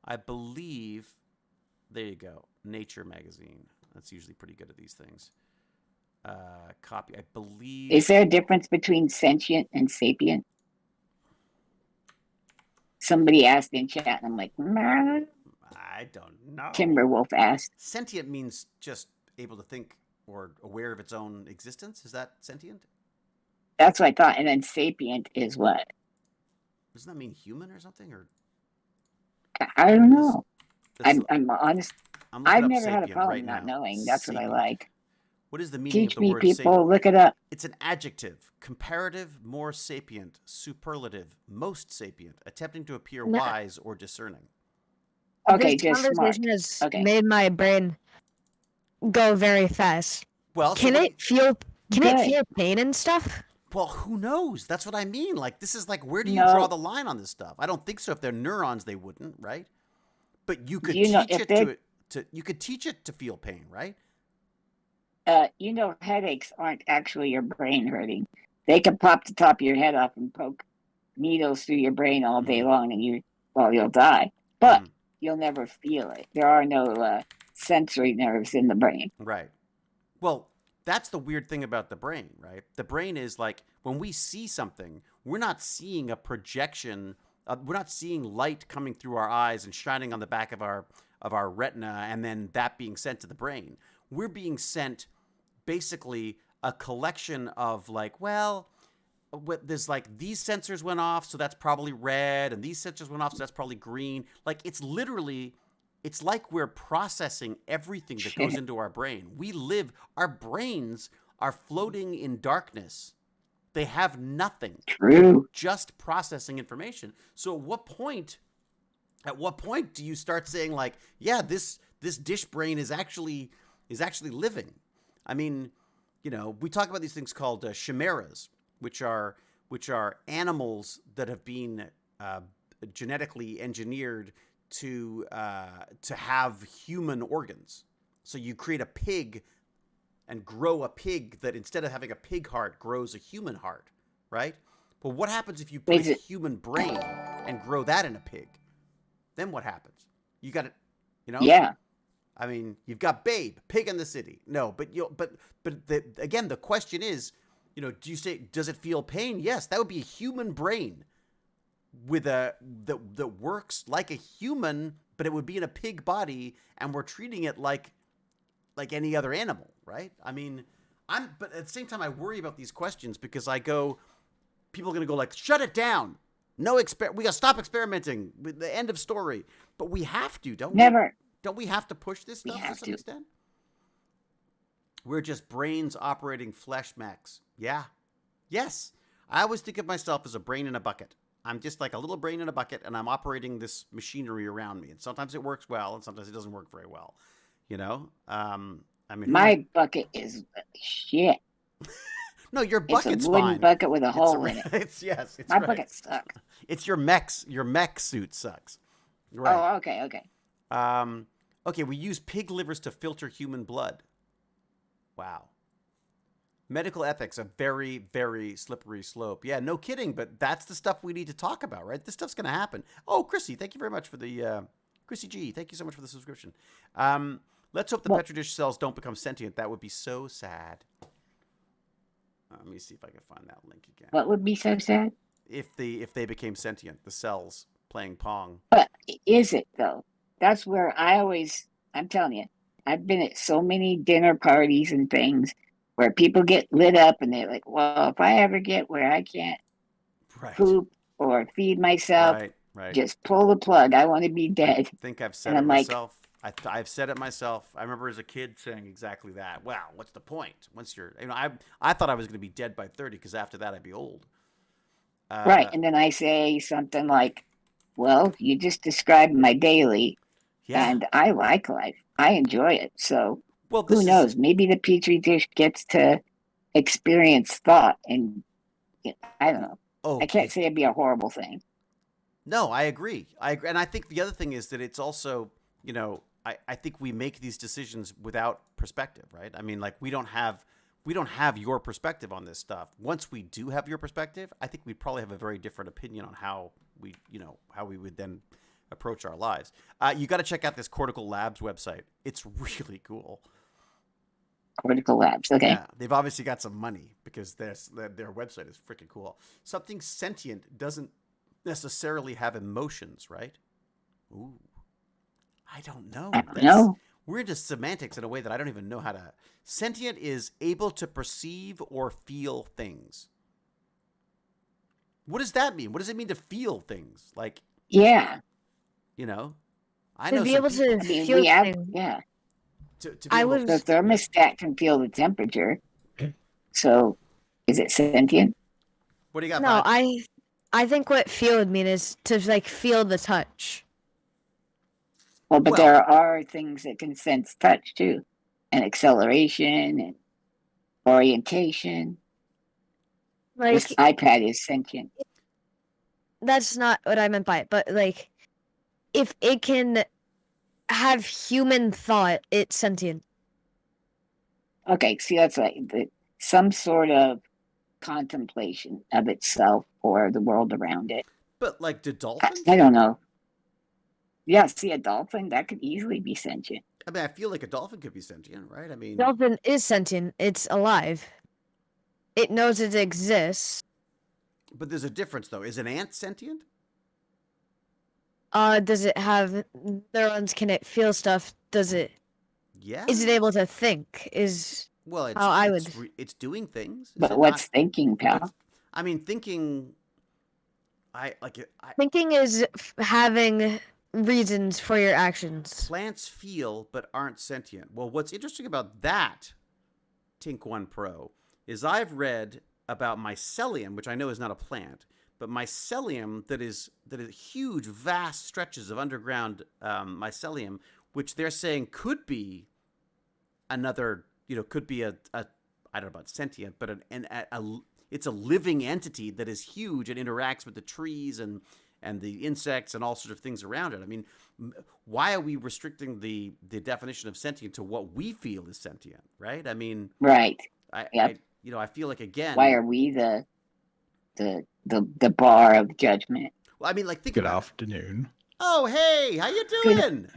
I believe. There you go. Nature magazine. That's usually pretty good at these things. Copy. I believe.
Is there a difference between sentient and sapient? Somebody asked in chat, and I'm like, nah.
I don't know.
Timberwolf asked.
Sentient means just able to think or aware of its own existence. Is that sentient?
That's what I thought. And then sapient is what?
Doesn't that mean human or something? Or
I don't know.
Let's,
I'm honest.
I'm looking
I've
up
never had a
sapient
problem
right
not
now.
knowing. That's what I
Sapient.
like.
What is the meaning of
Teach
the
me,
word sapient?
people. Look it up.
It's an adjective. Comparative, more sapient, superlative, most sapient, attempting to appear
No.
wise or discerning.
Okay,
This
just smart.
conversation has
Okay.
made my brain go very fast.
Well, so
Can
what do
it feel? Can
Good.
it feel pain and stuff?
well, who knows? That's what I mean. Like, this is like, where do you
No.
draw the line on this stuff? I don't think so. If they're neurons, they wouldn't, right? But you could
You know,
teach
if
it you could teach it to feel pain, right?
headaches aren't actually your brain hurting. They can pop the top of your head off and poke needles through your brain all day long, and you'll die. But you'll never feel it. There are no sensory nerves in the brain.
Right. Well, that's the weird thing about the brain, right? The brain is like, when we see something, we're not seeing a projection. We're not seeing light coming through our eyes and shining on the back of our retina, and then that being sent to the brain. We're being sent basically a collection of like, well, there's like, these sensors went off, so that's probably red, and these sensors went off, so that's probably green. Like, it's like we're processing everything that goes into our brain. Our brains are floating in darkness. They have nothing.
True.
They're just processing information. So at what point do you start saying like, yeah, this dish brain is actually living? I mean, we talk about these things called chimeras, which are animals that have been genetically engineered to have human organs. So you create a pig and grow a pig that, instead of having a pig heart, grows a human heart, right? Well, what happens if you put a human brain and grow that in a pig? Then what happens? You got it,
Yeah.
I mean, you've got Babe, Pig in the City. No, but again, the question is, do you say, does it feel pain? Yes, that would be a human brain that works like a human, but it would be in a pig body, and we're treating it like any other animal, right? I mean, but at the same time, I worry about these questions because people are going to go like, shut it down. We got to stop experimenting. The end of story. But we have to, don't we?
Never.
Don't we have to push this stuff to some extent? We're just brains operating flesh mechs. Yeah. Yes. I always think of myself as a brain in a bucket. I'm just like a little brain in a bucket, and I'm operating this machinery around me. And sometimes it works well, and sometimes it doesn't work very well. I mean,
My bucket is shit.
No, your bucket's
it's a wooden
fine.
Bucket with a hole in it.
It's
My
right.
bucket sucks.
It's your mech suit sucks. Right.
Oh, okay.
Okay, we use pig livers to filter human blood. Wow. Medical ethics, a very, very slippery slope. Yeah, no kidding, but that's the stuff we need to talk about, right? This stuff's going to happen. Oh, Chrissy, thank you very much for the... Chrissy G, thank you so much for the subscription. Let's hope the Petri dish cells don't become sentient. That would be so sad. Let me see if I can find that link again.
What would be so sad?
If they became sentient, the cells playing Pong.
But is it, though? That's where I'm telling you, I've been at so many dinner parties and things where people get lit up and they're like, well, if I ever get where I can't poop or feed myself, just pull the plug. I want to be dead.
I think I've said it myself. I've said it myself. I remember as a kid saying exactly that. Wow, what's the point? Once you're, I thought I was going to be dead by 30 because after that I'd be old.
Right, and then I say something like, well, you just described my daily, and I like life. I enjoy it. So who knows? Maybe the Petri dish gets to experience thought, and I don't know. I can't say it'd be a horrible thing.
No, I agree. And I think the other thing is that it's also, I think we make these decisions without perspective, right? I mean, like we don't have your perspective on this stuff. Once we do have your perspective, I think we'd probably have a very different opinion on how we would then approach our lives. You got to check out this Cortical Labs website. It's really cool.
Cortical Labs, okay.
Yeah, they've obviously got some money because their website is freaking cool. Something sentient doesn't necessarily have emotions, right? Ooh. I don't know. We're into semantics in a way that I don't even know how to. Sentient is able to perceive or feel things. What does that mean? What does it mean to feel things? Like,
yeah.
I
To
know
be
some
able
people.
to
I mean,
feel
we have,
things.
yeah.
To be
I
able
was-
The
to, yeah.
thermostat can feel the temperature. So, is it sentient?
What do you got,
No,
Vine?
I think what feel would mean is to like feel the touch.
Well, but
Well-
there are things that can sense touch too, and acceleration and orientation. This
Like
iPad is sentient.
that's not what I meant by it, but like if it can have human thought, it's sentient.
Okay, see, that's like some sort of contemplation of itself or the world around it.
But like, do dolphins?
I don't know. Yeah, see, a dolphin, that could easily be sentient.
I mean, I feel like a dolphin could be sentient, right? I mean,
Dolphin is sentient. It's alive. It knows it exists.
but there's a difference though. Is an ant sentient?
Does it have neurons? Can it feel stuff? Does it?
Yeah.
Is it able to think? Is
Well, it's
how I
it's doing things. Is
But
it
what's
not?
thinking, pal?
What's- I mean, thinking. I like it.
thinking is having reasons for your actions.
Plants feel but aren't sentient. Well, what's interesting about that, Tink One Pro, is I've read about mycelium, which I know is not a plant, but mycelium that is huge, vast stretches of underground mycelium, which they're saying could be another, could be a I don't know about sentient, but it's a living entity that is huge and interacts with the trees and the insects and all sorts of things around it. I mean, why are we restricting the definition of sentient to what we feel is sentient, right? I mean,
Right.
I I feel like, again,
Why are we the bar of judgment?
well, I mean, like, think
Good
about it.
afternoon.
Oh, hey, how you doing?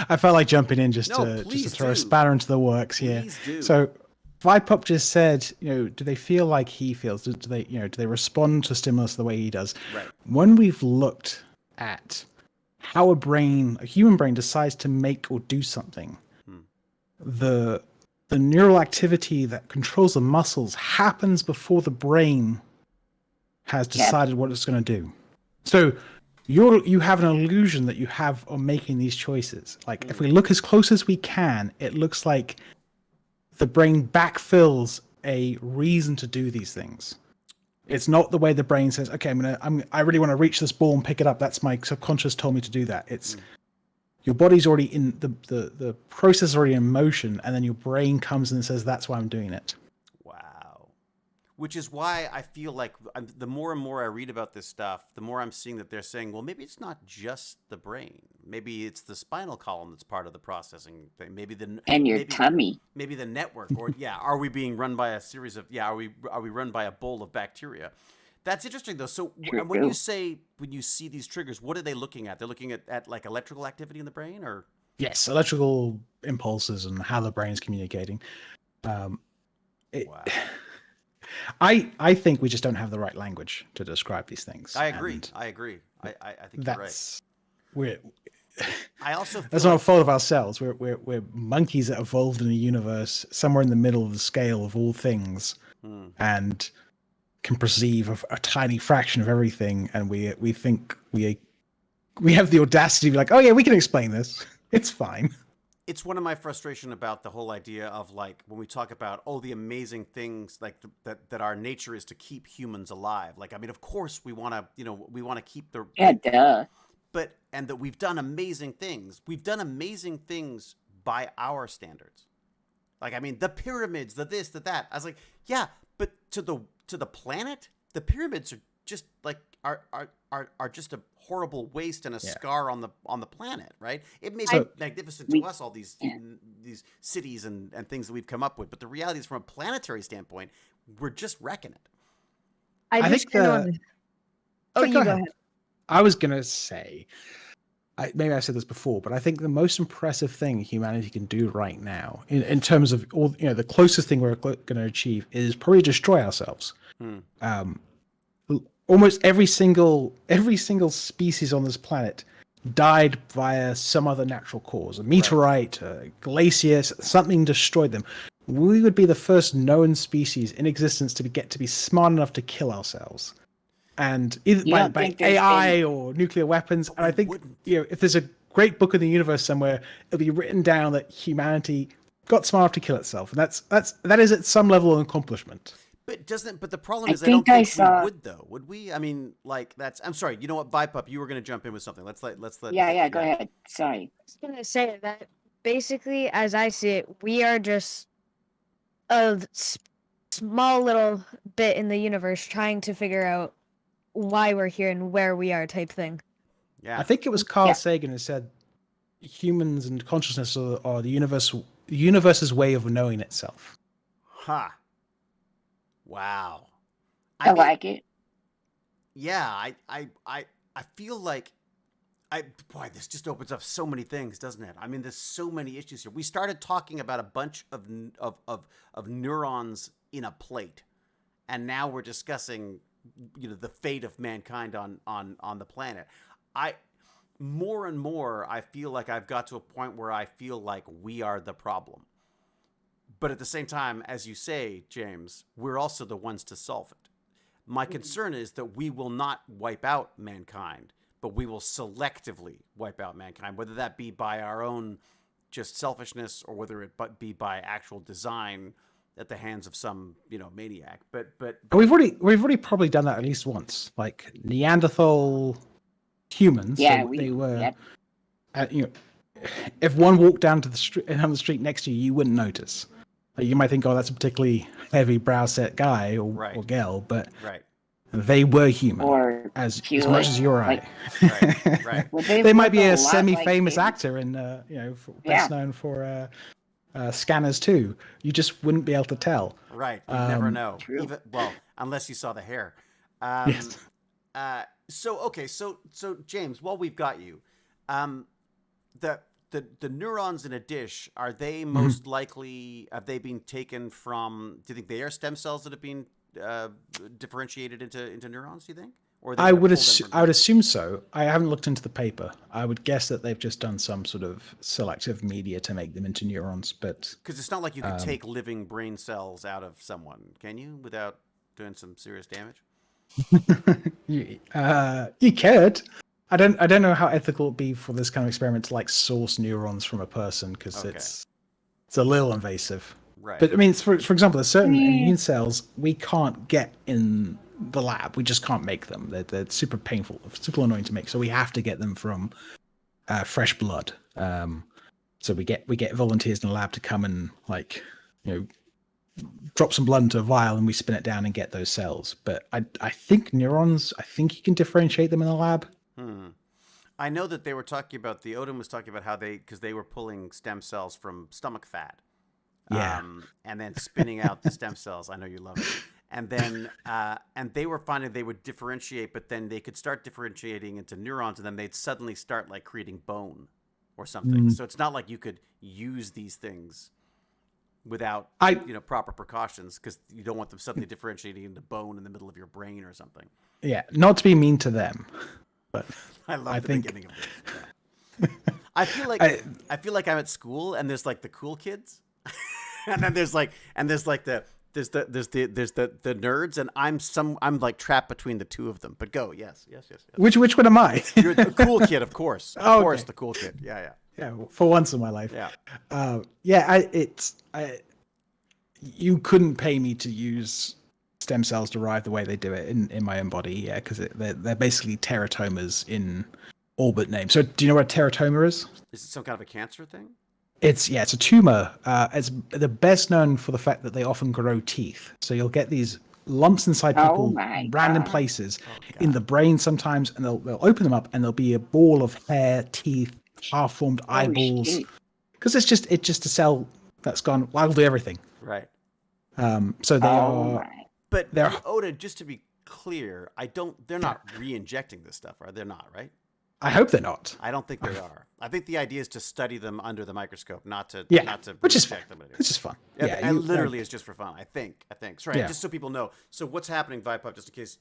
I felt like jumping in just
No,
to
please
throw
do.
a spanner into the works here.
Please do.
So Vipop just said, do they feel like he feels? Do they respond to stimulus the way he does?
Right.
When we've looked at how a human brain decides to make or do something, the neural activity that controls the muscles happens before the brain has decided what it's going to do. So you have an illusion that you have on making these choices. Like, if we look as close as we can, it looks like the brain backfills a reason to do these things. It's not the way the brain says, okay, I really want to reach this ball and pick it up. That's my subconscious told me to do that. It's your body's already in the process is already in motion, and then your brain comes in and says, that's why I'm doing it.
Wow. Which is why I feel like the more and more I read about this stuff, the more I'm seeing that they're saying, well, maybe it's not just the brain. Maybe it's the spinal column that's part of the processing thing. Maybe
And your tummy.
Maybe the network, or are we being run by a series of are we run by a bowl of bacteria? That's interesting though. So
True.
when you see these triggers, what are they looking at? They're looking at like electrical activity in the brain, or
Yes, electrical impulses and how the brain is communicating.
wow.
I think we just don't have the right language to describe these things.
I agree.
and
I think you're right.
We're
I also feel
that's not a fault of ourselves. We're monkeys that evolved in a universe somewhere in the middle of the scale of all things, and can perceive a tiny fraction of everything. And we think we have the audacity to be like, oh yeah, we can explain this. It's fine.
It's one of my frustration about the whole idea of, like, when we talk about the amazing things like that our nature is to keep humans alive. Like, I mean, of course we want to keep the
Duh.
but and that we've done amazing things. We've done amazing things by our standards. Like, I mean, the pyramids, the this, the that. I was like, yeah, but to the planet, the pyramids are just like are just a horrible waste and a scar on the planet, right? It may be magnificent to us, all these cities and things that we've come up with, but the reality is, from a planetary standpoint, we're just wrecking it.
I
think
kinda wanna- Oh, you go ahead.
I was gonna say, maybe I've said this before, but I think the most impressive thing humanity can do right now, in terms of all, the closest thing we're going to achieve, is probably destroy ourselves. Almost every single species on this planet died via some other natural cause, a meteorite, a glacier, something destroyed them. We would be the first known species in existence to be smart enough to kill ourselves. And either by AI or nuclear weapons. And I think, if there's a great book in the universe somewhere, it'll be written down that humanity got smart enough to kill itself, and that is at some level an accomplishment.
But the problem
I
is I don't
think I
think
saw-
we would though, would we? I mean, like that's. I'm sorry. You know what, Vipup, you were going to jump in with something. Let's let.
Yeah, go ahead. Sorry.
I was gonna say that basically, as I see it, we are just a small little bit in the universe trying to figure out why we're here and where we are, type thing.
Yeah.
I think it was Carl
Yeah.
Sagan who said humans and consciousness are the universe's way of knowing itself.
Ha. Wow.
I
mean,
like it.
Yeah, I feel like boy, this just opens up so many things, doesn't it? I mean, there's so many issues here. We started talking about a bunch of neurons in a plate, and now we're discussing, the fate of mankind on the planet. More and more, I feel like I've got to a point where I feel like we are the problem. But at the same time, as you say, James, we're also the ones to solve it. My concern is that we will not wipe out mankind, but we will selectively wipe out mankind, whether that be by our own just selfishness or whether it be by actual design at the hands of some, maniac. But
We've already probably done that at least once, like Neanderthal humans.
Yeah,
so they were.
Yep.
If one walked down the street next to you, you wouldn't notice. Like, you might think, "Oh, that's a particularly heavy brow set guy or girl," but
right,
they were human,
Or
as
Hewlett,
much as you're right.
right.
Well,
They might be
look
a
lot
semi-famous
like
actor and best known for Scanners too. You just wouldn't be able to tell.
Right, you never know.
True.
Unless you saw the hair.
Yes.
So James, while we've got you, the neurons in a dish, are they most likely, have they been taken from, do you think they are stem cells that have been differentiated into neurons, do you think? Or
I would assume so. I haven't looked into the paper. I would guess that they've just done some sort of selective media to make them into neurons, but
because it's not like you could take living brain cells out of someone, can you, without doing some serious damage?
you could. I don't know how ethical it'd be for this kind of experiment to source neurons from a person, because it's a little invasive.
Right.
But I mean, for example, there's certain immune cells we can't get in the lab. We just can't make them. They're super painful, super annoying to make. So we have to get them from fresh blood. So we get volunteers in the lab to come and drop some blood into a vial, and we spin it down and get those cells. But I think neurons, I think you can differentiate them in the lab.
I know that they were talking about, Odin was talking about how because they were pulling stem cells from stomach fat.
Yeah.
And then spinning out the stem cells. I know you love it. And then, and they were finding they would differentiate, but then they could start differentiating into neurons, and then they'd suddenly start creating bone or something. So it's not like you could use these things without proper precautions, because you don't want them suddenly differentiating into bone in the middle of your brain or something.
Yeah, not to be mean to them, but
I love the beginning of this. Yeah. I feel like I'm at school, and there's the cool kids, and then there's the nerds, and I'm trapped between the two of them. But go, yes.
Which one am I?
You're the cool kid, of course. Of course, the cool kid. Yeah.
Yeah, for once in my life.
Yeah.
You couldn't pay me to use stem cells derived the way they do it in my own body. Yeah, because they're basically teratomas in all but name. So do you know what a teratoma is?
Is it some kind of a cancer thing?
It's a tumor. It's the best known for the fact that they often grow teeth. So you'll get these lumps inside people, random places in the brain sometimes, and they'll open them up, and there'll be a ball of hair, teeth, half-formed eyeballs. Because it's just a cell that's gone, well, I'll do everything.
Right.
So they are.
But Oda, just to be clear, they're not re-injecting this stuff, are they? Not, right?
I hope they're not.
I don't think they are. I think the idea is to study them under the microscope, not to
which is fun.
them.
Which is fun.
Yeah, it literally is just for fun. I think. Sorry, just so people know. So what's happening, Vipop? Just in case,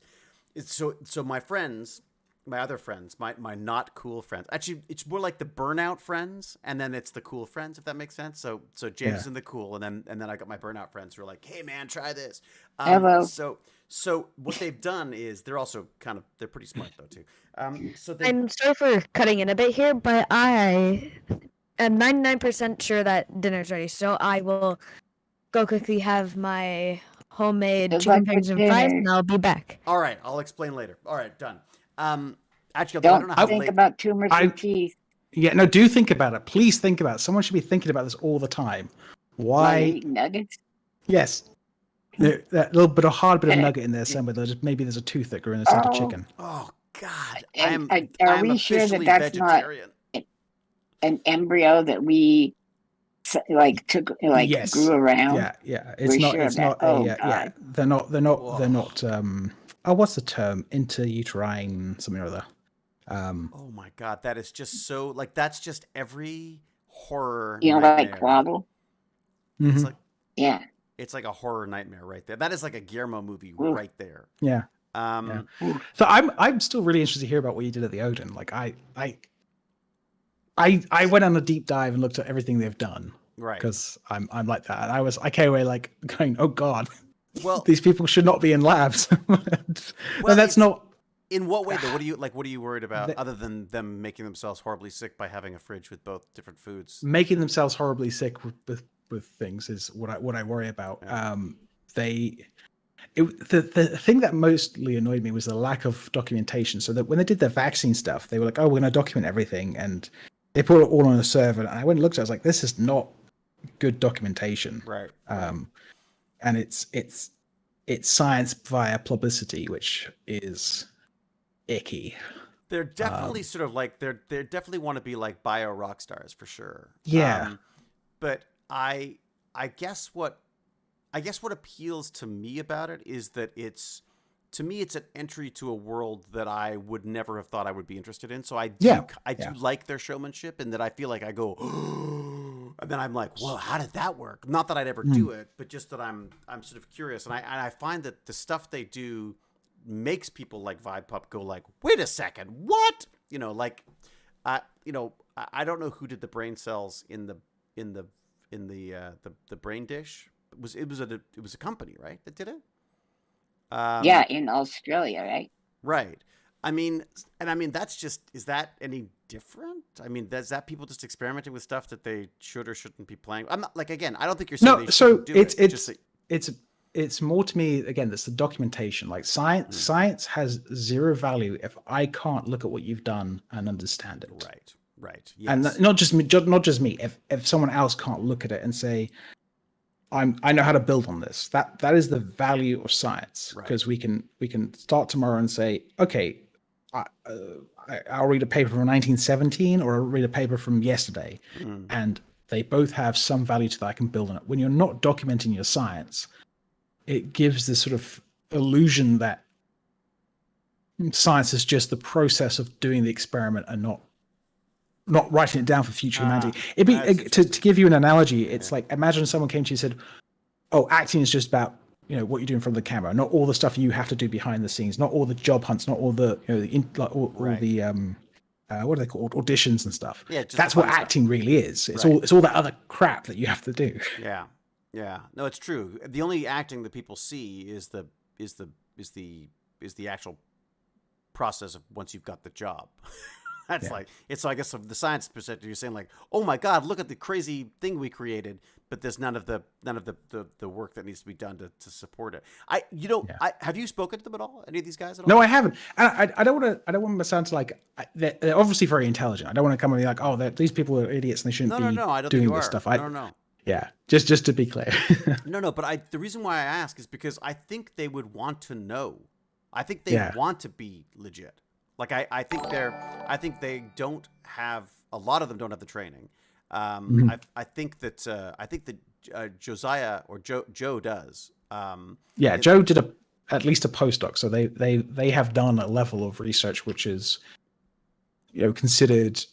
so my friends, my other friends, my not cool friends. Actually, it's more like the burnout friends, and then it's the cool friends, if that makes sense. So James is in the cool, and then I got my burnout friends who are like, "Hey man, try this."
Hello.
So what they've done is they're also they're pretty smart though too. So they
I'm sorry for cutting in a bit here, but I am 99% sure that dinner's ready. So I will go quickly have my homemade
Good
chicken
luck
fingers
with
and fries,
dinner.
and I'll be back.
all right. I'll explain later. All right, done. Actually, although I don't
Don't
know how
think
late.
about tumors
I-
and teeth
Yeah, no, do think about it. Please think about it. Someone should be thinking about this all the time.
while you're
Why?
eating nuggets.
Yes. That little bit of hard bit of nugget in there somewhere. Maybe there's a tooth that grew in the center
Oh,
chicken.
Oh God,
and
I
are
am
we sure that
officially
that's not
vegetarian.
an embryo that we took
Yes.
grew around?
Yeah.
We're sure
It's
of that.
not
Oh,
a. Yeah.
God.
They're not.
Whoa.
Oh, what's the term? Interuterine something or other.
Oh my God, that is just so like that's just every horror
Like
nightmare.
Quaddle.
It's
Mhm.
like
Yeah.
it's like a horror nightmare right there. That is like a Guillermo movie
Ooh.
right there.
Yeah. So I'm still really interested to hear about what you did at the Odin. Like I went on a deep dive and looked at everything they've done
Right.
because I'm like that. And I came away like going, oh God,
Well,
these people should not be in labs. And
Well,
that's
it's-
not.
in what way though? What are you worried about
The-
other than them making themselves horribly sick by having a fridge with both different foods?
Making themselves horribly sick with things is what I worry about.
Yeah.
The thing that mostly annoyed me was the lack of documentation. So that when they did their vaccine stuff, they were like, "Oh, we're going to document everything," and they put it all on a server. And I went and looked at it. I was like, "This is not good documentation."
Right.
And it's science via publicity, which is icky.
They're definitely sort of like they definitely want to be like bio rock stars for sure.
Yeah.
But I guess what appeals to me about it is that it's an entry to a world that I would never have thought I would be interested in. So I do like their showmanship, and that I feel like I go and then I'm like, well, how did that work? Not that I'd ever do it, but just that I'm sort of curious, and I find that the stuff they do makes people like Vibe Pup go like, wait a second, what? I don't know who did the brain cells in the brain dish. It was a company, right, that did it.
Yeah, in Australia, right?
Right. I mean, that's just, is that any different? I mean, is that people just experimenting with stuff that they should or shouldn't be playing? I'm not like, again, I don't think you're saying
No,
they
so
shouldn't do
it's more to me again. That's the documentation. Like science, science has zero value if I can't look at what you've done and understand it.
Right. Yes.
And not just me. If someone else can't look at it and say, I know how to build on this. That is the value of science, because we can start tomorrow and say, okay, I'll read a paper from 1917 or I'll read a paper from yesterday, and they both have some value to that I can build on it. When you're not documenting your science, it gives this sort of illusion that science is just the process of doing the experiment and not writing it down for future humanity. It'd be to give you an analogy. It's like, imagine someone came to you and said, "Oh, acting is just about what you do in front of the camera, not all the stuff you have to do behind the scenes, not all the job hunts, not all the all the what are they called, auditions and stuff."
Yeah, just
that's
the
what
fun
acting really is. It's
Right.
all that other crap that you have to do.
Yeah. No, it's true. The only acting that people see is the actual process of once you've got the job. That's like, it's, so I guess from the science perspective, you're saying like, oh my God, look at the crazy thing we created, but there's none of the work that needs to be done to support it. Have you spoken to them at all? Any of these guys at all?
No, I haven't. And I don't want to sound like they're obviously very intelligent. I don't want to come and be like, oh, these people are idiots and they shouldn't be
I don't
doing
think you
this
are.
stuff.
No.
Yeah, just to be clear.
No, but the reason why I ask is because I think they would want to know. I think they want to be legit. Like I think they don't have, a lot of them don't have the training. I think that Josiah or Joe does.
Joe did at least a postdoc, so they have done a level of research which is considered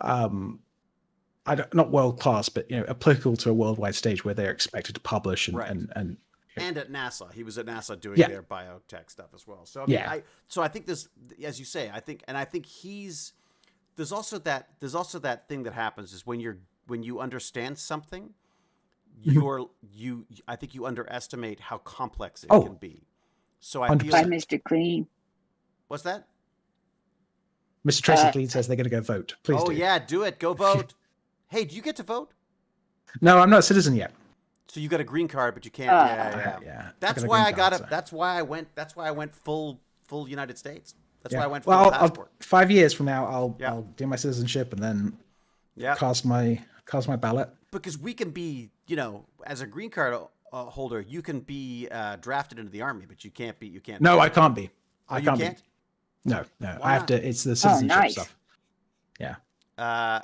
not world class, but applicable to a worldwide stage where they're expected to publish
and at NASA, he was at NASA doing their biotech stuff as well. So I think this, as you say, I think there's also that thing that happens is when you understand something, I think you underestimate how complex it can be. So I feel.
By
100%.
Mr. Clean.
What's that?
Mr. Tracy Clean says they're going to go vote. Please
Oh
do.
yeah, do it. Go vote. Hey, do you get to vote?
No, I'm not a citizen yet.
So you got a green card, but you can't.
Yeah.
That's
I got a
why
green
I got
card,
it.
so.
That's why I went. That's why I went full United States. That's why I went full
Well,
passport.
5 years from now, I'll
Yeah.
I'll do my citizenship and then
Yeah.
cast my ballot.
Because we can be, as a green card holder, you can be drafted into the army, but you can't be. You can't.
No, I can't be.
Oh,
I
you
can't
can't?
be. No.
Why
I have
not?
to. It's the citizenship
nice.
stuff. Yeah.
I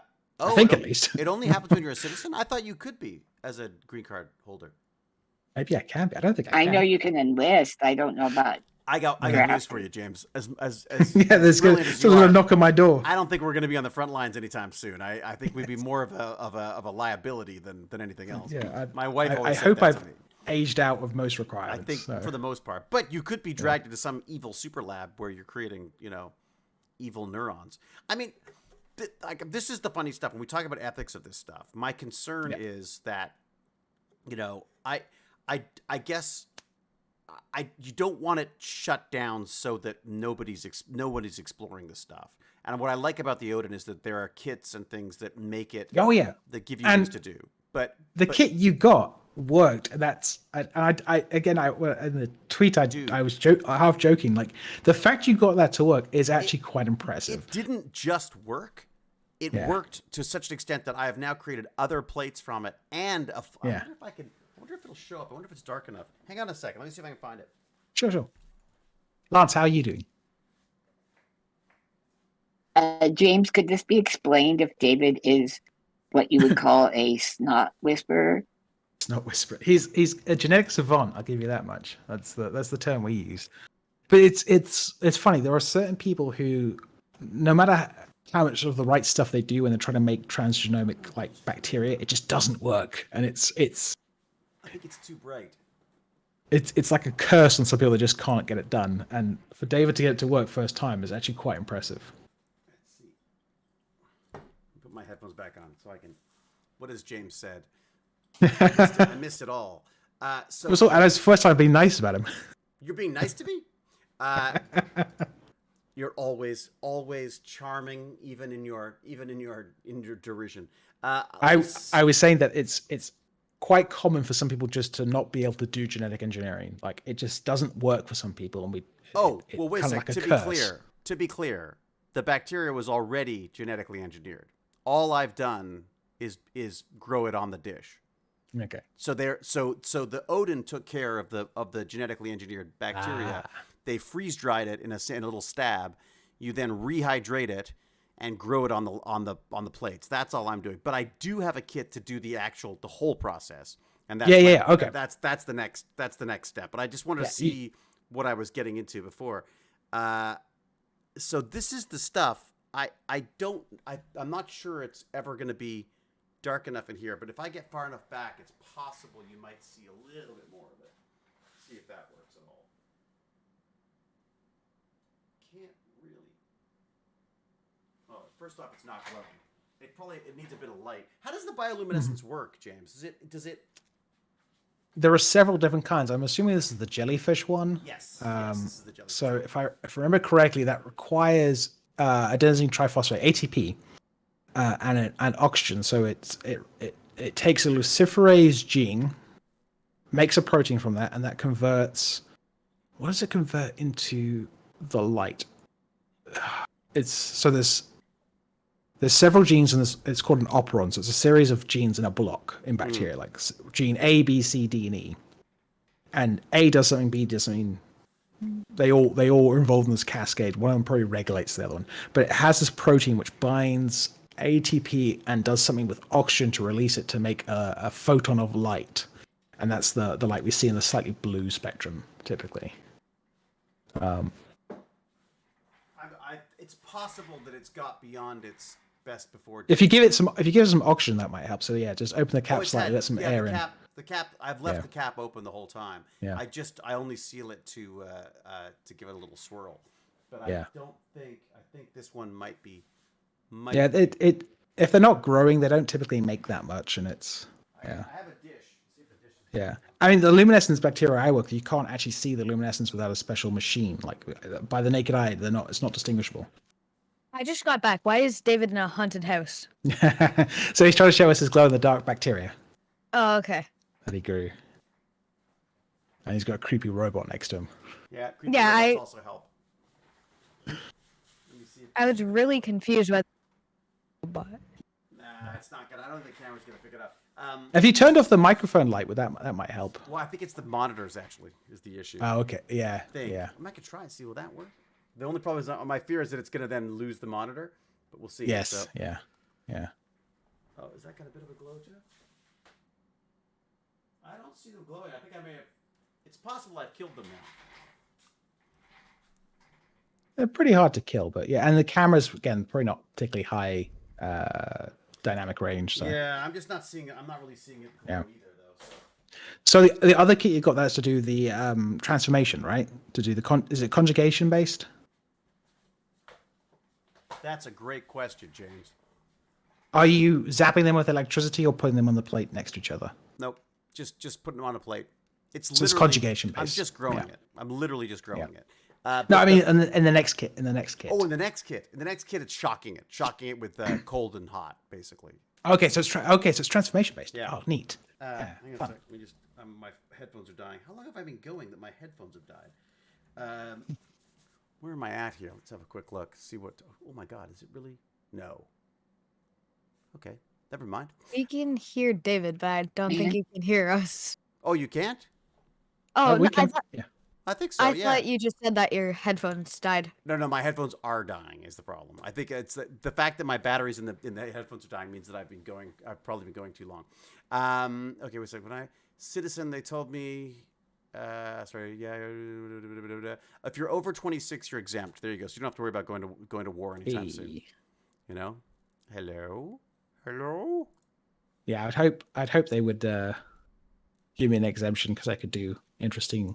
think at least.
It only happens when you're a citizen. I thought you could be as a green card holder.
Maybe I can be. I don't think I
I
can.
know you can enlist. I don't know about.
I got news for you, James. As
Yeah, there's
brilliant as you
a
are,
knock on my door.
I don't think we're going to be on the front lines anytime soon. I think we'd be more of a liability than anything else.
Yeah,
my wife.
I
always said
hope
that to
I've
me.
aged out of most
I
requirements.
think
so.
for the most part, but you could be dragged into some evil super lab where you're creating, evil neurons. I mean, this is the funny stuff when we talk about ethics of this stuff. My concern is that, I guess. You don't want it shut down so that nobody's exploring this stuff. And what I like about the Odin is that there are kits and things that make it.
Oh yeah,
that give you
And
things to do. But
the kit you got worked. That's in the tweet I was half joking. Like the fact you got that to work is actually quite impressive.
It didn't just work. It worked to such an extent that I have now created other plates from it and I wonder if I can. I wonder if it'll show up. I wonder if it's dark enough. Hang on a second. Let me see if I can find it.
Sure. Lance, how are you doing?
James, could this be explained if David is what you would call a snot whisperer?
It's not whisper. He's a genetic savant. I'll give you that much. That's the term we use. But it's funny. There are certain people who, no matter how much of the right stuff they do when they're trying to make transgenomic like bacteria, it just doesn't work. And it's
I think it's too bright.
It's like a curse on some people that just can't get it done. And for David to get it to work first time is actually quite impressive.
Let's see. Put my headphones back on so I can. What has James said? I missed it all. And it's the
first time being nice about him.
You're being nice to me. You're always charming, even in your derision.
I was saying that it's quite common for some people just to not be able to do genetic engineering. Like it just doesn't work for some people, and wait a second.
To be clear, the bacteria was already genetically engineered. All I've done is grow it on the dish.
Okay.
So the Odin took care of the genetically engineered bacteria. They freeze dried it in a little stab. You then rehydrate it and grow it on the plates. That's all I'm doing. But I do have a kit to do the whole process. And that's
okay.
That's the next step. But I just want to see what I was getting into before. So this is the stuff. I'm not sure it's ever going to be dark enough in here, but if I get far enough back, it's possible you might see a little bit more of it. See if that works at all. Can't really. Oh, first off, it's not glowing. It needs a bit of light. How does the bioluminescence work, James? Does it?
There are several different kinds. I'm assuming this is the jellyfish one.
Yes, this is the jellyfish.
So if I remember correctly, that requires adenosine triphosphate (ATP) and oxygen. So it takes a luciferase gene, makes a protein from that, and that converts. What does it convert into the light? There's several genes in this. It's called an operon. So it's a series of genes in a block in bacteria, like gene A, B, C, D, and E. And A does something, B does something. They all are involved in this cascade. One of them probably regulates the other one. But it has this protein which binds ATP and does something with oxygen to release it to make a photon of light. And that's the light we see in the slightly blue spectrum, typically.
It's possible that it's got beyond its best before.
If you give it some oxygen, that might help. So yeah, just open the cap slightly, let some air in.
The cap. I've left the cap open the whole time.
Yeah.
I only seal it to give it a little swirl. But
Yeah.
I think this one might be.
Yeah, it if they're not growing, they don't typically make that much, and it's
I have a dish. See if the dish is
Yeah. I mean, the luminescence bacteria I work with, you can't actually see the luminescence without a special machine. Like by the naked eye, it's not distinguishable.
I just got back. Why is David in a haunted house?
So he's trying to show us his glow-in-the-dark bacteria
Oh, okay.
that he grew. And he's got a creepy robot next to him.
Yeah, creepy
Yeah,
robots also help. Let me see.
I was really confused by but
Nah, it's not gonna. I don't think the camera's gonna pick it up.
If you turned off the microphone light, that might help.
Well, I think it's the monitors actually is the issue.
Oh, okay. Yeah.
Thing.
Yeah.
I might could try and see will that work. The only problem is my fear is that it's gonna then lose the monitor, but we'll see.
Yes.
So.
Yeah. Yeah.
Oh, is that got a bit of a glow to it? I don't see them glowing. I think I may have. It's possible I've killed them now.
They're pretty hard to kill, but yeah. And the cameras, again, probably not particularly high dynamic range. So.
Yeah, I'm just not seeing it. I'm not really seeing it glow
Yeah.
either, though.
So the other kit you got that's to do the transformation, right? To do the is it conjugation based?
That's a great question, James.
Are you zapping them with electricity or putting them on the plate next to each other?
Nope. Just putting them on a plate. It's
So it's
literally
conjugation
I'm
based.
just growing
Yeah.
it. I'm literally just growing
Yeah.
it.
No,
But
I mean in the next kit. In the next kit.
oh, in the next kit. In the next kit, it's shocking it with cold and hot, basically.
Okay, so it's transformation based.
Yeah.
Oh, neat.
Hang on a
fun.
sec. Let me just. My headphones are dying. How long have I been going that my headphones have died? Where am I at here? Let's have a quick look. See what. Oh my God! Is it really? No. Okay. Never mind.
we can hear David, but I don't think he can hear us.
Oh, you can't?
Oh,
we
no,
can. Yeah.
I think so.
I
yeah.
thought you just said that your headphones died.
No, my headphones are dying is the problem. I think it's the fact that my batteries in the headphones are dying means that I've probably been going too long. Okay, wait a second. When Citizen, they told me, sorry, yeah. If you're over 26, you're exempt. There you go. So you don't have to worry about going to war anytime soon.
Hey.
You know? Hello.
Yeah, I'd hope they would give me an exemption because I could do interesting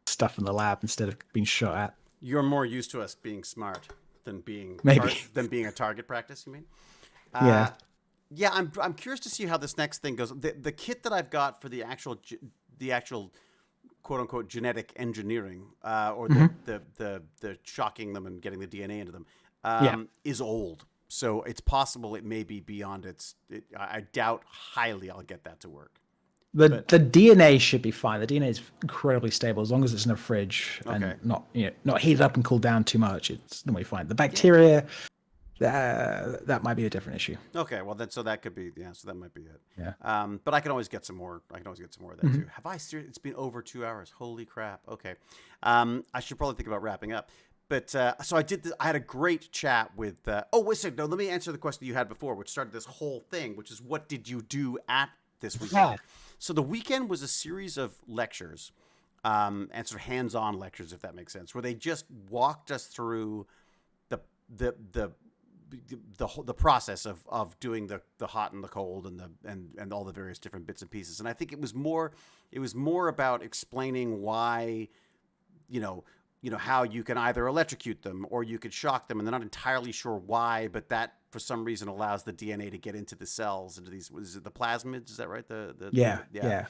stuff in the lab instead of being shot at.
You're more used to us being smart than being
Maybe.
than being a target practice. You mean?
Yeah.
Yeah, I'm curious to see how this next thing goes. The kit that I've got for the actual quote unquote genetic engineering or the shocking them and getting the DNA into them is old. So it's possible it may be beyond I doubt highly I'll get that to work.
The DNA should be fine. The DNA is incredibly stable as long as it's in a fridge and not heated up and cooled down too much. It's normally fine. The bacteria, that might be a different issue.
Okay, well then, so that could be so that might be it.
Yeah.
But I can always get some more. I can always get some more of that too. Have I seriously? It's been over 2 hours. Holy crap. Okay. I should probably think about wrapping up. But so I did this. I had a great chat with. Oh, wait a second. No, let me answer the question you had before, which started this whole thing, which is what did you do at this weekend?
Yeah.
So the weekend was a series of lectures, and sort of hands-on lectures, if that makes sense, where they just walked us through the process of doing the hot and the cold and all the various different bits and pieces. And I think it was more about explaining why, how you can either electrocute them or you could shock them, and they're not entirely sure why, but that for some reason allows the DNA to get into the cells, into these, is it the plasmids? Is that right?
Yeah.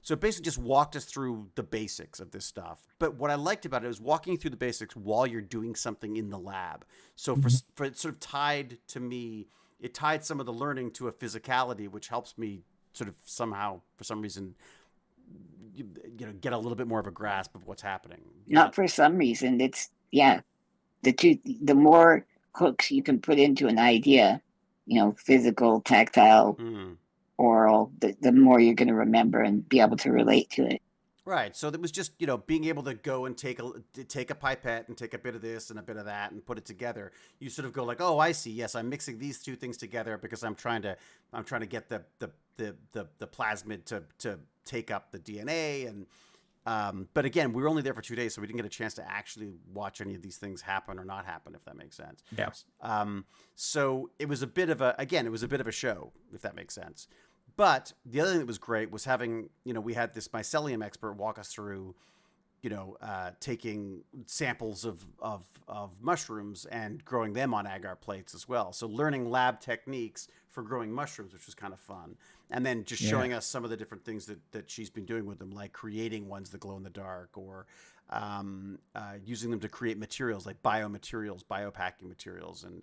So it basically just walked us through the basics of this stuff. But what I liked about it was walking through the basics while you're doing something in the lab. So for it sort of tied to me, it tied some of the learning to a physicality, which helps me sort of somehow, for some reason, get a little bit more of a grasp of what's happening.
Not for some reason. It's the more hooks you can put into an idea, physical, tactile, oral, the more you're going to remember and be able to relate to it.
Right. So it was just, being able to go and take a pipette and take a bit of this and a bit of that and put it together. You sort of go like, oh, I see. Yes, I'm mixing these two things together because I'm trying to get the plasmid to take up the DNA. And but again, we were only there for 2 days, so we didn't get a chance to actually watch any of these things happen or not happen, if that makes sense.
Yeah.
So it was a bit of a show, if that makes sense. But the other thing that was great was having, we had this mycelium expert walk us through taking samples of mushrooms and growing them on agar plates as well. So learning lab techniques for growing mushrooms, which was kind of fun. And then just showing us some of the different things that she's been doing with them, like creating ones that glow in the dark, or using them to create materials like biomaterials, biopacking materials, and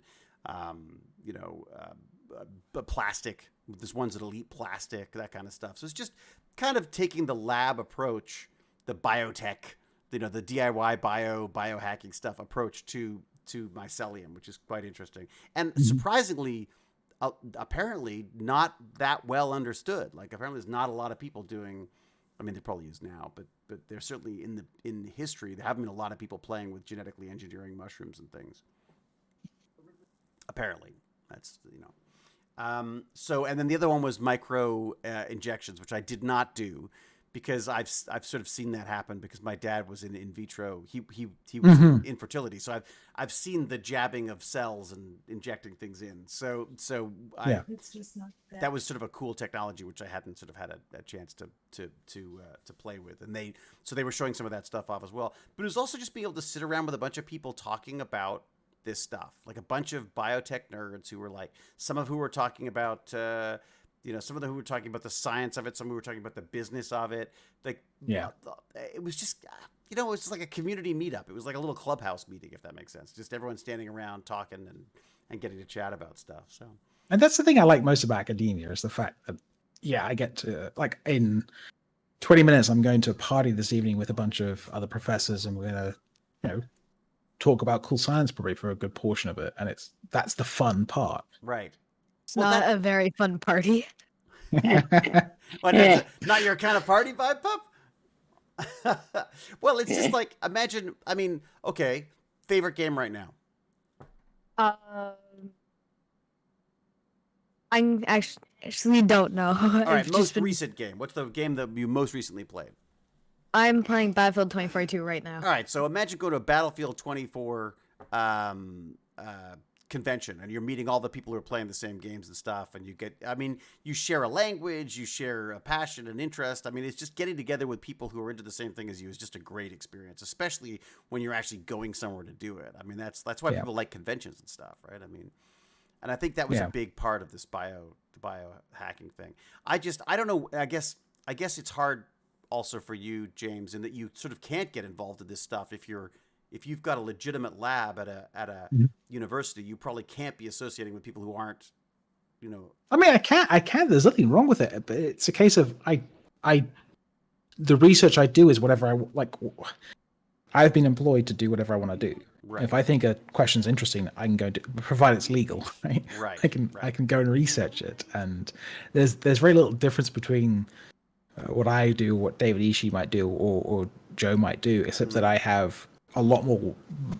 plastic. There's ones that'll eat plastic, that kind of stuff. So it's just kind of taking the lab approach, the biotech, the DIY biohacking stuff approach to mycelium, which is quite interesting and surprisingly, apparently not that well understood. Like apparently, there's not a lot of people doing. I mean, there probably is now, but there's certainly in history there haven't been a lot of people playing with genetically engineering mushrooms and things. Apparently, that's So and then the other one was micro injections, which I did not do. Because I've sort of seen that happen because my dad was in vitro. He was infertility, so I've seen the jabbing of cells and injecting things in. So
It's just not
that was sort of a cool technology which I hadn't sort of had a chance to play with. And they were showing some of that stuff off as well. But it was also just being able to sit around with a bunch of people talking about this stuff, like a bunch of biotech nerds who were like, some of who were talking about. Some of them who were talking about the science of it, some who were talking about the business of it. Like, it was just, it was just like a community meetup. It was like a little clubhouse meeting, if that makes sense. Just everyone standing around talking and getting to chat about stuff. So,
and that's the thing I like most about academia is the fact that, I get to, like, in 20 minutes, I'm going to a party this evening with a bunch of other professors, and we're going to, talk about cool science probably for a good portion of it. And that's the fun part.
Right.
It's not a very fun party.
Not your kind of party vibe, pup? Well, it's just like, imagine, I mean, okay, favorite game right now?
I actually don't know.
All right, most recent game. What's the game that you most recently played?
I'm playing Battlefield 2042 right now. All
right, so imagine going to a Battlefield 24 convention and you're meeting all the people who are playing the same games and stuff, and you share a language, you share a passion and interest. I mean, it's just getting together with people who are into the same thing as you is just a great experience, especially when you're actually going somewhere to do it. I mean, that's why people like conventions and stuff, right? I mean, and I think that was a big part of this biohacking thing. I don't know. I guess it's hard also for you, James, in that you sort of can't get involved in this stuff if you've got a legitimate lab at a university. You probably can't be associating with people who aren't,
I mean, I can't. There's nothing wrong with it, but it's a case of the research I do is whatever I like. I've been employed to do whatever I want to do. Right. If I think a question's interesting, I can go to, provided it's legal, right?
Right.
I can go and research it, and there's very little difference between what I do, what David Ishii might do, or Joe might do, except that I have a lot more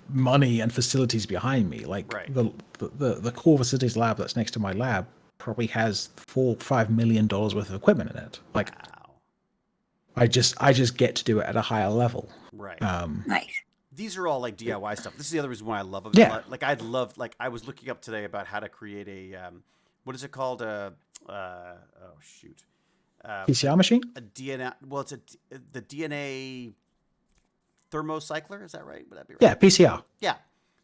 money and facilities behind me. Like the core facilities lab that's next to my lab probably has $4-5 million worth of equipment in it. Like, wow. I just get to do it at a higher level.
Right.
Nice.
These are all like DIY stuff. This is the other reason why I love it.
Yeah.
Like I was looking up today about how to create a what is it called?
PCR machine?
A DNA. Well, it's the DNA thermocycler. Is that right? Would that be right?
Yeah, PCR.
Yeah.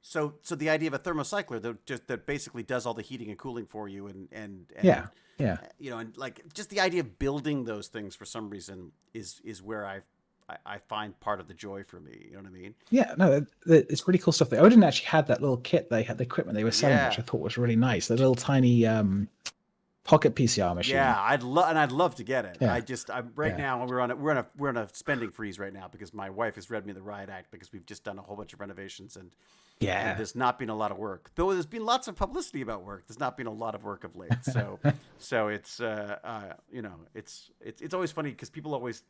So the idea of a thermocycler that basically does all the heating and cooling for you, and
yeah.
And like just the idea of building those things for some reason is where I find part of the joy for me. You know what I mean?
Yeah, no, it's really cool stuff. The Odin actually had that little kit. They had the equipment they were selling, which I thought was really nice. The little tiny pocket PCR machine.
Yeah, I'd love to get it. Yeah. Now we're on a spending freeze right now because my wife has read me the riot act because we've just done a whole bunch of renovations and there's not been a lot of work. Though there's been lots of publicity about work, there's not been a lot of work of late. So it's it's always funny because people always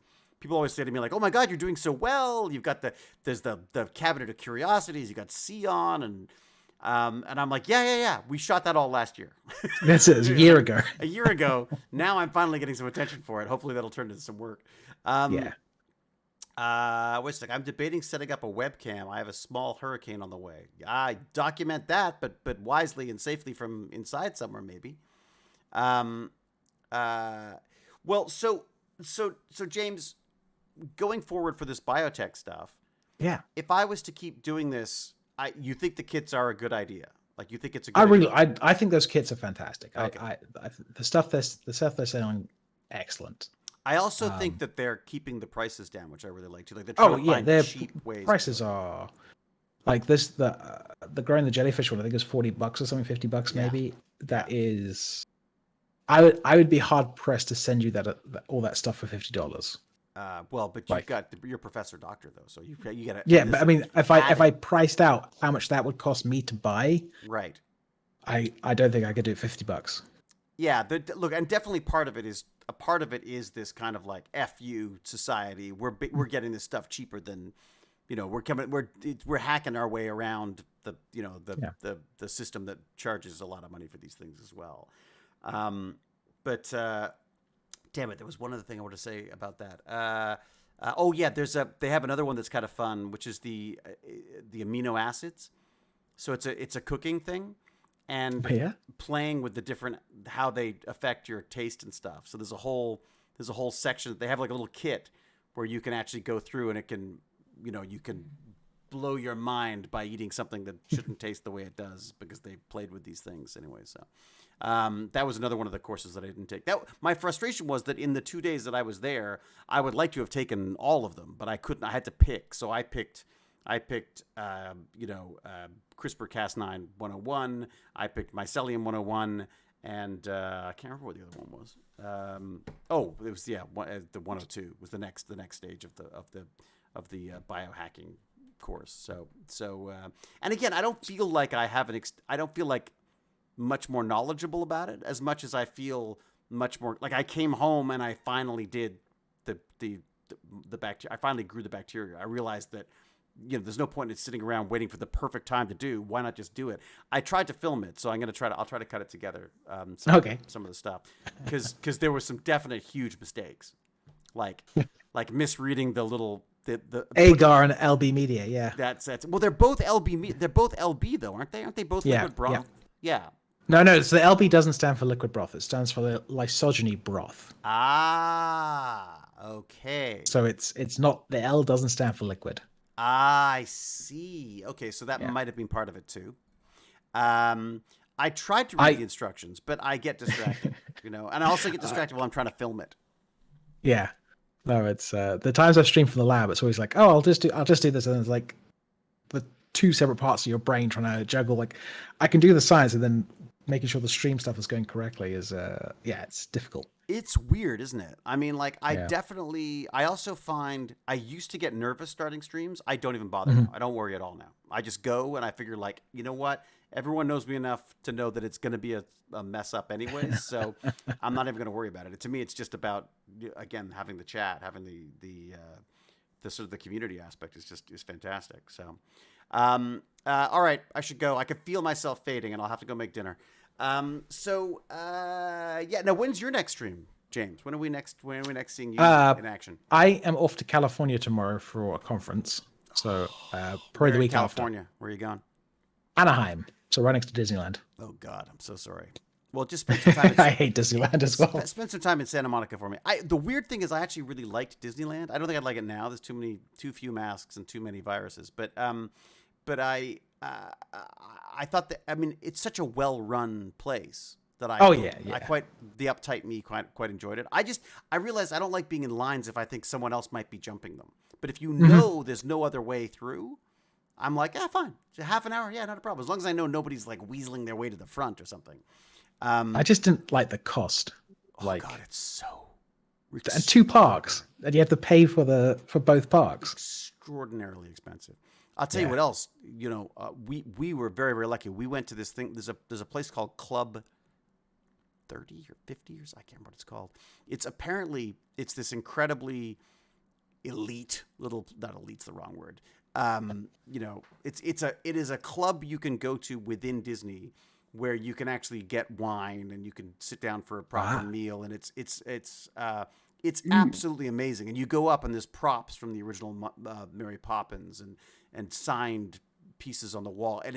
say to me like, "Oh my God, you're doing so well. You've got there's the cabinet of curiosities. You got Sion and I'm like, yeah. We shot that all last year.
That's it. A year ago.
A year ago. Now I'm finally getting some attention for it. Hopefully that'll turn into some work. Wait a sec. I'm debating setting up a webcam. I have a small hurricane on the way. I document that, but wisely and safely from inside somewhere, maybe. Well, so James, going forward for this biotech stuff,
Yeah.
if I was to keep doing this, you think the kits are a good idea? Like, you think it's a good
I
idea?
really, I think those kits are fantastic.
Okay.
The stuff they're selling, excellent.
I also think that they're keeping the prices down, which I really like too. Like, they're trying to find
their
cheap ways.
prices are like this. The growing the jellyfish one, I think is $40 or something, $50 maybe. That is, I would be hard pressed to send you all that stuff for $50.
Well, but you've got your professor doctor though, so you got to.
Yeah, but I mean, if I priced out how much that would cost me to buy,
right,
I don't think I could do it $50.
Yeah, look, and definitely part of it is this kind of like FU society. We're getting this stuff cheaper than, we're hacking our way around the system that charges a lot of money for these things as well. But damn it, there was one other thing I want to say about that. They have another one that's kind of fun, which is the amino acids. So it's a cooking thing, and playing with the different how they affect your taste and stuff. So there's a whole section. They have like a little kit where you can actually go through, and it can you can blow your mind by eating something that shouldn't taste the way it does because they played with these things anyway. So that was another one of the courses that I didn't take. My frustration was that in the 2 days that I was there, I would like to have taken all of them, but I couldn't. I had to pick. So I picked CRISPR-Cas9 101. I picked Mycelium 101, and I can't remember what the other one was. It was the 102 was the next stage of the biohacking course. So and again, I don't feel like I don't feel like much more knowledgeable about it as much as I feel much more like I came home and I finally did the bacteria. I finally grew the bacteria. I realized that there's no point in sitting around waiting for the perfect time to do. Why not just do it? I tried to film it, so I'll try to cut it together. Some of the stuff because there were some definite huge mistakes, like misreading the little the
Agar and LB media. Yeah,
that's well, they're both LB. They're both LB though, aren't they? Aren't they both liquid broth? Yeah.
No. So the LB doesn't stand for liquid broth. It stands for the lysogeny broth.
Ah, okay.
So it's not, the L doesn't stand for liquid.
I see. Okay, so that might have been part of it too. I tried to read the instructions, but I get distracted, and I also get distracted while I'm trying to film it.
Yeah. No, it's the times I've streamed from the lab, it's always like, oh, I'll just do this, and it's like the two separate parts of your brain trying to juggle. Like, I can do the science, and then making sure the stream stuff is going correctly is it's difficult.
It's weird, isn't it? I mean, like, I also find I used to get nervous starting streams. I don't even bother now. I don't worry at all now. I just go and I figure, like, you know what? Everyone knows me enough to know that it's going to be a mess up anyways. So I'm not even going to worry about it. To me, it's just about, again, having the chat, having the sort of the community aspect is fantastic. So, all right, I should go. I can feel myself fading and I'll have to go make dinner. Now when's your next stream, James? When are we next seeing you in action?
I am off to California tomorrow for a conference. So probably the week
California.
after.
Where are you going?
Anaheim. So right next to Disneyland.
Oh God, I'm so sorry. Well, just spend some time.
I hate Disneyland as well.
Spend some time in Santa Monica for me. The weird thing is, I actually really liked Disneyland. I don't think I'd like it now. There's too few masks and too many viruses. But I thought that, I mean, it's such a well-run place that the uptight me quite enjoyed it. I realized I don't like being in lines if I think someone else might be jumping them. But if you know there's no other way through, I'm like, fine. Half an hour, not a problem. As long as I know nobody's like weaseling their way to the front or something.
I just didn't like the cost.
Oh God, it's so.
And 2 parks, and you have to pay for both parks.
Extraordinarily expensive. I'll tell you what else. We were very, very lucky. We went to this thing. There's a place called Club 30 or 50 years. I can't remember what it's called. It's this incredibly elite little. Not elite's the wrong word. It is a club you can go to within Disney where you can actually get wine and you can sit down for a proper meal, and it's absolutely amazing. And you go up and there's props from the original Mary Poppins and signed pieces on the wall, and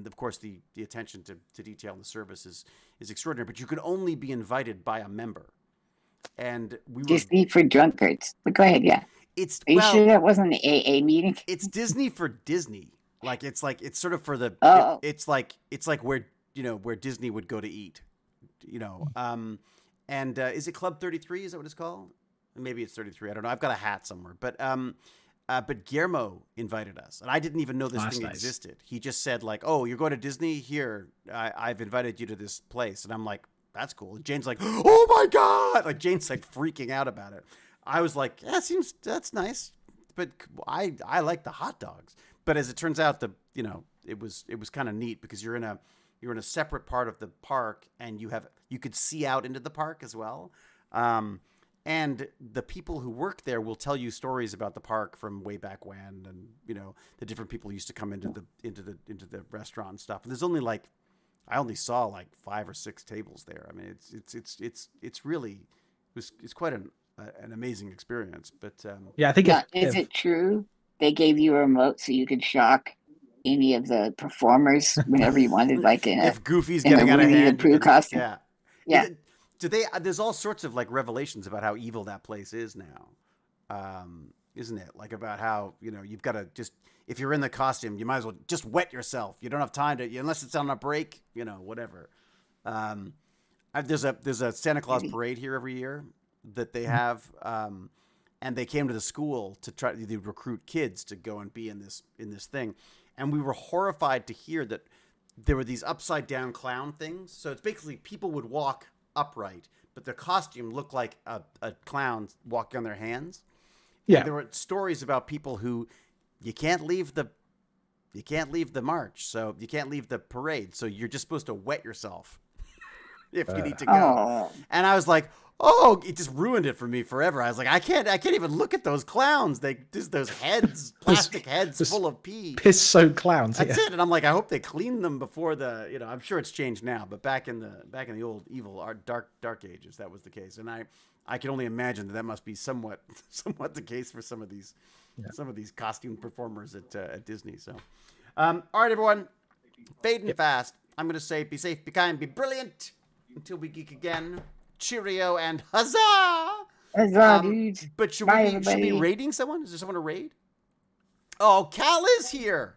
of course the attention to detail in the service is extraordinary. But you can only be invited by a member. and we were.
Disney for drunkards. But go ahead, yeah.
It's
Are you
well,
sure that wasn't an AA meeting?
it's Disney for Disney. Like it's sort of for the.
Oh.
It's like where where Disney would go to eat. And is it Club 33? Is that what it's called? Maybe it's 33. I don't know. I've got a hat somewhere, but Guillermo invited us, and I didn't even know this thing existed. He just said like, "Oh, you're going to Disney? Here, I've invited you to this place," and I'm like, "That's cool." And Jane's like, "Oh my god!" Like Jane's like freaking out about it. I was like, "Yeah, that's nice," but I like the hot dogs. But as it turns out, it was kind of neat because you're in a separate part of the park, and you could see out into the park as well. And the people who work there will tell you stories about the park from way back when, and the different people used to come into the restaurant and stuff. And there's only I only saw like 5 or 6 tables there. I mean, it's really it's quite an amazing experience. But
Yeah, I think
Now, is it true they gave you a remote so you could shock any of the performers whenever you wanted, like
if Goofy's getting out of
Winnie the
hand,
Pooh costume?
yeah.
Yeah.
Do they? There's all sorts of like revelations about how evil that place is now, isn't it? Like about how you've got to just, if you're in the costume, you might as well just wet yourself. You don't have time to, unless it's on a break, whatever. There's a Santa Claus parade here every year that they have, and they came to the school to try to recruit kids to go and be in this thing, and we were horrified to hear that there were these upside down clown things. So it's basically people would walk upright, but their costume looked like a clown walking on their hands.
Yeah.
And there were stories about people who you can't leave the march, so you can't leave the parade, so you're just supposed to wet yourself if you need to go.
Oh.
And I was like, oh, it just ruined it for me forever. I was like, I can't even look at those clowns. They just those heads, plastic heads full of pee.
Piss-soaked clowns.
That's it. And I'm like, I hope they clean them before I'm sure it's changed now, but back in the old evil dark ages, that was the case. And I can only imagine that must be somewhat the case for some of these costume performers at Disney. So, all right, everyone, fading fast. I'm going to say, be safe, be kind, be brilliant until we geek again. Cheerio and huzzah!
Huzzah, dudes.
But should
Bye,
we
everybody.
be raiding someone? Is there someone to raid? Oh, Cal is here.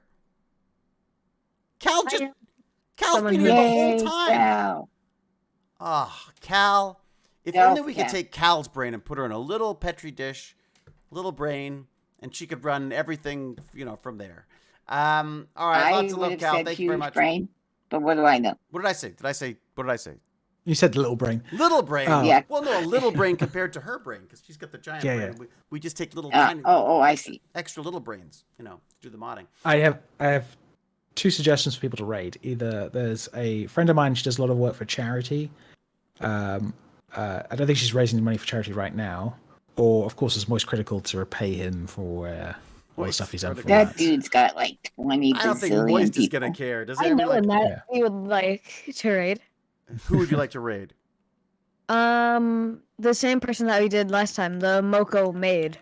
Cal's been here the whole time.
Cal.
Ah, Cal. If
Cal,
only we could
Cal.
take Cal's brain and put her in a little petri dish, little brain, and she could run everything, from there. All right, lots of love, Cal. Thank you very much.
Brain, but what do I know?
What did I say? What did I say?
You said little brain.
Little brain.
Yeah.
Well, no, a little brain compared to her brain, because she's got the giant brain.
Yeah.
We just take little tiny,
I see.
extra little brains, to do the modding.
I have 2 suggestions for people to raid. Either there's a friend of mine, she does a lot of work for charity. I don't think she's raising the money for charity right now. Or, of course, it's most critical to repay him for all the stuff he's done for
That
us.
dude's got like 20
I don't think
bazillion
Moist is
people.
gonna care. Does
I
it?
know that you would like to raid.
Who would you like to raid?
The same person that we did last time, the Moko maid.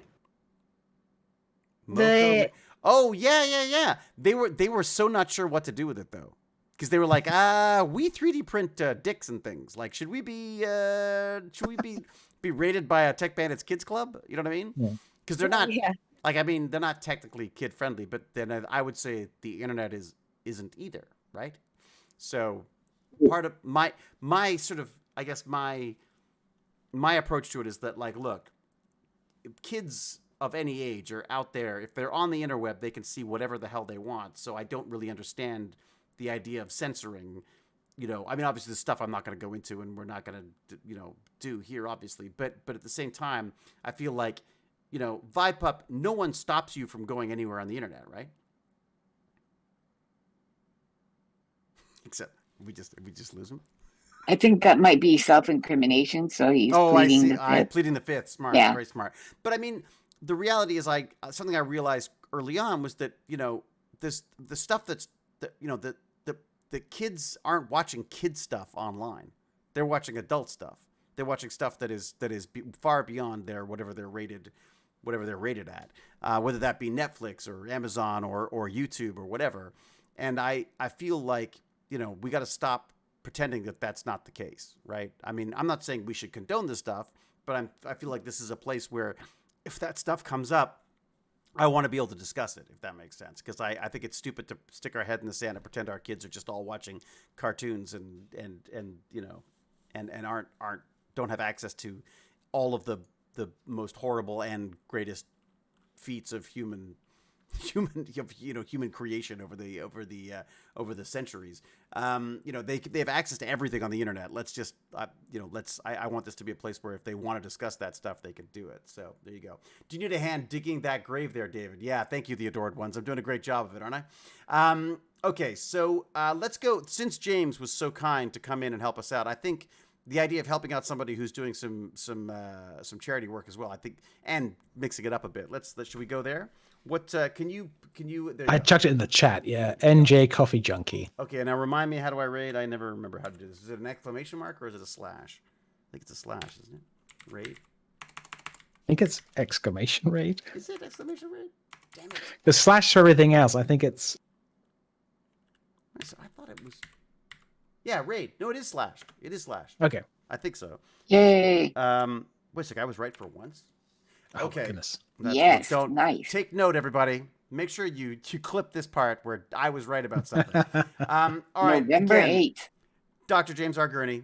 Oh yeah. They were so not sure what to do with it though, because they were like, we 3D print dicks and things. Like, should we be raided by a TechBandits Kids Club? You know what I mean? Because they're not.
Yeah.
Like, I mean, they're not technically kid friendly, but then I would say the internet isn't either, right? So part of my sort of, I guess my approach to it is that, like, look, kids of any age are out there. If they're on the interweb, they can see whatever the hell they want. So I don't really understand the idea of censoring. I mean, obviously, the stuff I'm not going to go into, and we're not going to, do here, obviously. But at the same time, I feel like, ViPup, no one stops you from going anywhere on the internet, right? Except we just lose him.
I think that might be self-incrimination, so he's pleading the fifth.
Pleading the fifth. Smart,
Yeah.
Very smart. But I mean, the reality is, something I realized early on was that the stuff that's the kids aren't watching kid stuff online. They're watching adult stuff. They're watching stuff that is far beyond their whatever they're rated at, whether that be Netflix or Amazon or YouTube or whatever. And I feel like we got to stop pretending that that's not the case, right? I mean, I'm not saying we should condone this stuff, I feel like this is a place where if that stuff comes up, I want to be able to discuss it, if that makes sense. Because I think it's stupid to stick our head in the sand and pretend our kids are just all watching cartoons and you know, and don't have access to all of the most horrible and greatest feats of human creation over the centuries. You know, they have access to everything on the internet. Let's just I want this to be a place where if they want to discuss that stuff, they can do it. So there you go. Do you need a hand digging that grave there, David? Yeah, thank you, the adored ones. I'm doing a great job of it, aren't I? Okay, so let's go. Since James was so kind to come in and help us out, I think the idea of helping out somebody who's doing some charity work as well, I think, and mixing it up a bit. Should we go there? What can you? There
I chucked it in the chat. Yeah, NJ Coffee Junkie.
Okay, now remind me, how do I raid? I never remember how to do this. Is it an exclamation mark or is it a slash? I think it's a slash, isn't it? Raid.
I think it's exclamation raid.
Is it exclamation raid? Damn it!
The slash for everything else. I think it's.
I thought it was. Yeah, raid. No, it is slash. It is slash.
Okay.
I think so.
Yay!
Wait a second. I was right for once.
Oh,
Okay.
goodness.
Yes,
Don't
nice.
take note, everybody. Make sure you clip this part where I was right about something. All right.
November
again,
8th.
Dr. James R. Gurney.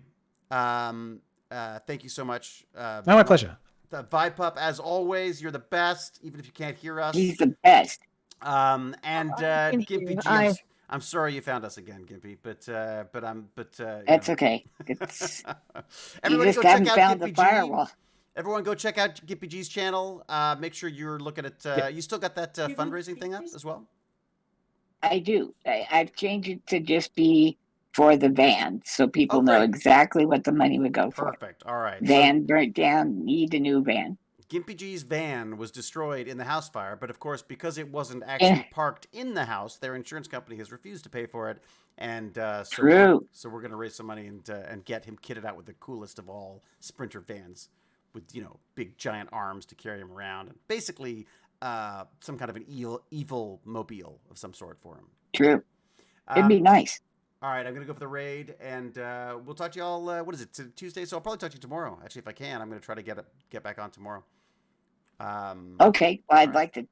Thank you so much.
My pleasure.
The Vipup, as always, you're the best, even if you can't hear us.
He's the best.
And
Thank
Gimpy
you.
G, I'm sorry you found us again, Gimpy, but
That's
know.
okay. It's, you
Everybody
just
go check
haven't
out
found
Gimpy
the
G.
firewall.
Everyone go check out Gimpy G's channel. Make sure you're looking at. You still got that fundraising thing up as well?
I do. I've changed it to just be for the van, so people know
great.
exactly what the money would go for.
Perfect. All right.
Van burnt down. Need a new van.
Gimpy G's van was destroyed in the house fire, but of course, because it wasn't actually parked in the house, their insurance company has refused to pay for it. And
True.
So we're going to raise some money and get him kitted out with the coolest of all Sprinter vans, with big giant arms to carry him around, and basically some kind of an evil mobile of some sort for him.
True. It'd be nice.
All right, I'm gonna go for the raid, and we'll talk to y'all. What is it? Tuesday, so I'll probably talk to you tomorrow. Actually, if I can, I'm gonna try to get back on tomorrow.
Okay. Well, I'd
right.
like to.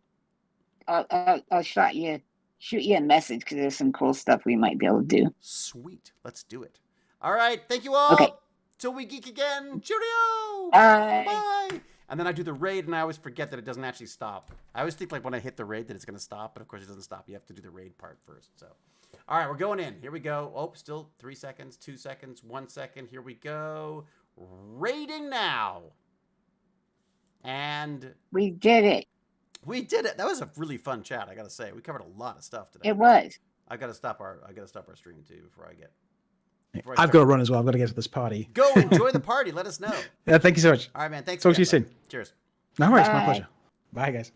I'll shoot you a message because there's some cool stuff we might be able to do.
Sweet, let's do it. All right, thank you all.
Okay.
Till we geek again. Cheerio.
Bye.
Bye. And then I do the raid, and I always forget that it doesn't actually stop. I always think like when I hit the raid that it's gonna stop, but of course it doesn't stop. You have to do the raid part first. So, all right, we're going in. Here we go. Oh, still 3 seconds, 2 seconds, 1 second. Here we go. Raiding now. And
We did it.
we did it. That was a really fun chat, I gotta say. We covered a lot of stuff today.
It was.
I gotta stop our stream too before I get.
I've got to run as well. I've got to get to this party.
Go enjoy the party. Let us know.
Yeah, thank you so much.
All right, man. Thanks.
Talk to you
again,
soon.
bud. Cheers.
No worries. My
Bye.
pleasure. Bye, guys.